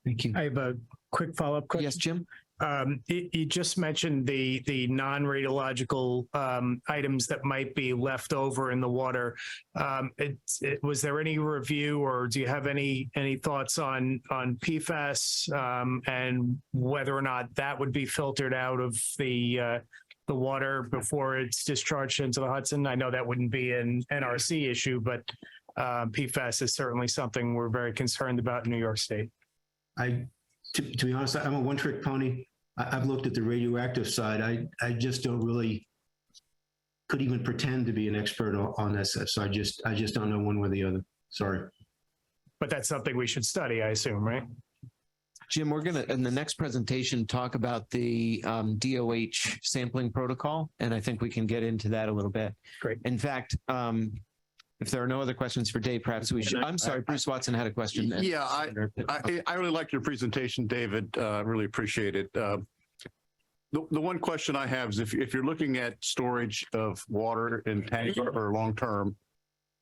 Thank you. I have a quick follow-up question. Yes, Jim. You just mentioned the non-radiological items that might be left over in the water. Was there any review, or do you have any thoughts on PFAS and whether or not that would be filtered out of the water before it's discharged into the Hudson? I know that wouldn't be an NRC issue, but PFAS is certainly something we're very concerned about in New York State. To be honest, I'm a one-trick pony. I've looked at the radioactive side. I just don't really could even pretend to be an expert on this. So I just don't know one way or the other. Sorry. But that's something we should study, I assume, right? Jim, we're going to, in the next presentation, talk about the DOH sampling protocol, and I think we can get into that a little bit. Great. In fact, if there are no other questions for Dave, perhaps we should. I'm sorry, Bruce Watson had a question. Yeah, I really liked your presentation, David. Really appreciate it. The one question I have is if you're looking at storage of water in tanks or long-term,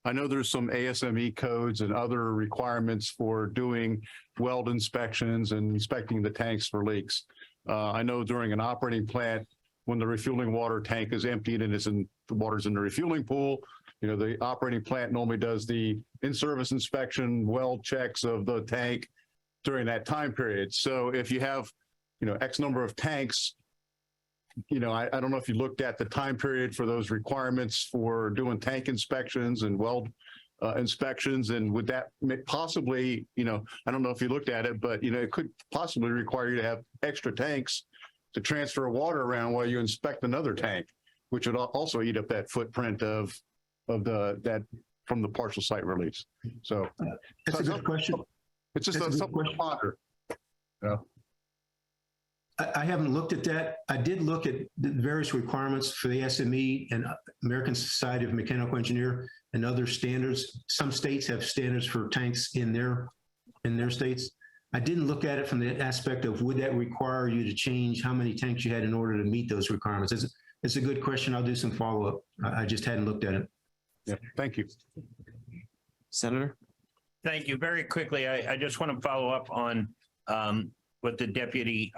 I know there's some ASME codes and other requirements for doing weld inspections and inspecting the tanks for leaks. I know during an operating plant, when the refueling water tank is emptied and the water's in the refueling pool, the operating plant normally does the in-service inspection, weld checks of the tank during that time period. So if you have, X number of tanks, I don't know if you looked at the time period for those requirements for doing tank inspections and weld inspections, and would that possibly, I don't know if you looked at it, but, it could possibly require you to have extra tanks to transfer water around while you inspect another tank, which would also eat up that footprint of that from the partial site release. So That's a good question. It's just something to ponder. I haven't looked at that. I did look at the various requirements for the SME and American Society of Mechanical Engineer and other standards. Some states have standards for tanks in their states. I didn't look at it from the aspect of would that require you to change how many tanks you had in order to meet those requirements. It's a good question. I'll do some follow-up. I just hadn't looked at it. Yeah, thank you. Senator? Thank you. Very quickly, I just want to follow up on what the deputy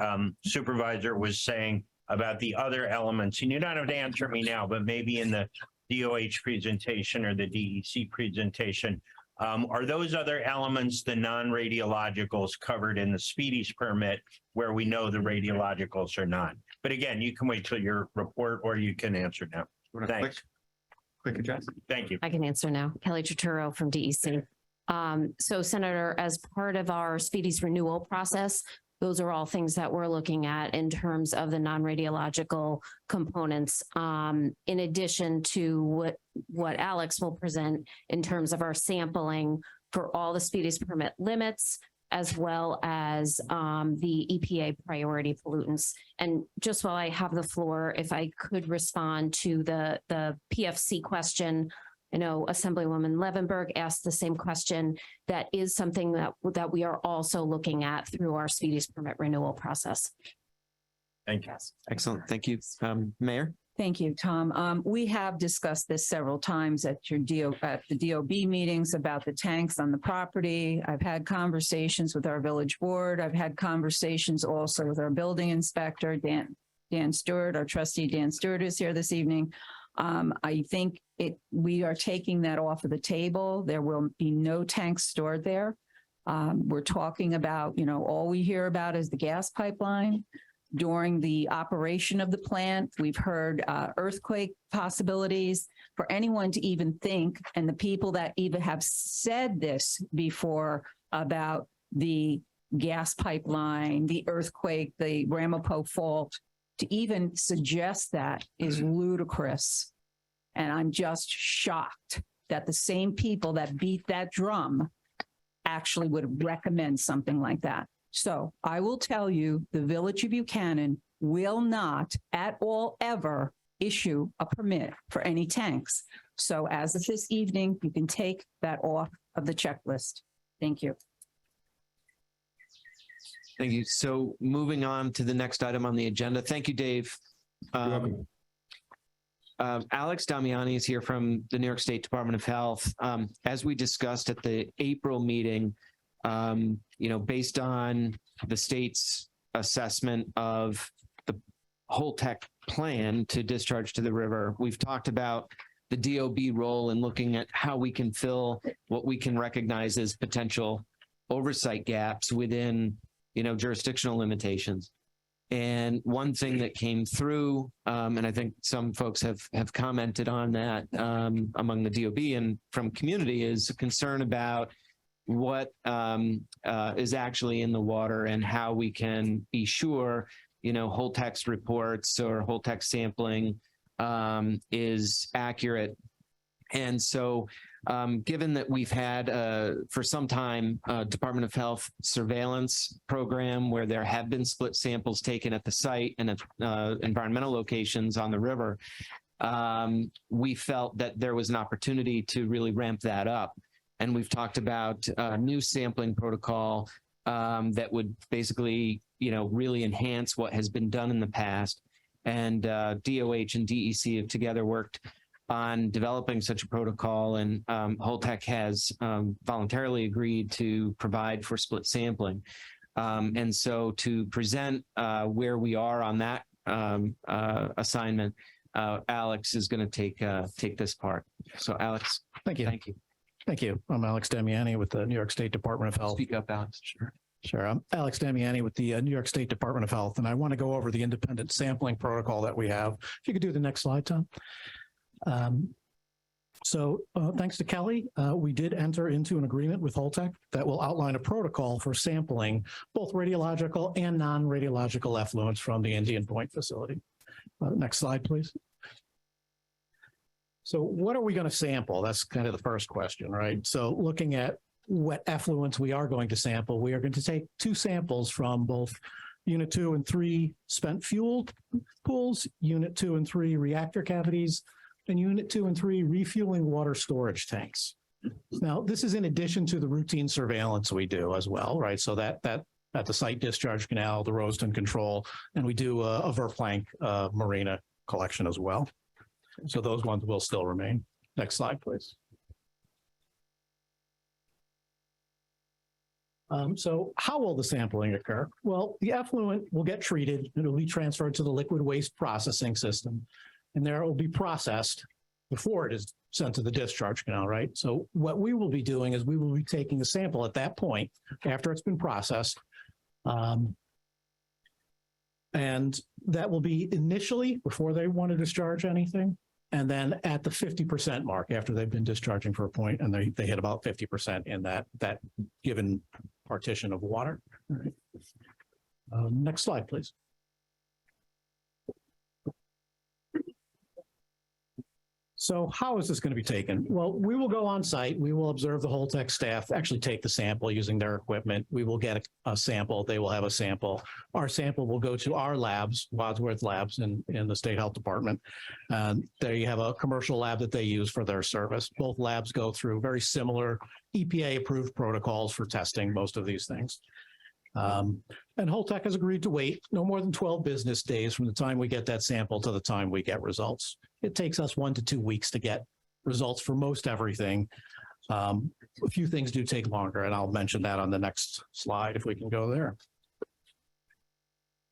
supervisor was saying about the other elements. And you don't have to answer me now, but maybe in the DOH presentation or the DEC presentation, are those other elements, the non-radiologicals covered in the Speedies permit where we know the radiologicals are not? But again, you can wait till your report or you can answer now. Thanks. Quick address. Thank you. I can answer now. Kelly Turturro from DEC. So Senator, as part of our Speedies renewal process, those are all things that we're looking at in terms of the non-radiological components, in addition to what Alex will present in terms of our sampling for all the speediest permit limits, as well as the EPA priority pollutants. And just while I have the floor, if I could respond to the PFC question. I know Assemblywoman Levenberg asked the same question. That is something that we are also looking at through our speediest permit renewal process. Thank you. Excellent. Thank you. Mayor? Thank you, Tom. We have discussed this several times at at the DOB meetings about the tanks on the property. I've had conversations with our village board. I've had conversations also with our building inspector, Dan Stewart. Our trustee Dan Stewart is here this evening. I think we are taking that off of the table. There will be no tanks stored there. We're talking about, all we hear about is the gas pipeline. During the operation of the plant, we've heard earthquake possibilities. For anyone to even think, and the people that even have said this before about the gas pipeline, the earthquake, the Ramapo fault, to even suggest that is ludicrous. And I'm just shocked that the same people that beat that drum actually would recommend something like that. So I will tell you, the Village of Buchanan will not at all ever issue a permit for any tanks. So as of this evening, you can take that off of the checklist. Thank you. Thank you. So moving on to the next item on the agenda. Thank you, Dave. Alex Damiani is here from the New York State Department of Health. As we discussed at the April meeting, based on the state's assessment of the Holtec plan to discharge to the river, we've talked about the DOB role in looking at how we can fill what we can recognize as potential oversight gaps within jurisdictional limitations. And one thing that came through, and I think some folks have commented on that among the DOB and from community, is a concern about what is actually in the water and how we can be sure, Holtec's reports or Holtec sampling is accurate. And so given that we've had for some time a Department of Health surveillance program where there have been split samples taken at the site and at environmental locations on the river, we felt that there was an opportunity to really ramp that up. And we've talked about a new sampling protocol that would basically, really enhance what has been done in the past. And DOH and DEC have together worked on developing such a protocol, and Holtec has voluntarily agreed to provide for split sampling. And so to present where we are on that assignment, Alex is going to take this part. So Alex. Thank you. Thank you. Thank you. I'm Alex Damiani with the New York State Department of Health. Speak up, Alex. Sure. Sure. I'm Alex Damiani with the New York State Department of Health, and I want to go over the independent sampling protocol that we have. If you could do the next slide, Tom. So thanks to Kelly, we did enter into an agreement with Holtec that will outline a protocol for sampling both radiological and non-radiological effluents from the Indian Point facility. Next slide, please. So what are we going to sample? That's kind of the first question, right? So looking at what effluents we are going to sample, we are going to take 2 samples from both Unit 2 and 3 spent fuel pools, Unit 2 and 3 reactor cavities, and Unit 2 and 3 refueling water storage tanks. Now, this is in addition to the routine surveillance we do as well, right? So that at the site discharge canal, the Roseton control, and we do a Verplank marina collection as well. So those ones will still remain. Next slide, please. So how will the sampling occur? Well, the effluent will get treated and it will be transferred to the liquid waste processing system, and there it will be processed before it is sent to the discharge canal, right? So what we will be doing is we will be taking a sample at that point after it's been processed. And that will be initially before they want to discharge anything. And then at the 50% mark after they've been discharging for a point and they hit about 50% in that given partition of water. Right. Next slide, please. So how is this going to be taken? Well, we will go on site. We will observe the whole tech staff actually take the sample using their equipment. We will get a sample. They will have a sample. Our sample will go to our labs, Wadsworth Labs in the State Health Department. There you have a commercial lab that they use for their service. Both labs go through very similar EPA-approved protocols for testing most of these things. And Holtec has agreed to wait no more than 12 business days from the time we get that sample to the time we get results. It takes us 1 to 2 weeks to get results for most everything. A few things do take longer, and I'll mention that on the next slide if we can go there.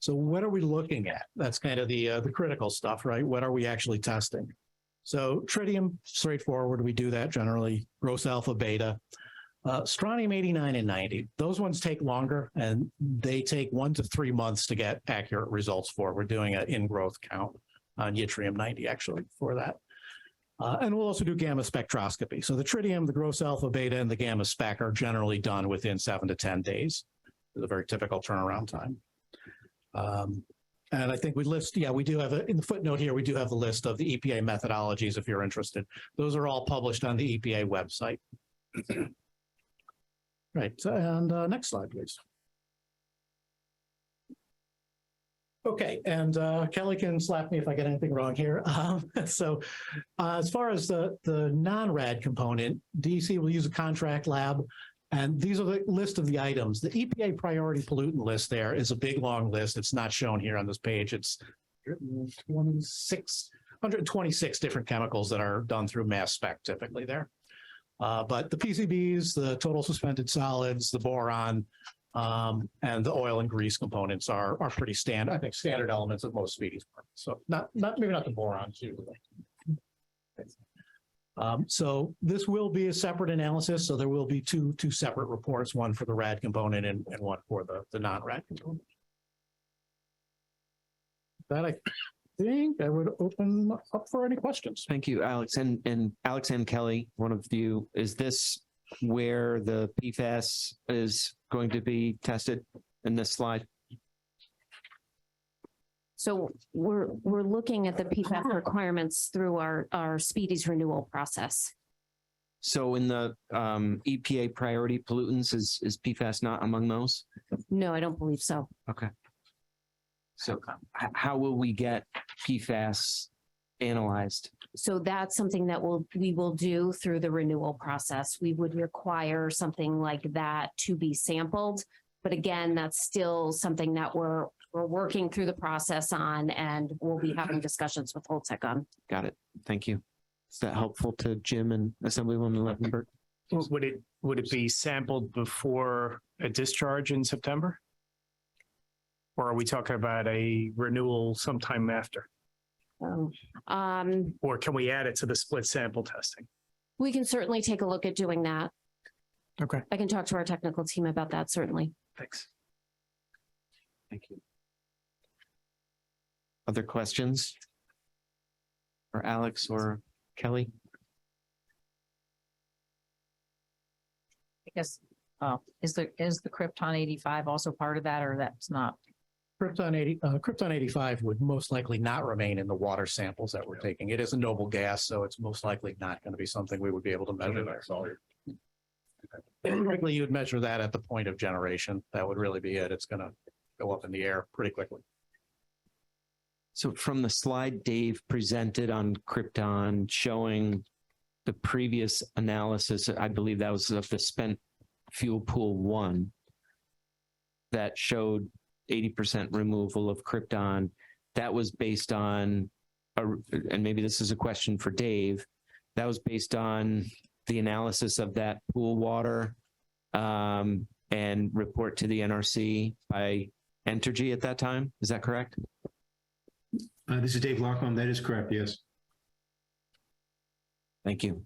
So what are we looking at? That's kind of the critical stuff, right? What are we actually testing? So tritium, straightforward, we do that generally. Gross alpha, beta. Strontium 89 and 90, those ones take longer, and they take 1 to 3 months to get accurate results for. We're doing an in-growth count on yttrium 90 actually for that. And we'll also do gamma spectroscopy. So the tritium, the gross alpha, beta, and the gamma spec are generally done within 7 to 10 days. It's a very typical turnaround time. And I think we list, yeah, we do have in the footnote here, we do have the list of the EPA methodologies if you're interested. Those are all published on the EPA website. Right, and next slide, please. Okay, and Kelly can slap me if I get anything wrong here. So as far as the non-RAD component, DEC will use a contract lab, and these are the list of the items. The EPA priority pollutant list there is a big, long list. It's not shown here on this page. It's 126 different chemicals that are done through mass spec typically there. But the PCBs, the total suspended solids, the boron, and the oil and grease components are pretty standard. I think standard elements of most species. So maybe not the borons usually. So this will be a separate analysis. So there will be two separate reports, one for the RAD component and one for the non-RAD component. That I think I would open up for any questions. Thank you, Alex. And Alex and Kelly, one of you, is this where the PFAS is going to be tested in this slide? So we're looking at the PFAS requirements through our Speedies renewal process. So in the EPA priority pollutants, is PFAS not among those? No, I don't believe so. Okay. So how will we get PFAS analyzed? So that's something that we will do through the renewal process. We would require something like that to be sampled. But again, that's still something that we're working through the process on, and we'll be having discussions with Holtec on. Got it. Thank you. Is that helpful to Jim and Assemblywoman Levenberg? Would it be sampled before a discharge in September? Or are we talking about a renewal sometime after? Or can we add it to the split sample testing? We can certainly take a look at doing that. Okay. I can talk to our technical team about that, certainly. Thanks. Thank you. Other questions for Alex or Kelly? I guess, is the Krypton 85 also part of that, or that's not? Krypton 85 would most likely not remain in the water samples that we're taking. It is a noble gas, so it's most likely not going to be something we would be able to measure there. Typically, you would measure that at the point of generation. That would really be it. It's going to go up in the air pretty quickly. So from the slide Dave presented on Krypton showing the previous analysis, I believe that was of the spent fuel pool 1 that showed 80% removal of Krypton. That was based on, and maybe this is a question for Dave, that was based on the analysis of that pool water and report to the NRC by Entergy at that time. Is that correct? This is Dave Lockbaum. That is correct, yes. Thank you.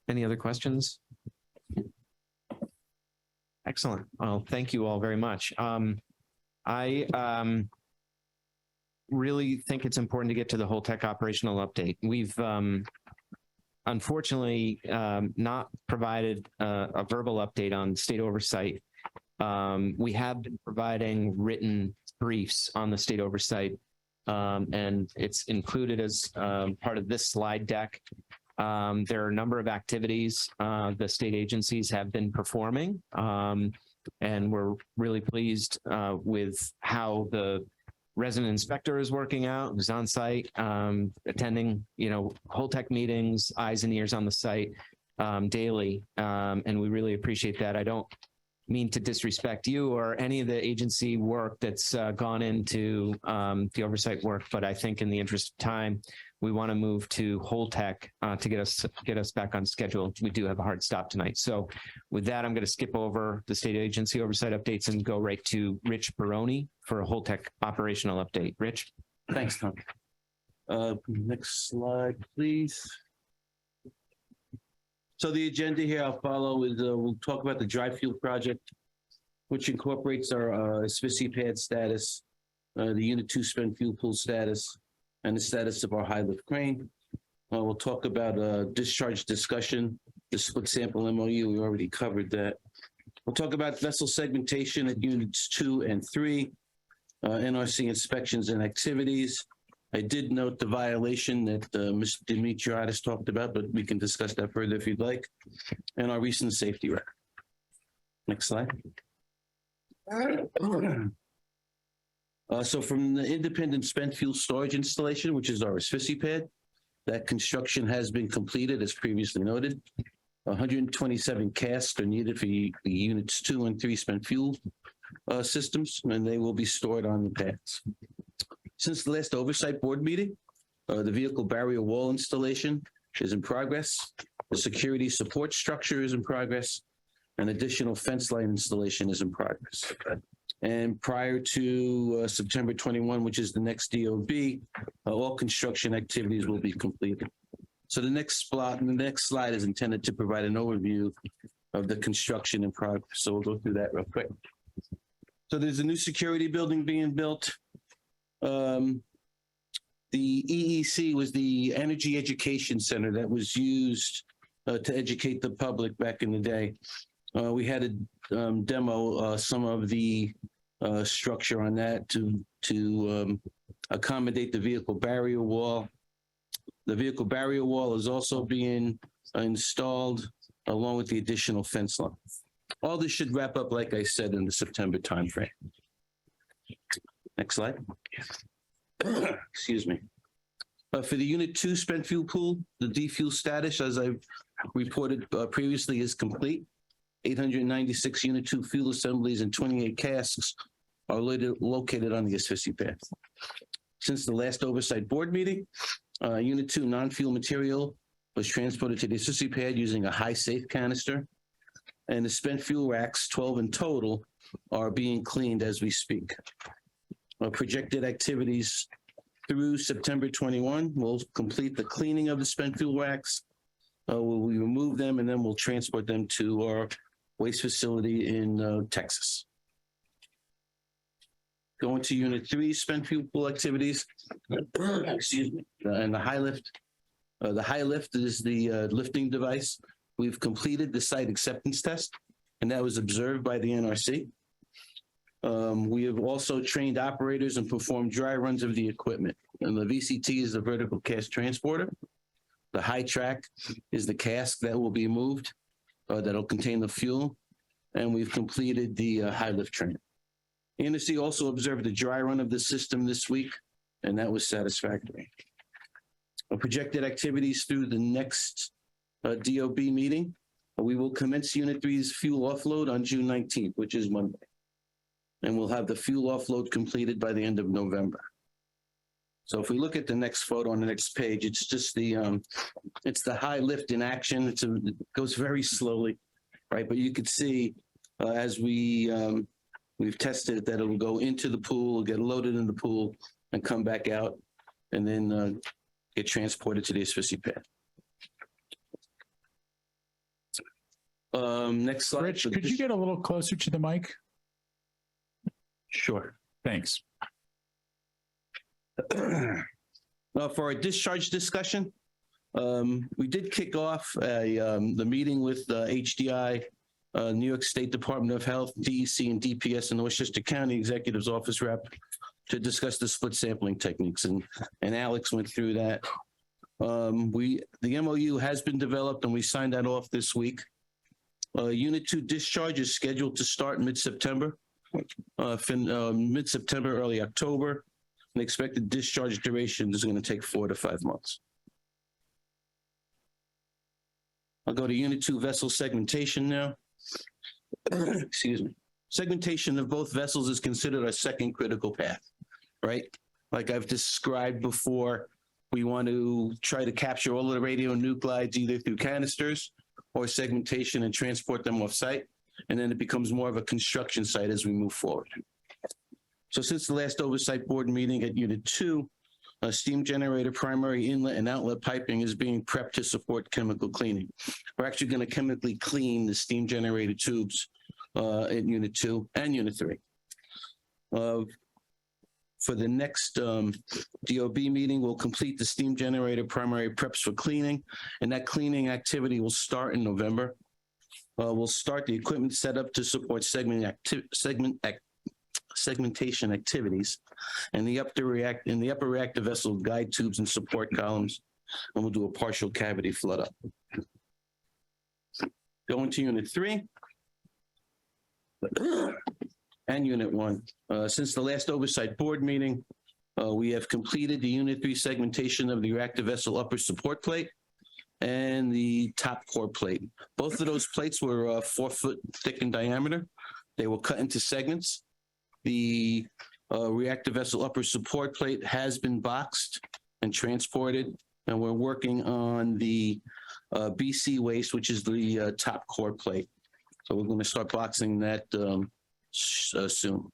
Any other questions? Excellent. Well, thank you all very much. I really think it's important to get to the Holtec operational update. We've unfortunately not provided a verbal update on state oversight We have been providing written briefs on the state oversight, and it's included as part of this slide deck. There are a number of activities the state agencies have been performing, and we're really pleased with how the resident inspector is working out, who's on site, attending, whole tech meetings, eyes and ears on the site daily. And we really appreciate that. I don't mean to disrespect you or any of the agency work that's gone into the oversight work, but I think in the interest of time, we want to move to whole tech to get us back on schedule. We do have a hard stop tonight. So with that, I'm going to skip over the state agency oversight updates and go right to Rich Baroni for a whole tech operational update. Rich. Thanks, Tom. Next slide, please. So the agenda here I'll follow is we'll talk about the dry fuel project, which incorporates our SFSI pad status, the Unit 2 spent fuel pool status, and the status of our high lift crane. We'll talk about discharge discussion, the split sample MOU, we already covered that. We'll talk about vessel segmentation at Units 2 and 3, NRC inspections and activities. I did note the violation that Mr. Dimitriadis talked about, but we can discuss that further if you'd like, and our recent safety record. Next slide. So from the independent spent fuel storage installation, which is our SFSI pad, that construction has been completed as previously noted. 127 casks are needed for the Units 2 and 3 spent fuel systems, and they will be stored on the pads. Since the last oversight board meeting, the vehicle barrier wall installation is in progress. The security support structure is in progress. An additional fence line installation is in progress. And prior to September 21, which is the next DOB, all construction activities will be completed. So the next slide is intended to provide an overview of the construction in progress. So we'll go through that real quick. So there's a new security building being built. The EEC was the Energy Education Center that was used to educate the public back in the day. We had to demo some of the structure on that to accommodate the vehicle barrier wall. The vehicle barrier wall is also being installed along with the additional fence line. All this should wrap up, like I said, in the September timeframe. Next slide. Excuse me. For the Unit 2 spent fuel pool, the defuel status, as I've reported previously, is complete. 896 Unit 2 fuel assemblies and 28 casks are located on the SFSI pad. Since the last oversight board meeting, Unit 2 non-fuel material was transported to the SFSI pad using a high safe canister, and the spent fuel racks, 12 in total, are being cleaned as we speak. Projected activities through September 21 will complete the cleaning of the spent fuel racks. We remove them and then we'll transport them to our waste facility in Texas. Going to Unit 3 spent fuel pool activities. Excuse me. And the high lift. The high lift is the lifting device. We've completed the site acceptance test, and that was observed by the NRC. We have also trained operators and performed dry runs of the equipment. And the VCT is the vertical cask transporter. The high track is the cask that will be moved, that'll contain the fuel. And we've completed the high lift training. NRC also observed the dry run of the system this week, and that was satisfactory. Projected activities through the next DOB meeting. We will commence Unit 3's fuel offload on June 19th, which is Monday. And we'll have the fuel offload completed by the end of November. So if we look at the next photo on the next page, it's just it's the high lift in action. It goes very slowly, right? But you could see as we've tested that it will go into the pool, get loaded in the pool, and come back out, and then get transported to the SFSI pad. Next slide. Rich, could you get a little closer to the mic? Sure. Thanks. For our discharge discussion, we did kick off the meeting with HDI New York State Department of Health, DEC, and DPS, and Westchester County Executive's Office rep to discuss the split sampling techniques, and Alex went through that. The MOU has been developed, and we signed that off this week. Unit 2 discharge is scheduled to start mid-September, early October. The expected discharge duration is going to take 4 to 5 months. I'll go to Unit 2 vessel segmentation now. Excuse me. Segmentation of both vessels is considered our second critical path, right? Like I've described before, we want to try to capture all of the radionuclides either through canisters or segmentation and transport them off-site. And then it becomes more of a construction site as we move forward. So since the last oversight board meeting at Unit 2, steam generator primary inlet and outlet piping is being prepped to support chemical cleaning. We're actually going to chemically clean the steam generator tubes in Unit 2 and Unit 3. For the next DOB meeting, we'll complete the steam generator primary preps for cleaning, and that cleaning activity will start in November. We'll start the equipment setup to support segmentation activities, and the upper reactor vessel guide tubes and support columns, and we'll do a partial cavity flood up. Going to Unit 3 and Unit 1. Since the last oversight board meeting, we have completed the Unit 3 segmentation of the reactor vessel upper support plate and the top core plate. Both of those plates were 4 foot thick in diameter. They were cut into segments. The reactor vessel upper support plate has been boxed and transported, and we're working on the BC waste, which is the top core plate. So we're going to start boxing that soon.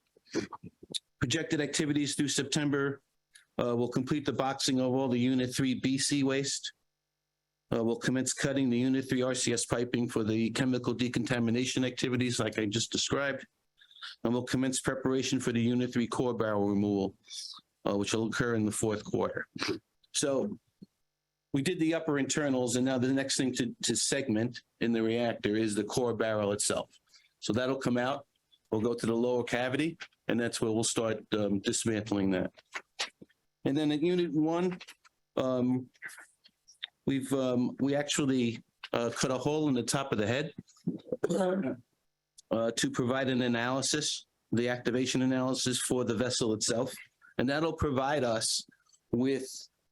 Projected activities through September, we'll complete the boxing of all the Unit 3 BC waste. We'll commence cutting the Unit 3 RCS piping for the chemical decontamination activities like I just described. And we'll commence preparation for the Unit 3 core barrel removal, which will occur in the 4th quarter. So we did the upper internals, and now the next thing to segment in the reactor is the core barrel itself. So that'll come out. We'll go to the lower cavity, and that's where we'll start dismantling that. And then at Unit 1, we actually cut a hole in the top of the head to provide an analysis, the activation analysis for the vessel itself. And that'll provide us with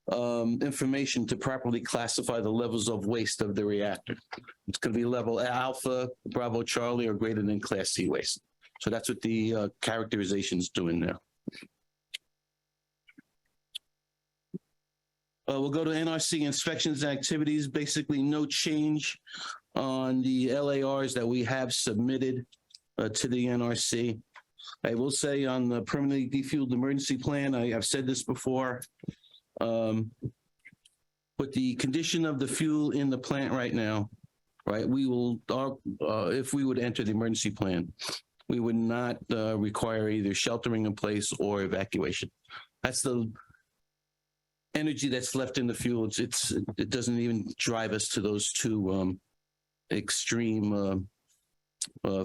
information to properly classify the levels of waste of the reactor. It's going to be level Alpha, Bravo, Charlie, or greater than Class C waste. So that's what the characterization is doing now. We'll go to NRC inspections and activities. Basically, no change on the LARs that we have submitted to the NRC. I will say on the permanently defueled emergency plan, I've said this before, with the condition of the fuel in the plant right now, right, we will, if we would enter the emergency plan, we would not require either sheltering in place or evacuation. That's the energy that's left in the fuel. It doesn't even drive us to those two extreme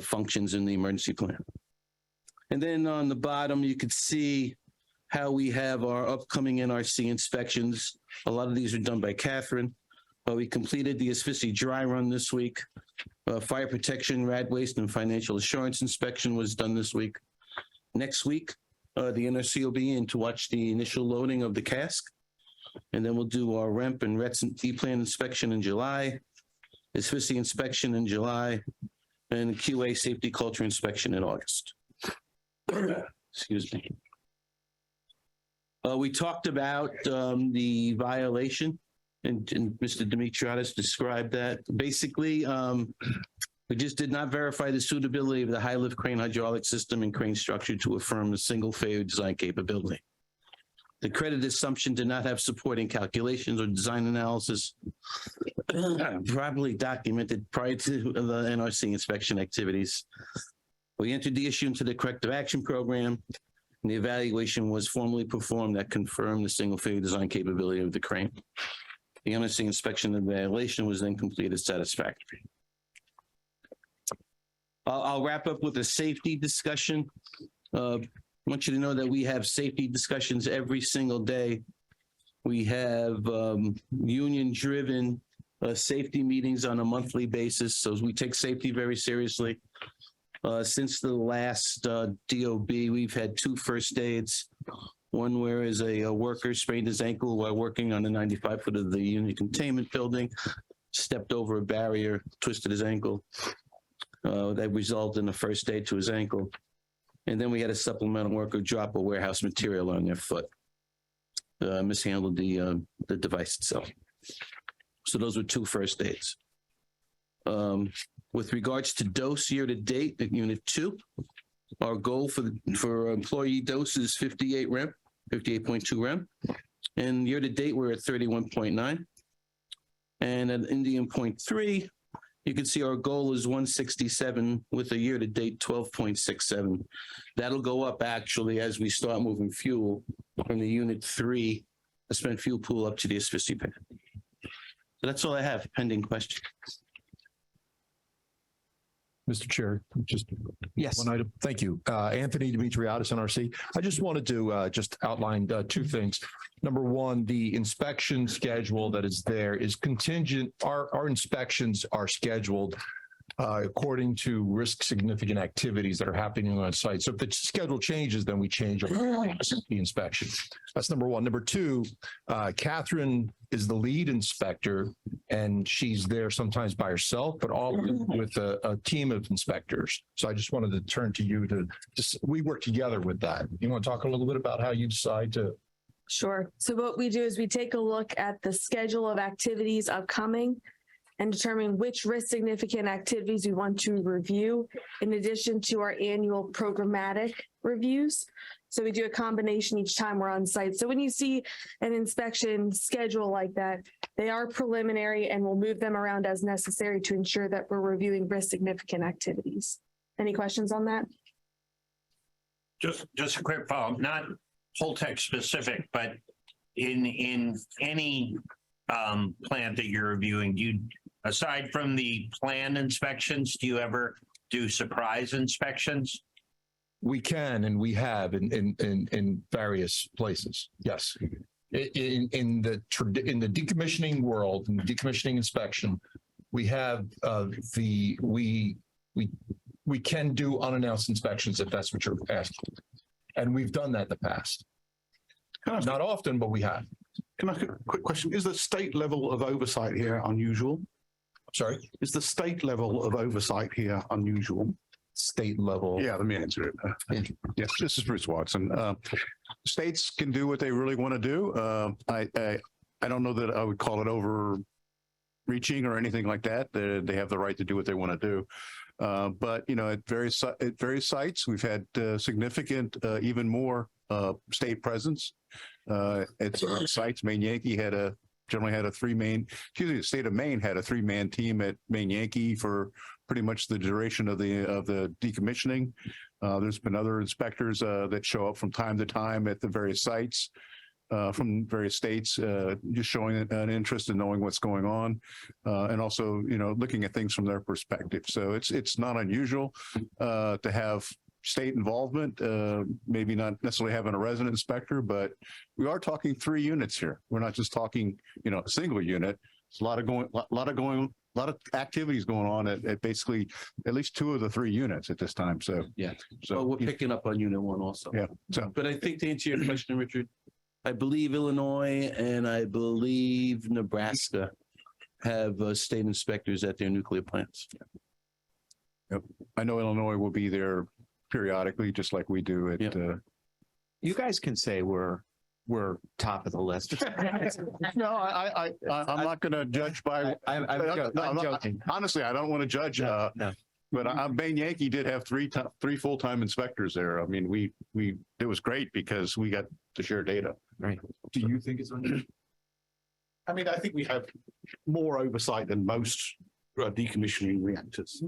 functions in the emergency plan. And then on the bottom, you could see how we have our upcoming NRC inspections. A lot of these are done by Catherine. We completed the asphyxia dry run this week. Fire protection, rad waste, and financial assurance inspection was done this week. Next week, the NRC will be in to watch the initial loading of the cask. And then we'll do our REMP and RETS and D-plan inspection in July, asphyxia inspection in July, and QA safety culture inspection in August. Excuse me. We talked about the violation, and Mr. Dimitriadis described that. Basically, we just did not verify the suitability of the high lift crane hydraulic system and crane structure to affirm the single failure design capability. The credit assumption did not have supporting calculations or design analysis properly documented prior to the NRC inspection activities. We entered the issue into the corrective action program, and the evaluation was formally performed that confirmed the single failure design capability of the crane. The NRC inspection and evaluation was then completed satisfactory. I'll wrap up with a safety discussion. I want you to know that we have safety discussions every single day. We have union-driven safety meetings on a monthly basis, so we take safety very seriously. Since the last DOB, we've had 2 first aids. One where a worker sprained his ankle while working on the 95 foot of the union containment building, stepped over a barrier, twisted his ankle. That resulted in a first aid to his ankle. And then we had a supplemental worker drop a warehouse material on their foot. Mishandled the device itself. So those were 2 first aids. With regards to dose year to date at Unit 2, our goal for employee dose is 58.2 rem. And year to date, we're at 31.9. And at Indian Point 3, you can see our goal is 167 with a year to date 12.67. That'll go up actually as we start moving fuel from the Unit 3, the spent fuel pool up to the asphyxia pad. So that's all I have, pending questions. Mr. Chair, just Yes. one item. Thank you. Anthony Dimitriadis, NRC. I just wanted to just outline 2 things. Number one, the inspection schedule that is there is contingent. Our inspections are scheduled according to risk significant activities that are happening on site. So if the schedule changes, then we change the inspection. That's number one. Number 2, Catherine is the lead inspector, and she's there sometimes by herself, but all with a team of inspectors. So I just wanted to turn to you to just, we work together with that. You want to talk a little bit about how you decide to? Sure. So what we do is we take a look at the schedule of activities upcoming and determine which risk significant activities we want to review in addition to our annual programmatic reviews. So we do a combination each time we're on site. So when you see an inspection schedule like that, they are preliminary and we'll move them around as necessary to ensure that we're reviewing risk significant activities. Any questions on that? Just a quick follow-up, not Holtec specific, but in any plant that you're reviewing, aside from the planned inspections, do you ever do surprise inspections? We can, and we have in various places. Yes. In the decommissioning world, in the decommissioning inspection, we have we can do unannounced inspections if that's what you're asking. And we've done that in the past. Not often, but we have. Can I ask a quick question? Is the state level of oversight here unusual? Sorry? Is the state level of oversight here unusual? State level? Yeah, let me answer it. Yes, this is Bruce Watson. States can do what they really want to do. I don't know that I would call it overreaching or anything like that. They have the right to do what they want to do. But, you know, at various sites, we've had significant, even more state presence. At certain sites, Maine Yankee generally had a 3-man, the state of Maine had a 3-man team at Maine Yankee for pretty much the duration of the decommissioning. There's been other inspectors that show up from time to time at the various sites from various states, just showing an interest in knowing what's going on, and also, you know, looking at things from their perspective. So it's not unusual to have state involvement, maybe not necessarily having a resident inspector, but we are talking 3 units here. We're not just talking, you know, a single unit. It's a lot of activities going on at basically at least 2 of the 3 units at this time. So yeah. So well, we're picking up on Unit 1 also. Yeah. So, but I think to answer your question, Richard, I believe Illinois and I believe Nebraska have state inspectors at their nuclear plants. yep. I know Illinois will be there periodically, just like we do at. Yep. You guys can say we're top of the list. No, I'm not going to judge by. I'm joking. Honestly, I don't want to judge. No. But Maine Yankee did have 3 full-time inspectors there. I mean, it was great because we got to share data. Right. Do you think it's unusual? I mean, I think we have more oversight than most decommissioning reactors,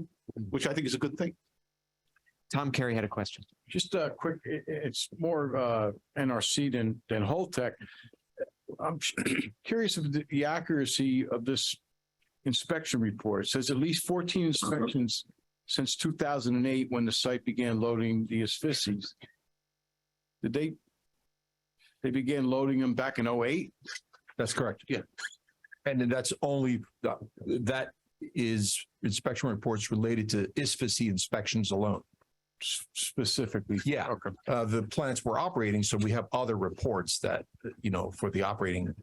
which I think is a good thing. Tom Carey had a question. Just a quick, it's more NRC than Holtec. I'm curious of the accuracy of this inspection report. It says at least 14 inspections since 2008, when the site began loading the asphyxies, they began loading them back in 08? That's correct. Yeah. And then that's only, that is inspection reports related to ISFSI inspections alone. Specifically? Yeah. Okay. The plants were operating, so we have other reports that, for the operating.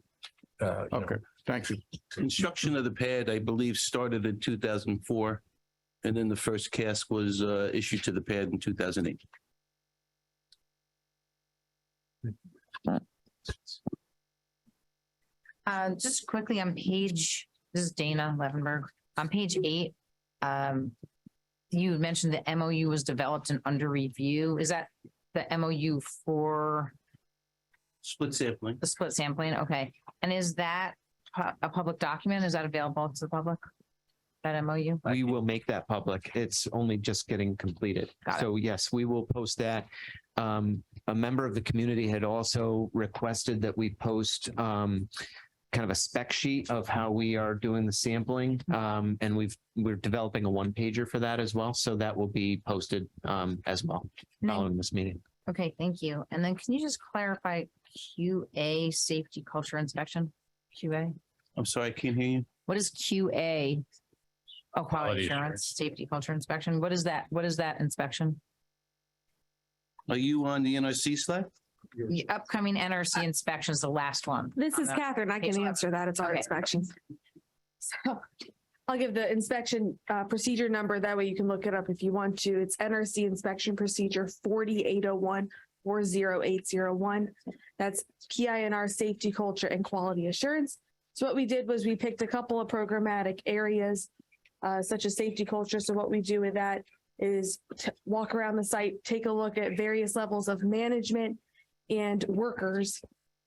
Okay, thank you. Construction of the pad, I believe, started in 2004, and then the first cask was issued to the pad in 2008. Just quickly on page, this is Dana Levenberg, on page 8, you had mentioned the MOU was developed and under review. Is that the MOU for Split sampling. the split sampling? Okay. And is that a public document? Is that available to the public? That MOU? We will make that public. It's only just getting completed. Got it. So yes, we will post that. A member of the community had also requested that we post kind of a spec sheet of how we are doing the sampling. And we're developing a one-pager for that as well. So that will be posted as well following this meeting. Okay, thank you. And then can you just clarify QA safety culture inspection? QA? I'm sorry, I can't hear you. What is QA? Oh, quality Quality assurance, safety culture inspection. What is that? What is that inspection? Are you on the NRC Slack? The upcoming NRC inspection is the last one. This is on that Catherine. I page can 11. answer that. It's our Okay. inspections. So I'll give the inspection procedure number. That way you can look it up if you want to. It's NRC inspection procedure 4801 40801. That's PINR safety culture and quality assurance. So what we did was we picked a couple of programmatic areas such as safety culture. So what we do with that is walk around the site, take a look at various levels of management and workers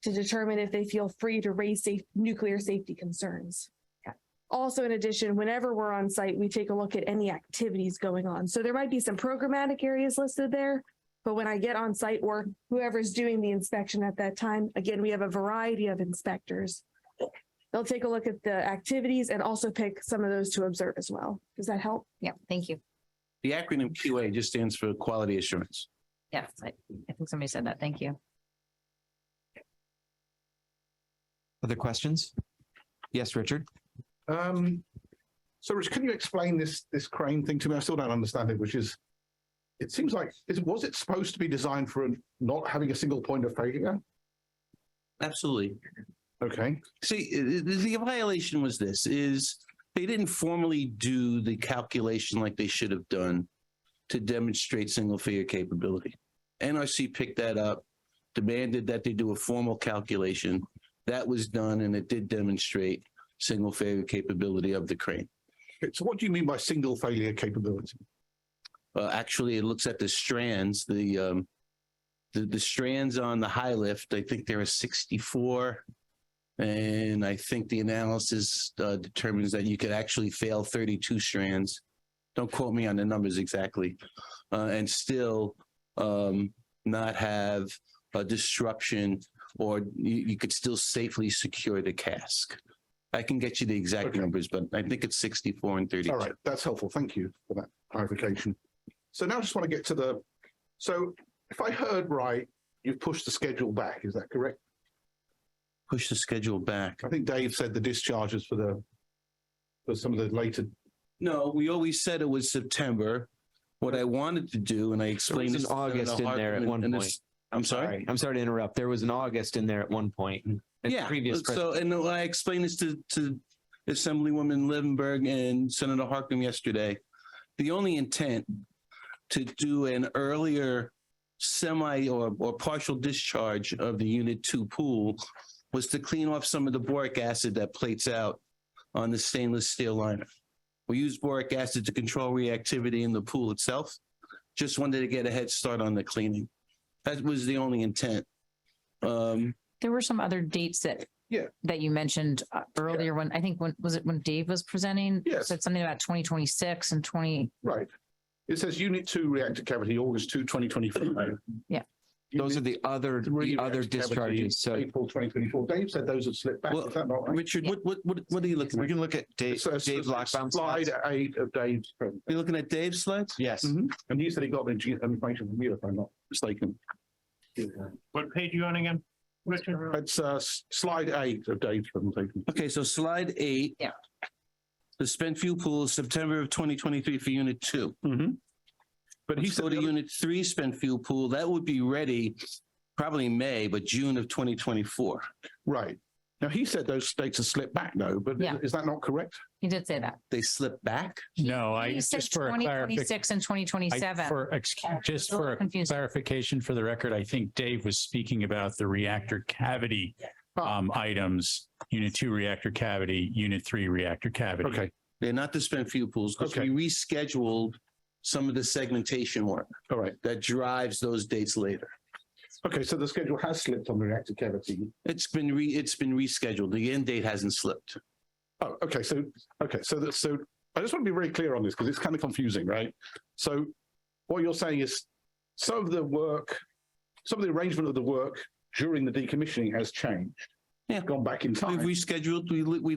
to determine if they feel free to raise nuclear safety concerns. Also, in addition, whenever we're on site, we take a look at any activities going on. So there might be some programmatic areas listed there, but when I get on site or whoever's doing the inspection at that time, again, we have a variety of inspectors. They'll take a look at the activities and also pick some of those to observe as well. Does that help? Yeah, thank you. The acronym QA just stands for quality assurance. Yes, I think somebody said that. Thank you. Other questions? Yes, Richard? So Rich, can you explain this crane thing to me? I still don't understand it, which is, it seems like, was it supposed to be designed for not having a single point of failure? Absolutely. Okay. See, the violation was this, is they didn't formally do the calculation like they should have done to demonstrate single failure capability. NRC picked that up, demanded that they do a formal calculation. That was done, and it did demonstrate single failure capability of the crane. So what do you mean by single failure capability? Actually, it looks at the strands, the strands on the high lift. I think there are 64, and I think the analysis determines that you could actually fail 32 strands. Don't quote me on the numbers exactly, and still not have a disruption, or you could still safely secure the cask. I can get you the exact numbers, but I think it's 64 and 32. All right, that's helpful. Thank you for that clarification. So now I just want to get to so if I heard right, you've pushed the schedule back. Is that correct? Push the schedule back. I think Dave said the discharges for some of the later. No, we always said it was September. What I wanted to do, and I explained There was this an August in there at one point. I'm sorry? I'm sorry to interrupt. There was an August in there at one point. Previous so, and I explained this to Assemblywoman Levenberg and Senator Harkin yesterday. The only intent to do an earlier semi or partial discharge of the Unit 2 pool was to clean off some of the boric acid that plates out on the stainless steel liner. We use boric acid to control reactivity in the pool itself. Just wanted to get a head start on the cleaning. That was the only intent. There were some other dates that you mentioned earlier when when Dave was presenting? Yes. Said something about 2026 and 20. Right. It says Unit 2 reactor cavity, August 2, 2025. Yeah. Those are the other discharges. So April 2024. Dave said those had slipped back. Well, Is that not right? Richard, what are you looking we at? can look at Dave Lockbaum. Slide 8 of Dave's presentation. You're looking at Dave's slides? Yes. And you said he got the information from you, if I'm not mistaken. What page are you on again, Richard? It's slide 8 of Dave's presentation. Okay, so slide 8. Yeah. The spent fuel pool is September of 2023 for unit 2. But he Let's go said to unit 3 spent fuel pool. That would be ready probably May, but June of 2024. right. Now, he said those dates have slipped back though, but Yeah. is that not correct? He did say that. They slip back? No, He said just for a clarification. 2026 and 2027. Just A little for a confusing. clarification for the record, I think Dave was speaking about the reactor cavity items, unit 2 reactor cavity, unit 3 reactor cavity. Okay. They're not the spent fuel pools because Okay. we rescheduled some of the segmentation work All right. that drives those dates later. Okay. So the schedule has slipped on the reactor cavity. It's been rescheduled. The end date hasn't slipped. Oh, okay. So I just want to be very clear on this because it's kind of confusing, right? So what you're saying is some of the arrangement of the work during the decommissioning has changed. Yeah. Gone back in time. We've rescheduled. We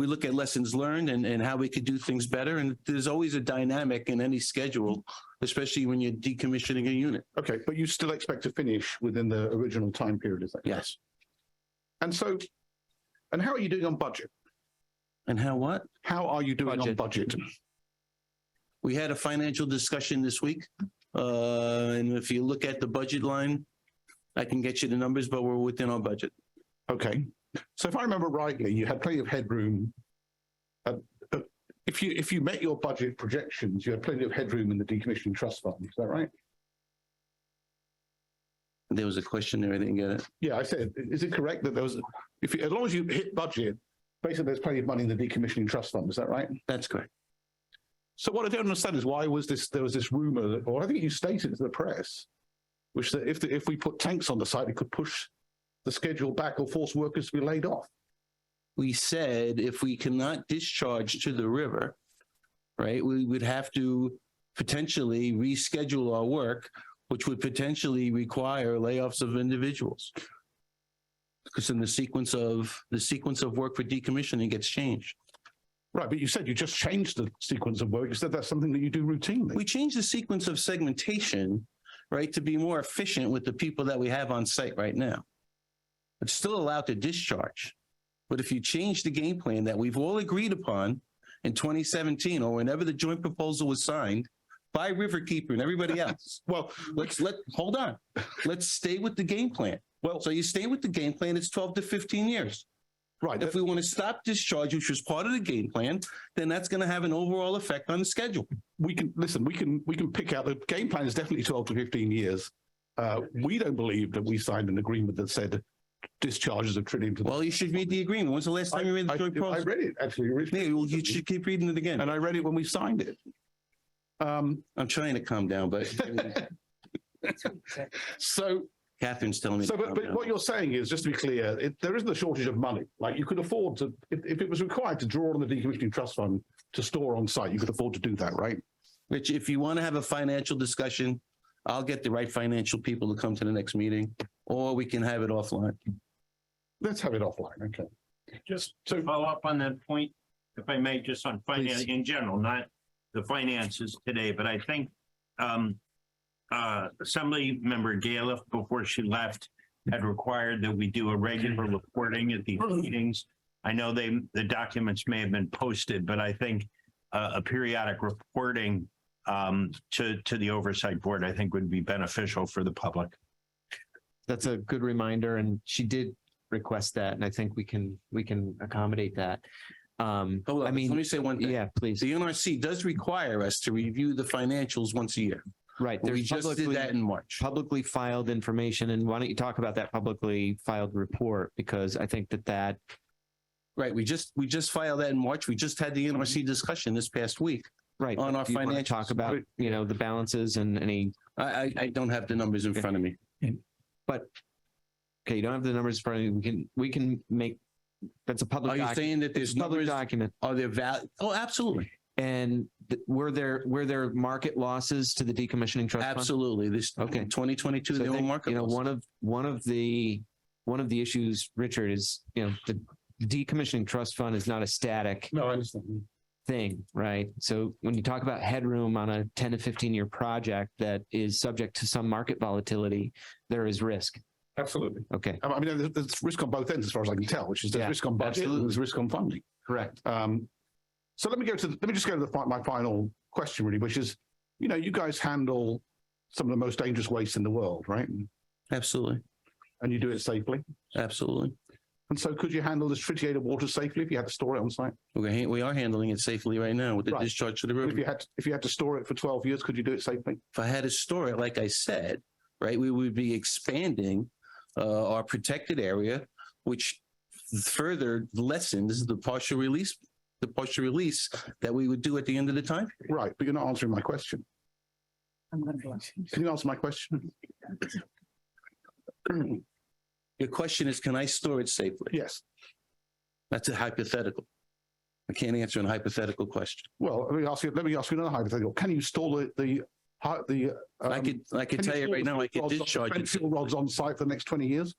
look at lessons learned and how we could do things better. And there's always a dynamic in any schedule, especially when you're decommissioning a unit. Okay, but you still expect to finish within the original time period, is that? Yes. And so, and how are you doing on budget? And how what? How are you doing on budget? We had a financial discussion this week. And if you look at the budget line, I can get you the numbers, but we're within our budget. Okay. So if I remember rightly, you had plenty of headroom. If you met your budget projections, you had plenty of headroom in the decommissioning trust fund. Is that right? There was a question there. I didn't get it. Yeah, I said, is it correct that as long as you hit budget, basically there's plenty of money in the decommissioning trust fund. Is that right? That's correct. So what I don't understand is why there was this rumor that, or I think you stated to the press, which that if we put tanks on the site, it could push the schedule back or force workers to be laid off. We said if we cannot discharge to the river, right, we would have to potentially reschedule our work, which would potentially require layoffs of individuals. Because in the sequence of work for decommissioning gets changed. Right, but you said you just changed the sequence of work. You said that's something that you do routinely. We changed the sequence of segmentation, right, to be more efficient with the people that we have on site right now. It's still allowed to discharge. But if you change the game plan that we've all agreed upon in 2017 or whenever the joint proposal was signed by Riverkeeper and everybody else, well, hold on. Let's stay with the game plan. Well, so you stay with the game plan, it's 12 to 15 years. Right. If we want to stop discharge, which was part of the game plan, then that's going to have an overall effect on the schedule. We can pick out the game plan is definitely 12 to 15 years. We don't believe that we signed an agreement that said discharges of tritium to the. Well, you should read the agreement. When's the last time you read the joint proposal? I read it actually. Yeah, well, you should keep reading it again. And I read it when we signed it. I'm trying to calm down, but so Catherine's telling me. So, but what you're saying is, just to be clear, there isn't a shortage of money. Like you could afford to, if it was required to draw on the decommissioning trust fund to store on site, you could afford to do that, right? Rich, if you want to have a financial discussion, I'll get the right financial people to come to the next meeting, or we can have it offline. Let's have it offline. Okay. Just to follow up on that point, if I may, just on finance in general, not the finances today, but I think Assembly Member Galiff, before she left, had required that we do a regular reporting at these meetings. I know the documents may have been posted, but I think a periodic reporting to the Oversight Board, I think would be beneficial for the public. That's a good reminder, and she did request that, and I think we can accommodate that. Hold on, let me say one thing. Yeah, please. The NRC does require us to review the financials once a year. Right. We just did that in March. Publicly filed information, and why don't you talk about that publicly filed report? Because I think that. Right. We just filed that in March. We just had the NRC discussion this past week. Right. On our do you want to financials. talk about, the balances and any. I don't have the numbers in front of me. But okay, you don't have the numbers in front of you. We can make. That's a public. Are you saying that there's public numbers? document? Are there valid? Oh, absolutely. And were there market losses to the decommissioning trust fund? Absolutely. This, Okay. 2022, So I they were think, market. you know, loss. one of the issues, Richard, is, you know, the decommissioning trust fund is not a static No, I understand. thing, right? So when you talk about headroom on a 10 to 15-year project that is subject to some market volatility, there is risk. Absolutely. Okay. I mean, there's risk on both ends, as far as I can tell, which is there's Yeah, risk on budget and there's risk on funding. Correct. So let me just go to my final question, really, which is, you know, you guys handle some of the most dangerous waste in the world, right? Absolutely. And you do it safely. Absolutely. And so could you handle this tritiated water safely if you had to store it on site? We are handling it safely right now with the Right. discharge to the If river. you had to store it for 12 years, could you do it safely? If I had to store it, like I said, right, we would be expanding our protected area, which further lessens the partial release that we would do at the end of the time. Right, but you're not answering my question. Can you answer my question? Your question is, can I store it safely? Yes. That's a hypothetical. I can't answer a hypothetical question. Well, let me ask you another hypothetical. Can you store the I could tell you right now, I could discharge it. fuel rods on site for the next 20 years?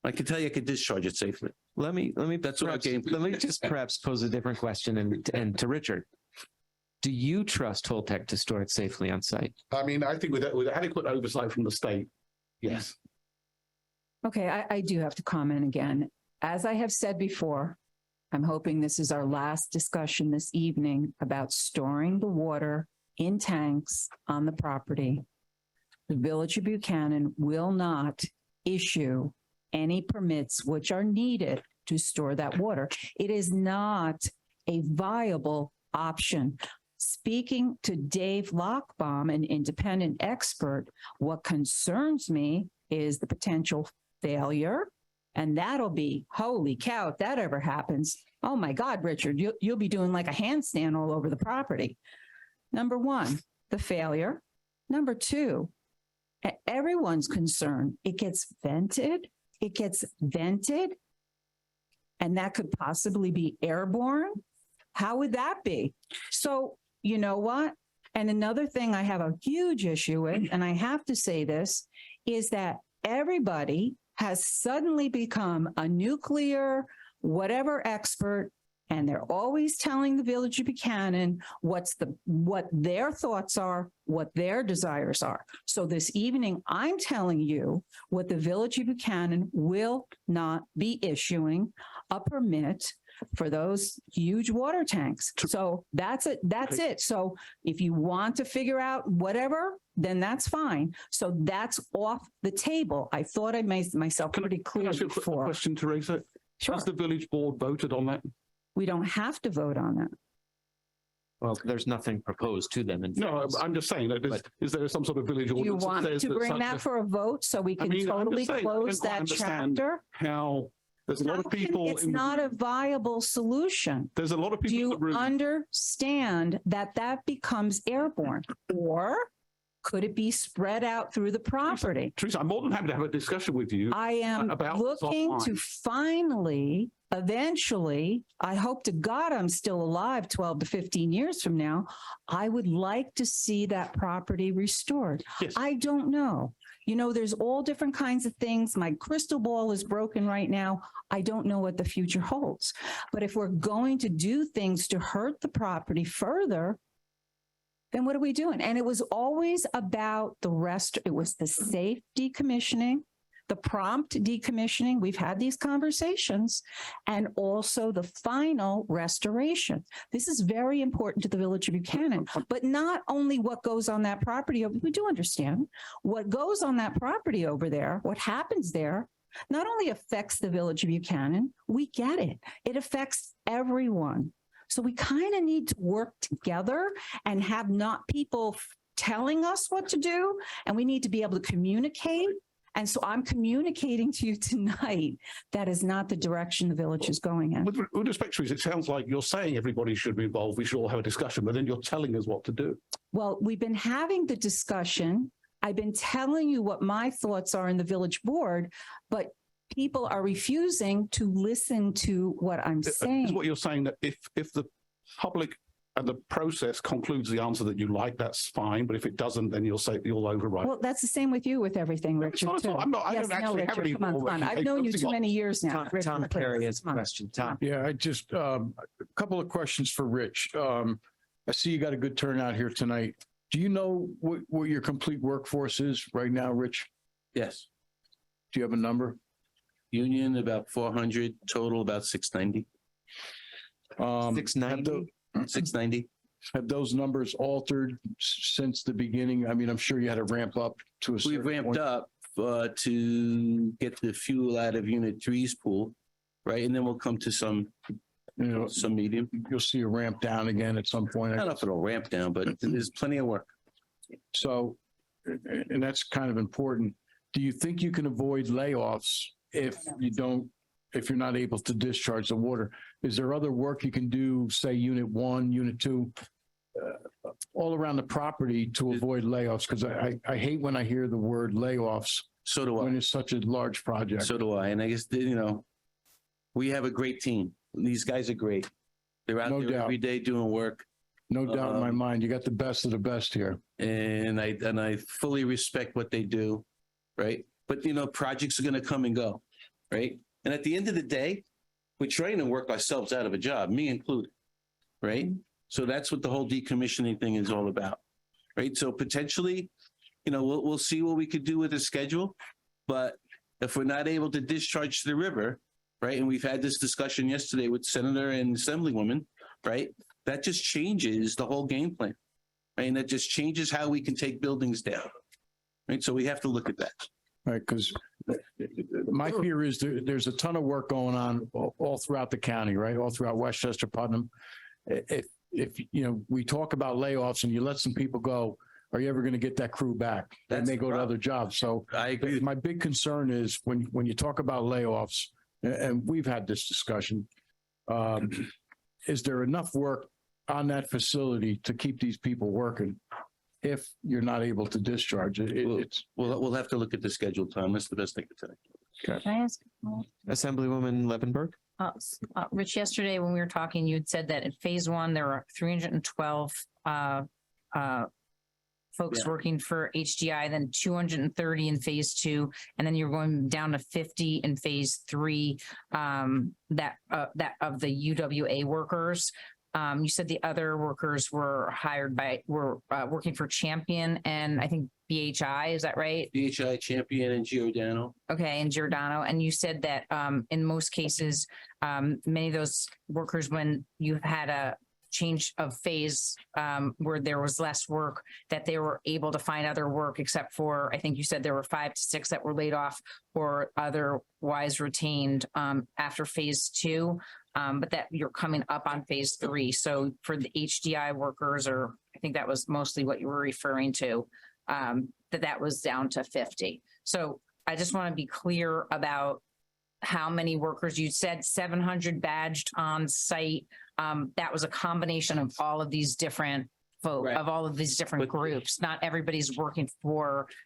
I can tell you I could discharge it safely. Let me That's what our game. let me just perhaps pose a different question and to Richard. Do you trust Holtec to store it safely on site? I mean, I think with adequate oversight from the state, yes. Okay, I do have to comment again. As I have said before, I'm hoping this is our last discussion this evening about storing the water in tanks on the property. The Village of Buchanan will not issue any permits which are needed to store that water. It is not a viable option. Speaking to Dave Lockbaum, an independent expert, what concerns me is the potential failure. And that'll be, holy cow, if that ever happens, oh my God, Richard, you'll be doing like a handstand all over the property. Number one, the failure. Number two, everyone's concerned. It gets vented, and that could possibly be airborne. How would that be? So, you know what? And another thing I have a huge issue with, and I have to say this, is that everybody has suddenly become a nuclear whatever expert, and they're always telling the Village of Buchanan what their thoughts are, what their desires are. So this evening, I'm telling you what the Village of Buchanan will not be issuing a permit for those huge water tanks. So that's it. That's it. So if you want to figure out whatever, then that's fine. So that's off the table. I thought I made myself pretty clear Can I ask you a before. question, Teresa? Sure. Has the village board voted on that? We don't have to vote on that. Well, there's nothing proposed to them. No, I'm just saying that is there some sort of village Do you ordinance? that want says to bring such that a- for a vote so we can I'm totally just saying, I close don't quite that understand chapter? How there's a lot How of can- people. It's in the- not a viable solution. There's a lot of Do people in the you room. understand that that becomes airborne? Or could it be spread out through the property? Teresa, I'm more than happy to have a discussion with you. I am about this looking to offline. finally, eventually, I hope to God I'm still alive 12 to 15 years from now. I would like to see that property restored. Yes. I don't know. You know, there's all different kinds of things. My crystal ball is broken right now. I don't know what the future holds. But if we're going to do things to hurt the property further, then what are we doing? And it was always about it was the safe decommissioning, the prompt decommissioning. We've had these conversations, and also the final restoration. This is very important to the Village of Buchanan, but not only what goes on that property. We do understand what goes on that property over there, what happens there, not only affects the Village of Buchanan, we get it. It affects everyone. So we kind of need to work together and have not people telling us what to do, and we need to be able to communicate. And so I'm communicating to you tonight that is not the direction the village is going in. With respect, Teresa, it sounds like you're saying everybody should be involved. We should all have a discussion, but then you're telling us what to do. Well, we've been having the discussion. I've been telling you what my thoughts are in the village board, but people are refusing to listen to what I'm saying. Is what you're saying that if the public and the process concludes the answer that you like, that's fine. But if it doesn't, then you'll say you'll override. Well, that's the same with you with everything, It's Richard, not at too. all. I'm not, I Yes, don't no, actually have Richard, any. come on, come on. I've known you too many years now. Tom Richard, Perry please, has a come on. question. Tom. Yeah, I just, a couple of questions for Rich. I see you got a good turnout here tonight. Do you know what your complete workforce is right now, Rich? Yes. Do you have a number? Union about 400, total about 690. 690? 690. Have those numbers altered since the beginning? I mean, I'm sure you had to ramp up to a We've certain ramped point. up to get the fuel out of Unit 3's pool, right? And then we'll come to some medium. You'll see a ramp down again at some point. I don't know if it'll ramp down, but there's plenty of work. So, and that's kind of important. Do you think you can avoid layoffs if you're not able to discharge the water? Is there other work you can do, say Unit 1, Unit 2, all around the property to avoid layoffs? Because I hate when I hear the word layoffs. So do I. When it's such a large project. So do I. And I guess, we have a great team. These guys are great. They're out No there doubt. every day doing work. No doubt in my mind. You got the best of the best here. And I fully respect what they do, right? But, projects are going to come and go, right? And at the end of the day, we're trying to work ourselves out of a job, me included, right? So that's what the whole decommissioning thing is all about, right? So potentially, we'll see what we could do with the schedule, but if we're not able to discharge the river, right? And we've had this discussion yesterday with Senator and Assemblywoman, right? That just changes the whole game plan, right? And that just changes how we can take buildings down, right? So we have to look at that. Right, because my fear is there's a ton of work going on all throughout the county, right? All throughout Westchester, Putnam. If we talk about layoffs and you let some people go, are you ever going to get that crew back? Then That's they the go to problem. other jobs. So I agree. my big concern is when you talk about layoffs, and we've had this discussion, is there enough work on that facility to keep these people working? If you're not able to discharge it, We'll have to look at the schedule, Tom. That's the best thing to tell you. Can I ask? Assemblywoman Levenberg? Rich, yesterday when we were talking, you had said that in phase one, there were 312 folks working for HDI, then 230 in phase two, and then you're going down to 50 in phase three, that of the UWA workers. You said the other workers were working for Champion and I think BHI, is that right? BHI, Champion, and Giordano. Okay, and Giordano. And you said that in most cases, many of those workers, when you've had a change of phase where there was less work, that they were able to find other work, except for, I think you said there were 5 to 6 that were laid off or otherwise retained after phase two. But that you're coming up on phase three. So for the HDI workers, or I think that was mostly what you were referring to, that was down to 50. So I just want to be clear about how many workers. You said 700 badged on site. That was a combination of all of these different folk, Right. of all of these different groups. Not everybody's working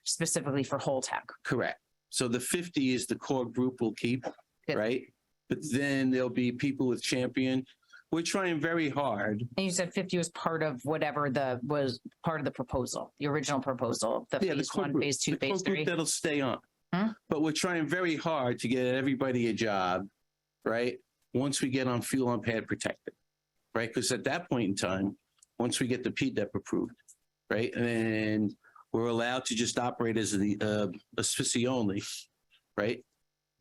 specifically for Holtec. Correct. So the 50 is the core group we'll keep, Good. right? But then there'll be people with Champion. We're trying very hard. And you said 50 was part of whatever was part of the proposal, the original proposal, the Yeah, the phase core one, group- phase two, the core phase group three. that'll stay on. Huh? But we're trying very hard to get everybody a job, right? Once we get on fuel on pad protected, right? Because at that point in time, once we get the PDEP approved, right? And we're allowed to just operate as the asphyxia only, right?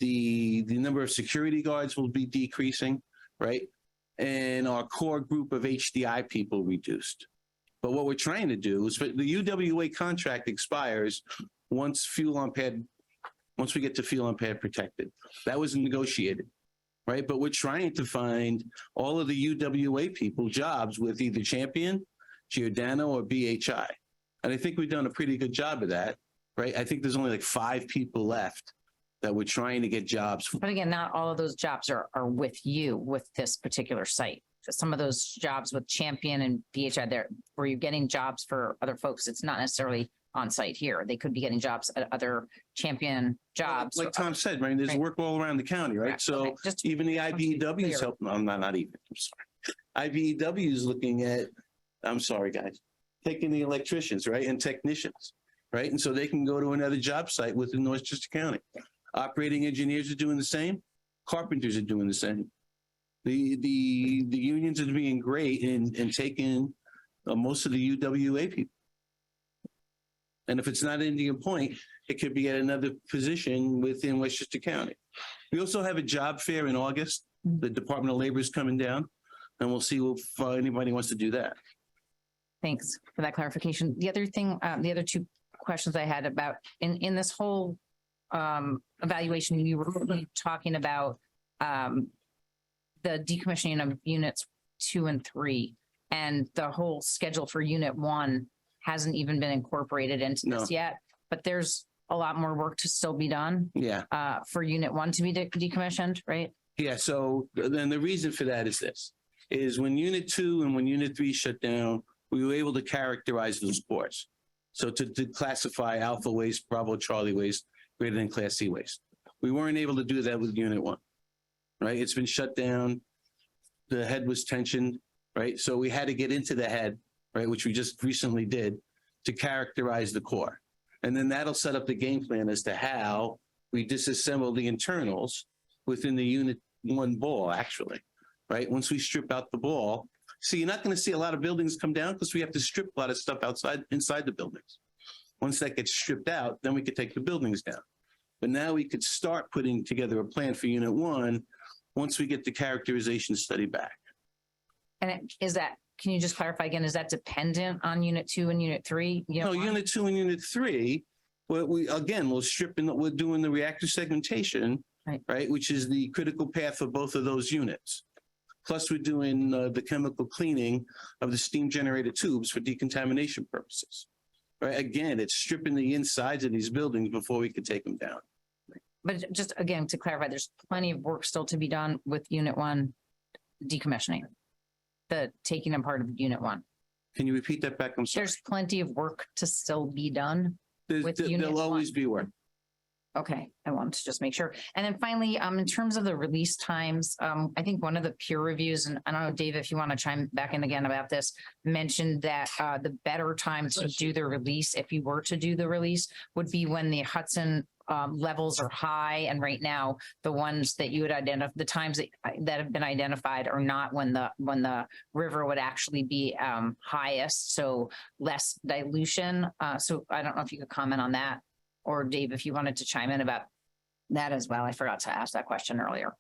The number of security guards will be decreasing, right? And our core group of HDI people reduced. But what we're trying to do is the UWA contract expires once we get to fuel on pad protected. That was negotiated, right? But we're trying to find all of the UWA people jobs with either Champion, Giordano, or BHI. And I think we've done a pretty good job of that, right? I think there's only like 5 people left that we're trying to get jobs for. But again, not all of those jobs are with you with this particular site. So some of those jobs with Champion and BHI there, where you're getting jobs for other folks, it's not necessarily on site here. They could be getting jobs at other Champion jobs. Like Tom said, right, there's Right. work all around the county, right? Correct. So Okay. Just even the want to be IBEW is clear. helping, no, not even, I'm sorry. IBEW is looking at, I'm sorry, guys, taking the electricians, right, and technicians, right? And so they can go to another job site within Westchester County. Operating engineers are doing the same. Carpenters are doing the same. The unions are being great in taking most of the UWA people. And if it's not Indian Point, it could be at another position within Westchester County. We also have a job fair in August. The Department of Labor is coming down, and we'll see if anybody wants to do that. Thanks for that clarification. The other thing, the other two questions I had about in this whole evaluation, you were talking about the decommissioning of units 2 and 3, and the whole schedule for unit 1 hasn't even been incorporated into this yet, but there's a lot more work to still be done. Yeah. For unit 1 to be decommissioned, right? Yeah. So then the reason for that is this: is when unit 2 and when unit 3 shut down, we were able to characterize those cores. So to classify alpha waste, Bravo Charlie waste, greater than Class C waste. We weren't able to do that with unit 1, right? It's been shut down. The head was tensioned, right? So we had to get into the head, right, which we just recently did, to characterize the core. And then that'll set up the game plan as to how we disassemble the internals within the unit 1 ball, actually, right? Once we strip out the ball, so you're not going to see a lot of buildings come down because we have to strip a lot of stuff inside the buildings. Once that gets stripped out, then we could take the buildings down. But now we could start putting together a plan for unit 1 once we get the characterization study back. And can you just clarify again, is that dependent on unit 2 and unit 3? No, unit 2 and unit 3, we'll strip and we're doing the reactor segmentation, right, which is the critical path for both of those units. Plus, we're doing the chemical cleaning of the steam generator tubes for decontamination purposes. Right? Again, it's stripping the insides of these buildings before we could take them down. But just again, to clarify, there's plenty of work still to be done with unit 1 decommissioning, the taking apart of unit 1. Can you repeat that back? I'm sorry. There's plenty of work to still be done with unit 1. There'll always be work. Okay, I wanted to just make sure. And then finally, in terms of the release times, I think one of the peer reviews, and I don't know, Dave, if you want to chime back in again about this, mentioned that the better time to do the release, if you were to do the release, would be when the Hudson levels are high. And right now, the ones that you would identify, the times that have been identified are not when the river would actually be highest, so less dilution. So I don't know if you could comment on that. Or Dave, if you wanted to chime in about that as well. I forgot to ask that question earlier.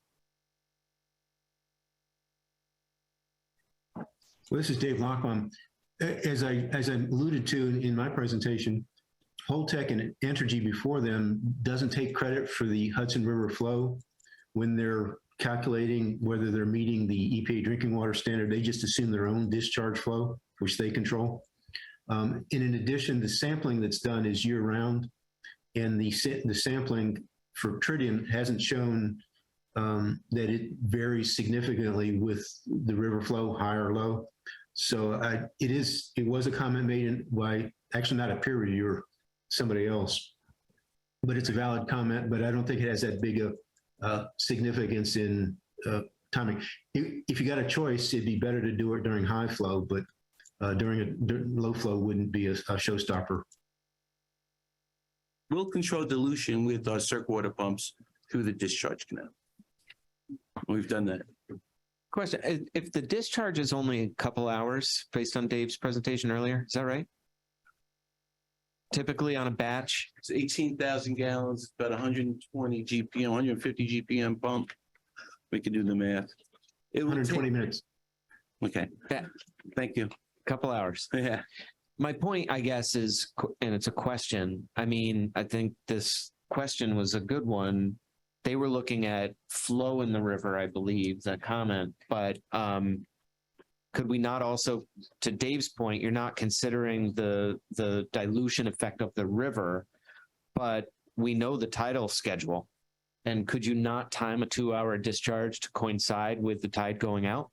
Well, this is Dave Lockbaum. As I alluded to in my presentation, Holtec and Entergy before them doesn't take credit for the Hudson River flow when they're calculating whether they're meeting the EPA drinking water standard. They just assume their own discharge flow, which they control. And in addition, the sampling that's done is year round. And the sampling for tritium hasn't shown that it varies significantly with the river flow, high or low. So it was a comment made by actually not a peer reviewer, somebody else, but it's a valid comment. But I don't think it has that big a significance in timing. If you got a choice, it'd be better to do it during high flow, but during low flow wouldn't be a showstopper. We'll control dilution with our circ water pumps through the discharge canal. We've done that. Question, if the discharge is only a couple hours based on Dave's presentation earlier, is that right? Typically on a batch? It's 18,000 gallons, about 120 GPM, 150 GPM pump. We can do the math. 120 minutes. Okay. Yeah. Thank you. Couple hours. Yeah. My point, I guess, is, and it's a question. I mean, I think this question was a good one. They were looking at flow in the river, I believe, that comment. But could we not also, to Dave's point, you're not considering the dilution effect of the river, but we know the tidal schedule. And could you not time a 2-hour discharge to coincide with the tide going out?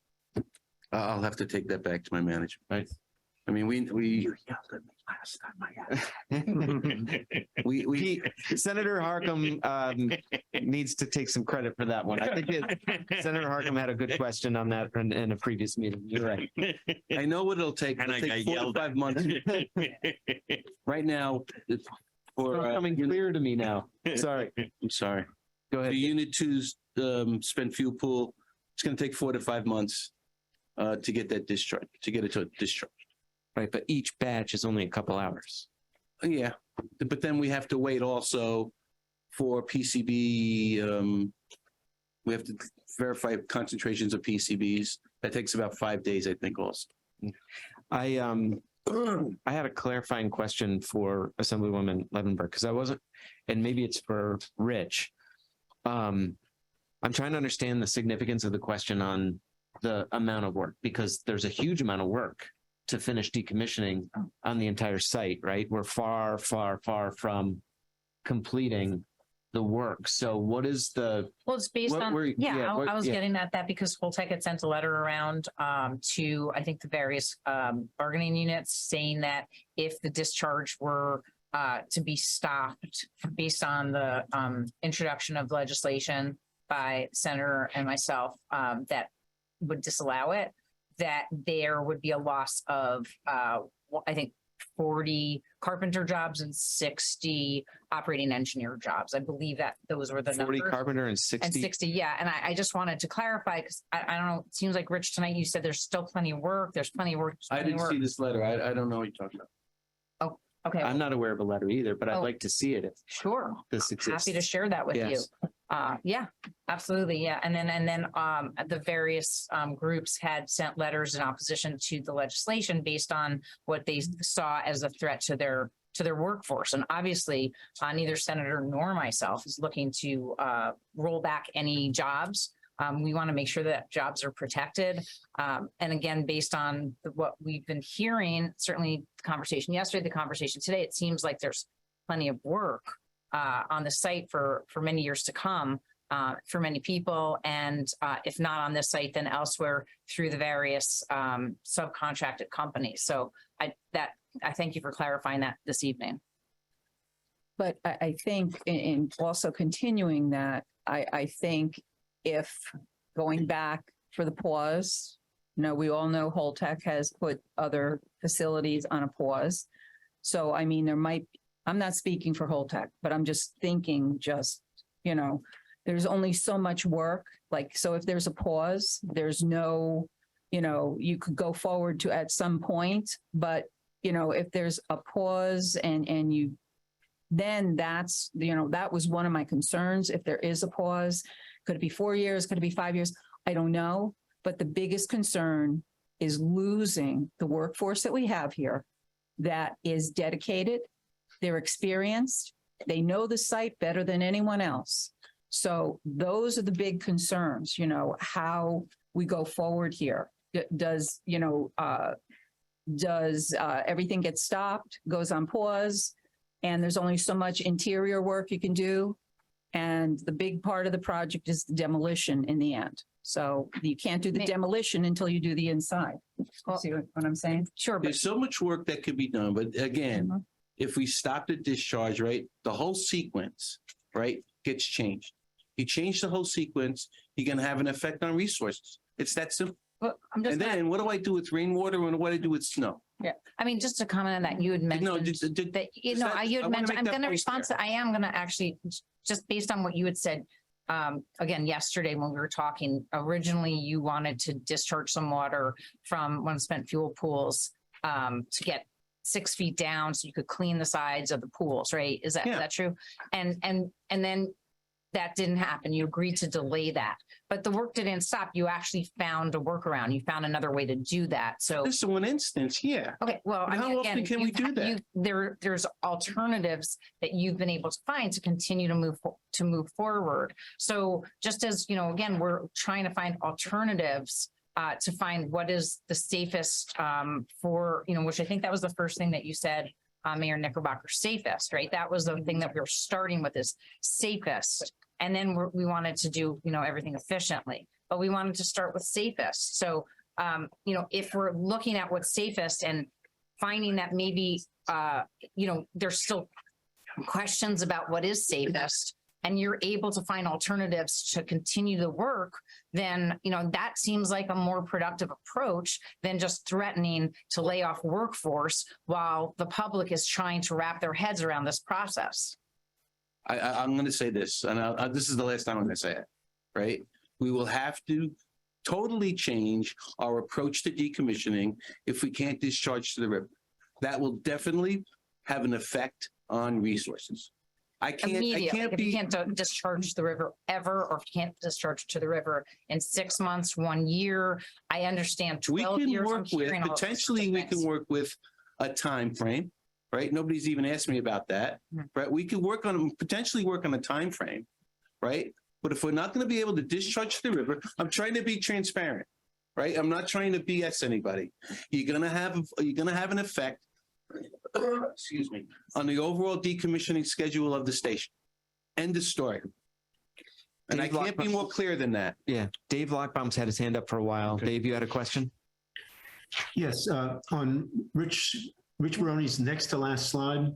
I'll have to take that back to my management. Right. I mean, we Senator Harkam needs to take some credit for that one. I think Senator Harkam had a good question on that in a previous meeting. You're right. I know what it'll take. And It'll I take 4 to yelled 5 months. Right now, It's for becoming clear to me now. Sorry. I'm sorry. Go ahead. The Unit 2's spent fuel pool, it's going to take 4 to 5 months to get that discharge, to get it to discharge. Right, but each batch is only a couple hours. Yeah, but then we have to wait also for PCB. We have to verify concentrations of PCBs. That takes about 5 days, I think, also. I had a clarifying question for Assemblywoman Levenberg because I wasn't, and maybe it's for Rich. I'm trying to understand the significance of the question on the amount of work because there's a huge amount of work to finish decommissioning on the entire site, right? We're far, far, far from completing the work. So what is the? Well, it's based What on, were- yeah, yeah, what- I was yeah. getting at that because Holtec had sent a letter around to, I think, the various bargaining units saying that if the discharge were to be stopped based on the introduction of legislation by Senator and myself that would disallow it, that there would be a loss of, I think, 40 carpenter jobs and 60 operating engineer jobs. I believe that those were the 40 numbers. carpenter and 60? And 60, yeah. And I just wanted to clarify because I don't know, it seems like Rich tonight, you said there's still plenty of work. There's plenty of work. I didn't see this letter. I don't know what you're talking about. Okay. I'm not aware of a letter either, but I'd Oh. like to see it if Sure. this exists. Happy to share that with you. Yes. Yeah, absolutely. Yeah. And then the various groups had sent letters in opposition to the legislation based on what they saw as a threat to their workforce. And obviously, neither Senator nor myself is looking to roll back any jobs. We want to make sure that jobs are protected. And again, based on what we've been hearing, certainly the conversation yesterday, the conversation today, it seems like there's plenty of work on the site for many years to come for many people. And if not on this site, then elsewhere through the various subcontracted companies. So I thank you for clarifying that this evening. But I think in also continuing that, I think if going back for the pause, we all know Holtec has put other facilities on a pause. So, I mean, I'm not speaking for Holtec, but I'm just thinking there's only so much work. Like, so if there's a pause, there's no, you could go forward to at some point, but if there's a pause and you, then that's, that was one of my concerns. If there is a pause, could it be 4 years? Could it be 5 years? I don't know. But the biggest concern is losing the workforce that we have here that is dedicated. They're experienced. They know the site better than anyone else. So those are the big concerns, how we go forward here. Does everything get stopped, goes on pause, and there's only so much interior work you can do? And the big part of the project is the demolition in the end. So you can't do the demolition until you do the inside. See what I'm saying? Sure. But There's so much work that could be done, but again, if we stop the discharge, right, the whole sequence, right, gets changed. You change the whole sequence, you're going to have an effect on resources. It's that simple. Well, And then what do I do with rainwater and what do I do with snow? Yeah, I mean, just to comment on that, you had mentioned that, you had mentioned, I'm going to respond to, I am going to actually, just based on what you had said, again, yesterday when we were talking, originally you wanted to discharge some water from one of the spent fuel pools to get 6 feet down so you could clean the sides of the pools, right? Is that true? And then that didn't happen. You agreed to delay that, but the work didn't stop. You actually found a workaround. You found another way to do that. So this is one instance, yeah. Okay, well, I How mean, often again, can we do that? there's alternatives that you've been able to find to continue to move forward. So just as, again, we're trying to find alternatives to find what is the safest for, which I think that was the first thing that you said, Mayor Knickerbocker, safest, right? That was the thing that we were starting with, is safest. And then we wanted to do, everything efficiently, but we wanted to start with safest. So, if we're looking at what's safest and finding that maybe, there's still questions about what is safest, and you're able to find alternatives to continue the work, then, that seems like a more productive approach than just threatening to lay off workforce while the public is trying to wrap their heads around this process. I'm going to say this, and this is the last time I'm going to say it, right? We will have to totally change our approach to decommissioning if we can't discharge to the river. That will definitely have an effect on resources. If you can't discharge the river ever, or if you can't discharge to the river in 6 months, 1 year, I understand 12 years. Potentially we can work with a time frame, right? Nobody's even asked me about that, right? We could potentially work on a time frame, right? But if we're not going to be able to discharge to the river, I'm trying to be transparent, right? I'm not trying to BS anybody. You're going to have an effect, excuse me, on the overall decommissioning schedule of the station. End of story. And I can't be more clear than that. Yeah. Dave Lockbaum's had his hand up for a while. Okay. Dave, you had a question? Yes, on Rich Baroni's next to last slide,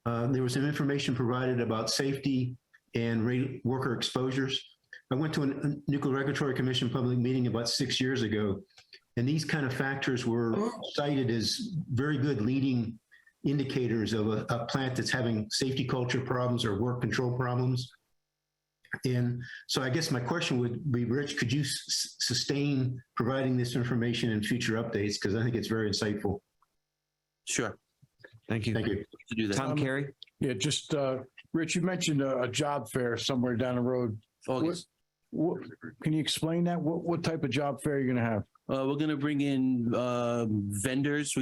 there was some information provided about safety and worker exposures. I went to a Nuclear Regulatory Commission public meeting about 6 years ago, and these kind of factors were cited as very good leading indicators of a plant that's having safety culture problems or work control problems. And so I guess my question would be, Rich, could you sustain providing this information in future updates? Because I think it's very insightful. Sure. Thank you. Thank you. To do that. Tom Carey? Yeah, just, Rich, you mentioned a job fair somewhere down the road. August. Can you explain that? What type of job fair you're going to have? We're going to bring in vendors.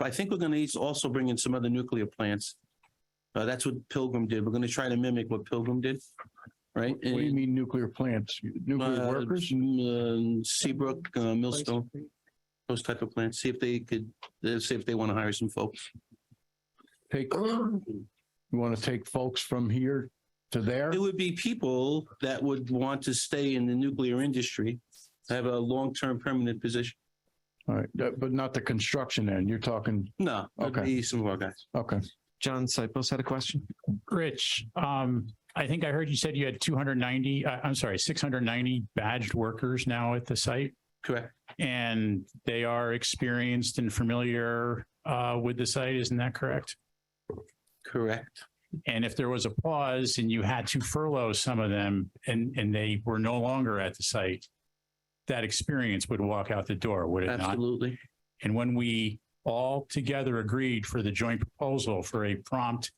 I think we're going to also bring in some other nuclear plants. That's what Pilgrim did. We're going to try to mimic what Pilgrim did, right? What do you mean nuclear plants? Nuclear workers? Seabrook, Millstone, those type of plants. See if they want to hire some folks. You want to take folks from here to there? It would be people that would want to stay in the nuclear industry, have a long-term permanent position. All right, but not the construction end. You're talking. No, Okay. be some of our guys. Okay. John Sipos had a question. Rich, I think I heard you said you had 690 badged workers now at the site, Correct. and they are experienced and familiar with the site. Isn't that correct? Correct. And if there was a pause and you had to furlough some of them and they were no longer at the site, that experience would walk out the door, would it not? Absolutely. And when we all together agreed for the joint proposal for a prompt,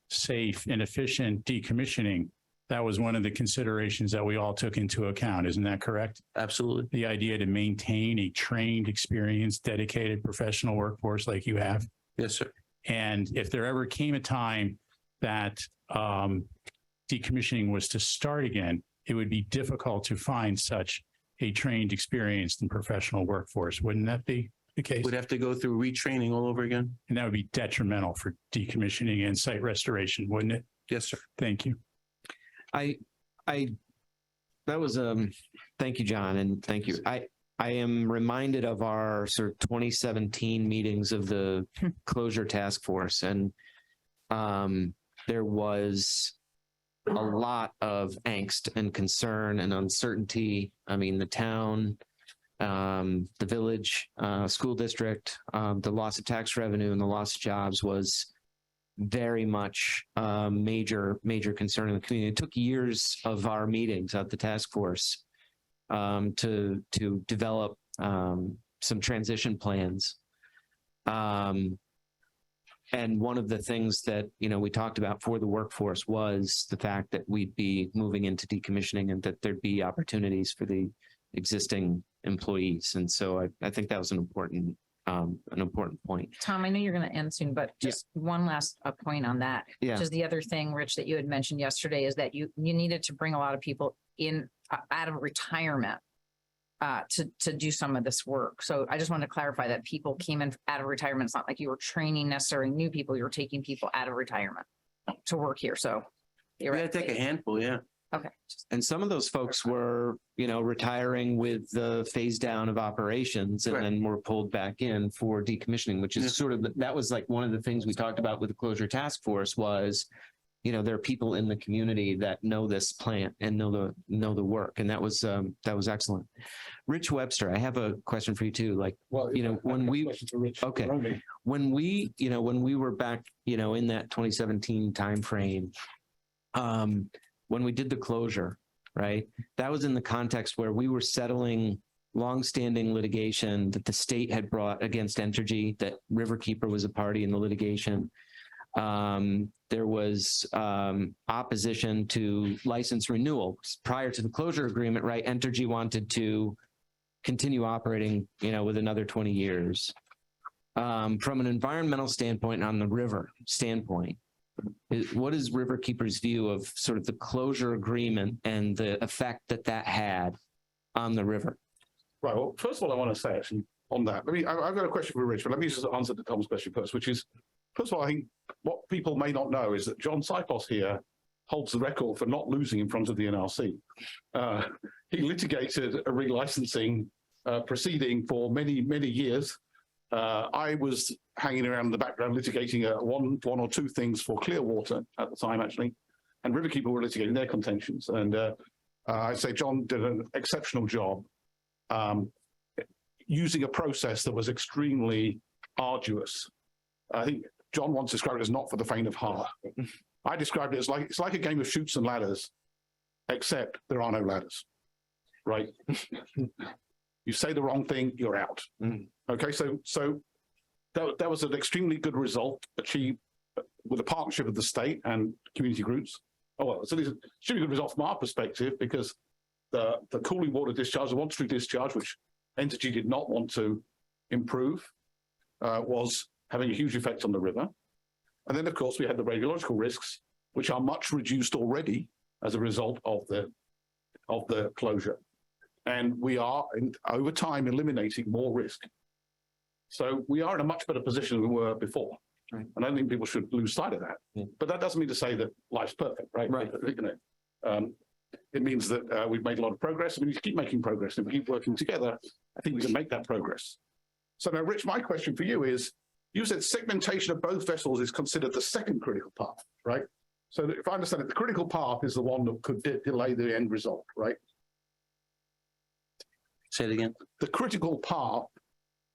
safe, and efficient decommissioning, that was one of the considerations that we all took into account. Isn't that correct? Absolutely. The idea to maintain a trained, experienced, dedicated professional workforce like you have. Yes, sir. And if there ever came a time that decommissioning was to start again, it would be difficult to find such a trained, experienced, and professional workforce. Wouldn't that be the case? We'd have to go through retraining all over again. And that would be detrimental for decommissioning and site restoration, wouldn't it? Yes, sir. Thank you. Thank you, John, and thank you. I am reminded of our sort of 2017 meetings of the closure task force, and there was a lot of angst and concern and uncertainty. I mean, the town, the village, school district, the loss of tax revenue and the loss of jobs was very much major concern in the community. It took years of our meetings at the task force to develop some transition plans. And one of the things that, we talked about for the workforce was the fact that we'd be moving into decommissioning and that there'd be opportunities for the existing employees. And so I think that was an important point. Tom, I know you're going to end soon, but just one last point on that. Yeah. Which is the other thing, Rich, that you had mentioned yesterday is that you needed to bring a lot of people in out of retirement to do some of this work. So I just wanted to clarify that people came in out of retirement. It's not like you were training necessarily new people. You were taking people out of retirement to work here. So We had to take a handful, yeah. Okay. And some of those folks were, retiring with the phase down of operations and then were pulled back in for decommissioning, which is sort of, that was like one of the things we talked about with the closure task force was, there are people in the community that know this plant and know the work. And that was excellent. Rich Webster, I have a question for you too. Like, when we were back, in that 2017 timeframe, when we did the closure, right? That was in the context where we were settling longstanding litigation that the state had brought against Entergy, that Riverkeeper was a party in the litigation. There was opposition to license renewal prior to the closure agreement, right? Entergy wanted to continue operating, with another 20 years. From an environmental standpoint, on the river standpoint, what is Riverkeeper's view of sort of the closure agreement and the effect that had on the river? Right. Well, first of all, I want to say actually on that, I've got a question for Rich, but let me just answer Tom's question first, which is, first of all, I think what people may not know is that John Sipos here holds the record for not losing in front of the NRC. He litigated a relicensing proceeding for many, many years. I was hanging around in the background litigating one or two things for Clearwater at the time, actually, and Riverkeeper were litigating their contentions. And I'd say John did an exceptional job using a process that was extremely arduous. I think John once described it as not for the faint of heart. I described it as it's like a game of chutes and ladders, except there are no ladders, right? You say the wrong thing, you're out. Okay, so that was an extremely good result achieved with a partnership of the state and community groups. Oh, well, so it's an extremely good result from our perspective because the cooling water discharge, the water discharge, which Entergy did not want to improve, was having a huge effect on the river. And then, of course, we had the radiological risks, which are much reduced already as a result of the closure. And we are, over time, eliminating more risk. So we are in a much better position than we were before. Right. And I don't think people should lose sight of that. Yeah. But that doesn't mean to say that life's perfect, right? Right. It means that we've made a lot of progress, and we need to keep making progress. If we keep working together, I think we can make that progress. So now, Rich, my question for you is, you said segmentation of both vessels is considered the second critical path, right? So if I understand it, the critical path is the one that could delay the end result, right? Say it again. The critical path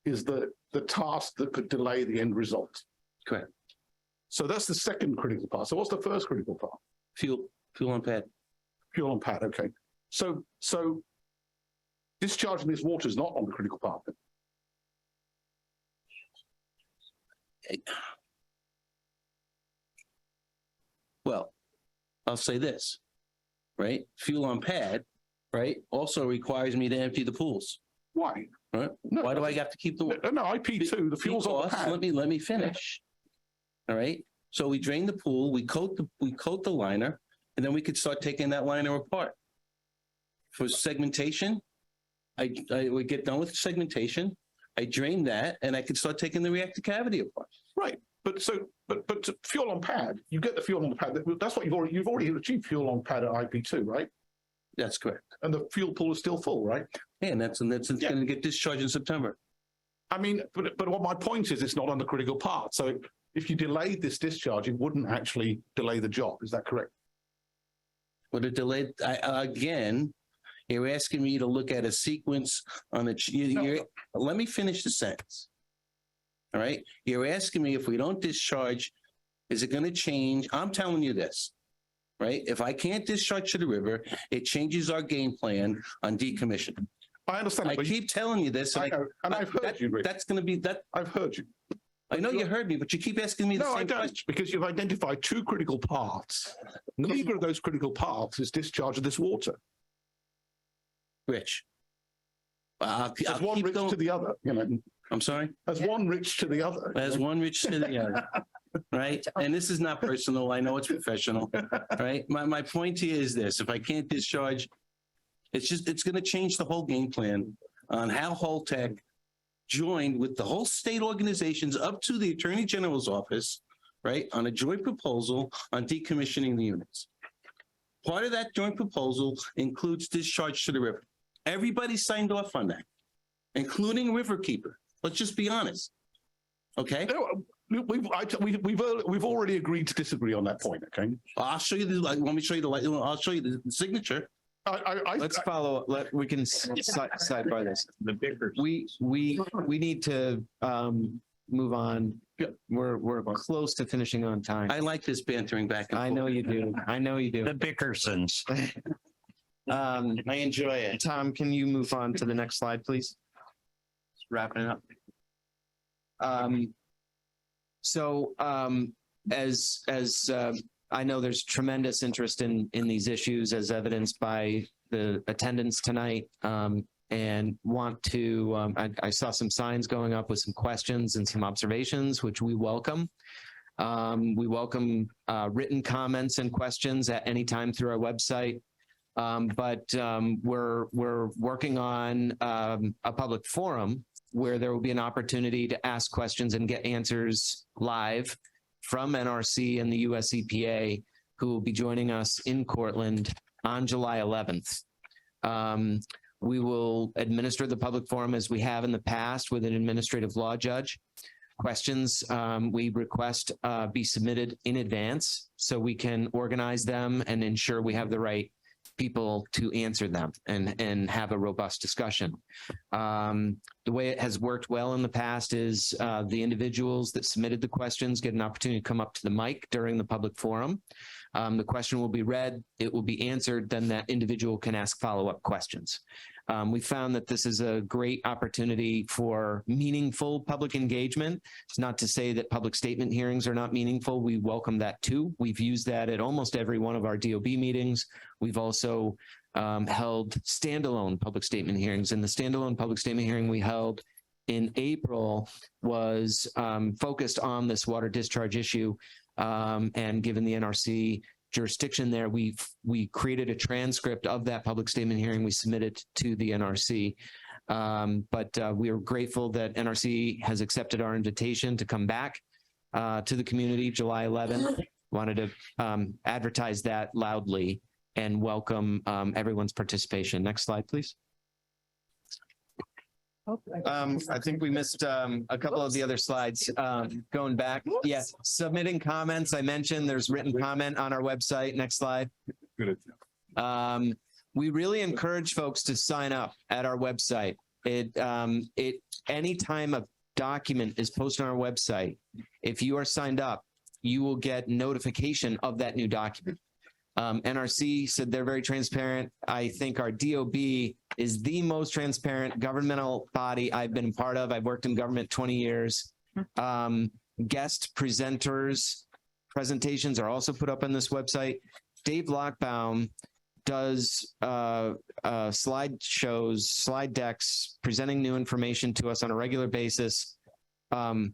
is the task that could delay the end result. Correct. So that's the second critical path. So what's the first critical path? Fuel on pad. Fuel on pad, okay. So discharging this water is not on the critical path then? Well, I'll say this, right? Fuel on pad, right, also requires me to empty the pools. Why? Right? No, why do I have to keep the water? No, IP2, the fuel's on the pad. Let me finish. All right. So we drain the pool, we coat the liner, and then we could start taking that liner apart. For segmentation, I would get done with segmentation. I drain that, and I could start taking the reactor cavity apart. Right. But fuel on pad, you get the fuel on the pad. That's what you've already achieved fuel on pad at IP2, right? That's correct. And the fuel pool is still full, right? Yeah, and that's going to get discharged in September. I mean, but what my point is, it's not on the critical part. So if you delayed this discharge, it wouldn't actually delay the job. Is that correct? Would it delay? Again, you're asking me to look at a sequence on the. Let me finish the sentence. All right. You're asking me if we don't discharge, is it going to change? I'm telling you this. Right? If I can't discharge to the river, it changes our game plan on decommissioning. I understand. I keep telling you this. I know, and I've heard you, Rick. That's going to be that. I've heard you. I know you heard me, but you keep asking me the same question. No, I don't, because you've identified two critical paths. Neither of those critical paths is discharge of this water. Rich. As one rich to the other, you know. I'm sorry? As one rich to the other. As one rich to the other. Right? And this is not personal. I know it's professional. Right? My point here is this. If I can't discharge, it's going to change the whole game plan on how Holtec joined with the whole state organizations up to the Attorney General's office, right, on a joint proposal on decommissioning the units. Part of that joint proposal includes discharge to the river. Everybody signed off on that, including Riverkeeper. Let's just be honest. Okay? We've already agreed to disagree on that point, okay? I'll show you the, like, want me to show you the, I'll show you the signature. Let's follow, we can sidebar this. The Bickers. We need to move on. We're close to finishing on time. I like this bantering back and forth. I know you do. I know you do. The Bickersons. I enjoy it. Tom, can you move on to the next slide, please? Just wrapping it up. As I know there's tremendous interest in these issues as evidenced by the attendance tonight, and want to, I saw some signs going up with some questions and some observations, which we welcome. We welcome written comments and questions at any time through our website. But we're working on a public forum where there will be an opportunity to ask questions and get answers live from NRC and the US EPA, who will be joining us in Cortland on July 11th. We will administer the public forum as we have in the past with an administrative law judge. Questions we request be submitted in advance so we can organize them and ensure we have the right people to answer them and have a robust discussion. The way it has worked well in the past is the individuals that submitted the questions get an opportunity to come up to the mic during the public forum. The question will be read, it will be answered, then that individual can ask follow-up questions. We found that this is a great opportunity for meaningful public engagement. It's not to say that public statement hearings are not meaningful. We welcome that too. We've used that at almost every one of our DOB meetings. We've also held standalone public statement hearings, and the standalone public statement hearing we held in April was focused on this water discharge issue. And given the NRC jurisdiction there, we created a transcript of that public statement hearing. We submitted to the NRC. But we are grateful that NRC has accepted our invitation to come back to the community July 11th. Wanted to advertise that loudly and welcome everyone's participation. Next slide, please. I think we missed a couple of the other slides. Going back, yes, submitting comments. I mentioned there's written comment on our website. Next slide. We really encourage folks to sign up at our website. Any time a document is posted on our website, if you are signed up, you will get notification of that new document. NRC said they're very transparent. I think our DOB is the most transparent governmental body I've been part of. I've worked in government 20 years. Guest presenters, presentations are also put up on this website. Dave Lockbaum does slideshows, slide decks, presenting new information to us on a regular basis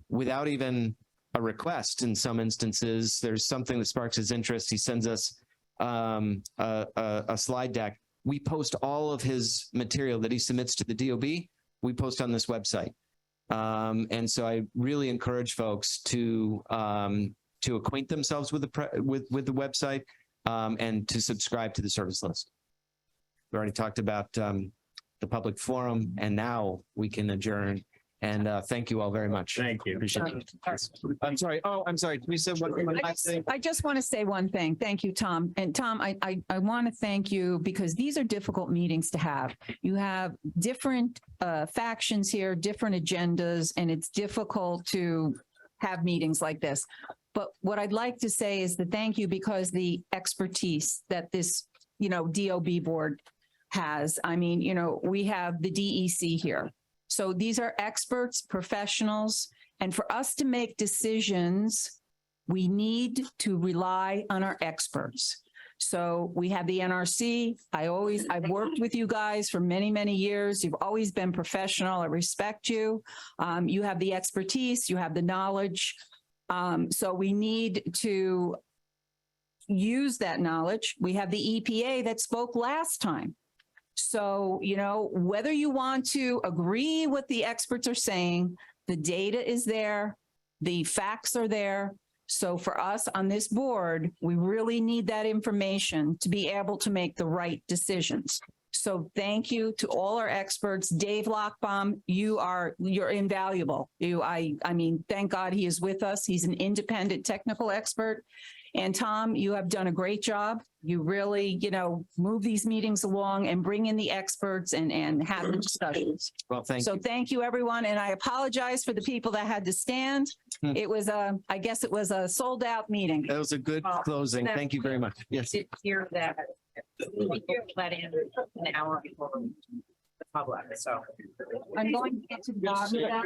without even a request. In some instances, there's something that sparks his interest. He sends us a slide deck. We post all of his material that he submits to the DOB. We post on this website. And so I really encourage folks to acquaint themselves with the website and to subscribe to the service list. We already talked about the public forum, and now we can adjourn. And thank you all very much. Thank you. Appreciate it. I'm sorry. Oh, I'm sorry. We said one last thing. I just want to say one thing. Thank you, Tom. And Tom, I want to thank you because these are difficult meetings to have. You have different factions here, different agendas, and it's difficult to have meetings like this. But what I'd like to say is that thank you because the expertise that this, DOB board has. I mean, we have the DEC here. So these are experts, professionals, and for us to make decisions, we need to rely on our experts. So we have the NRC. I've worked with you guys for many, many years. You've always been professional. I respect you. You have the expertise, you have the knowledge. So we need to use that knowledge. We have the EPA that spoke last time. So, whether you want to agree with the experts are saying, the data is there, the facts are there, So for us on this board, we really need that information to be able to make the right decisions. So thank you to all our experts. Dave Lockbaum, you're invaluable. I mean, thank God he is with us. He's an independent technical expert. And Tom, you have done a great job. You really, move these meetings along and bring in the experts and have the discussions. Well, thank So you. thank you, everyone. And I apologize for the people that had to stand. It was I guess it was a sold out meeting. That was a good closing. Thank you very much. Yes. Did hear that. Let in an hour before the public, so. I'm going to get to the bottom of that.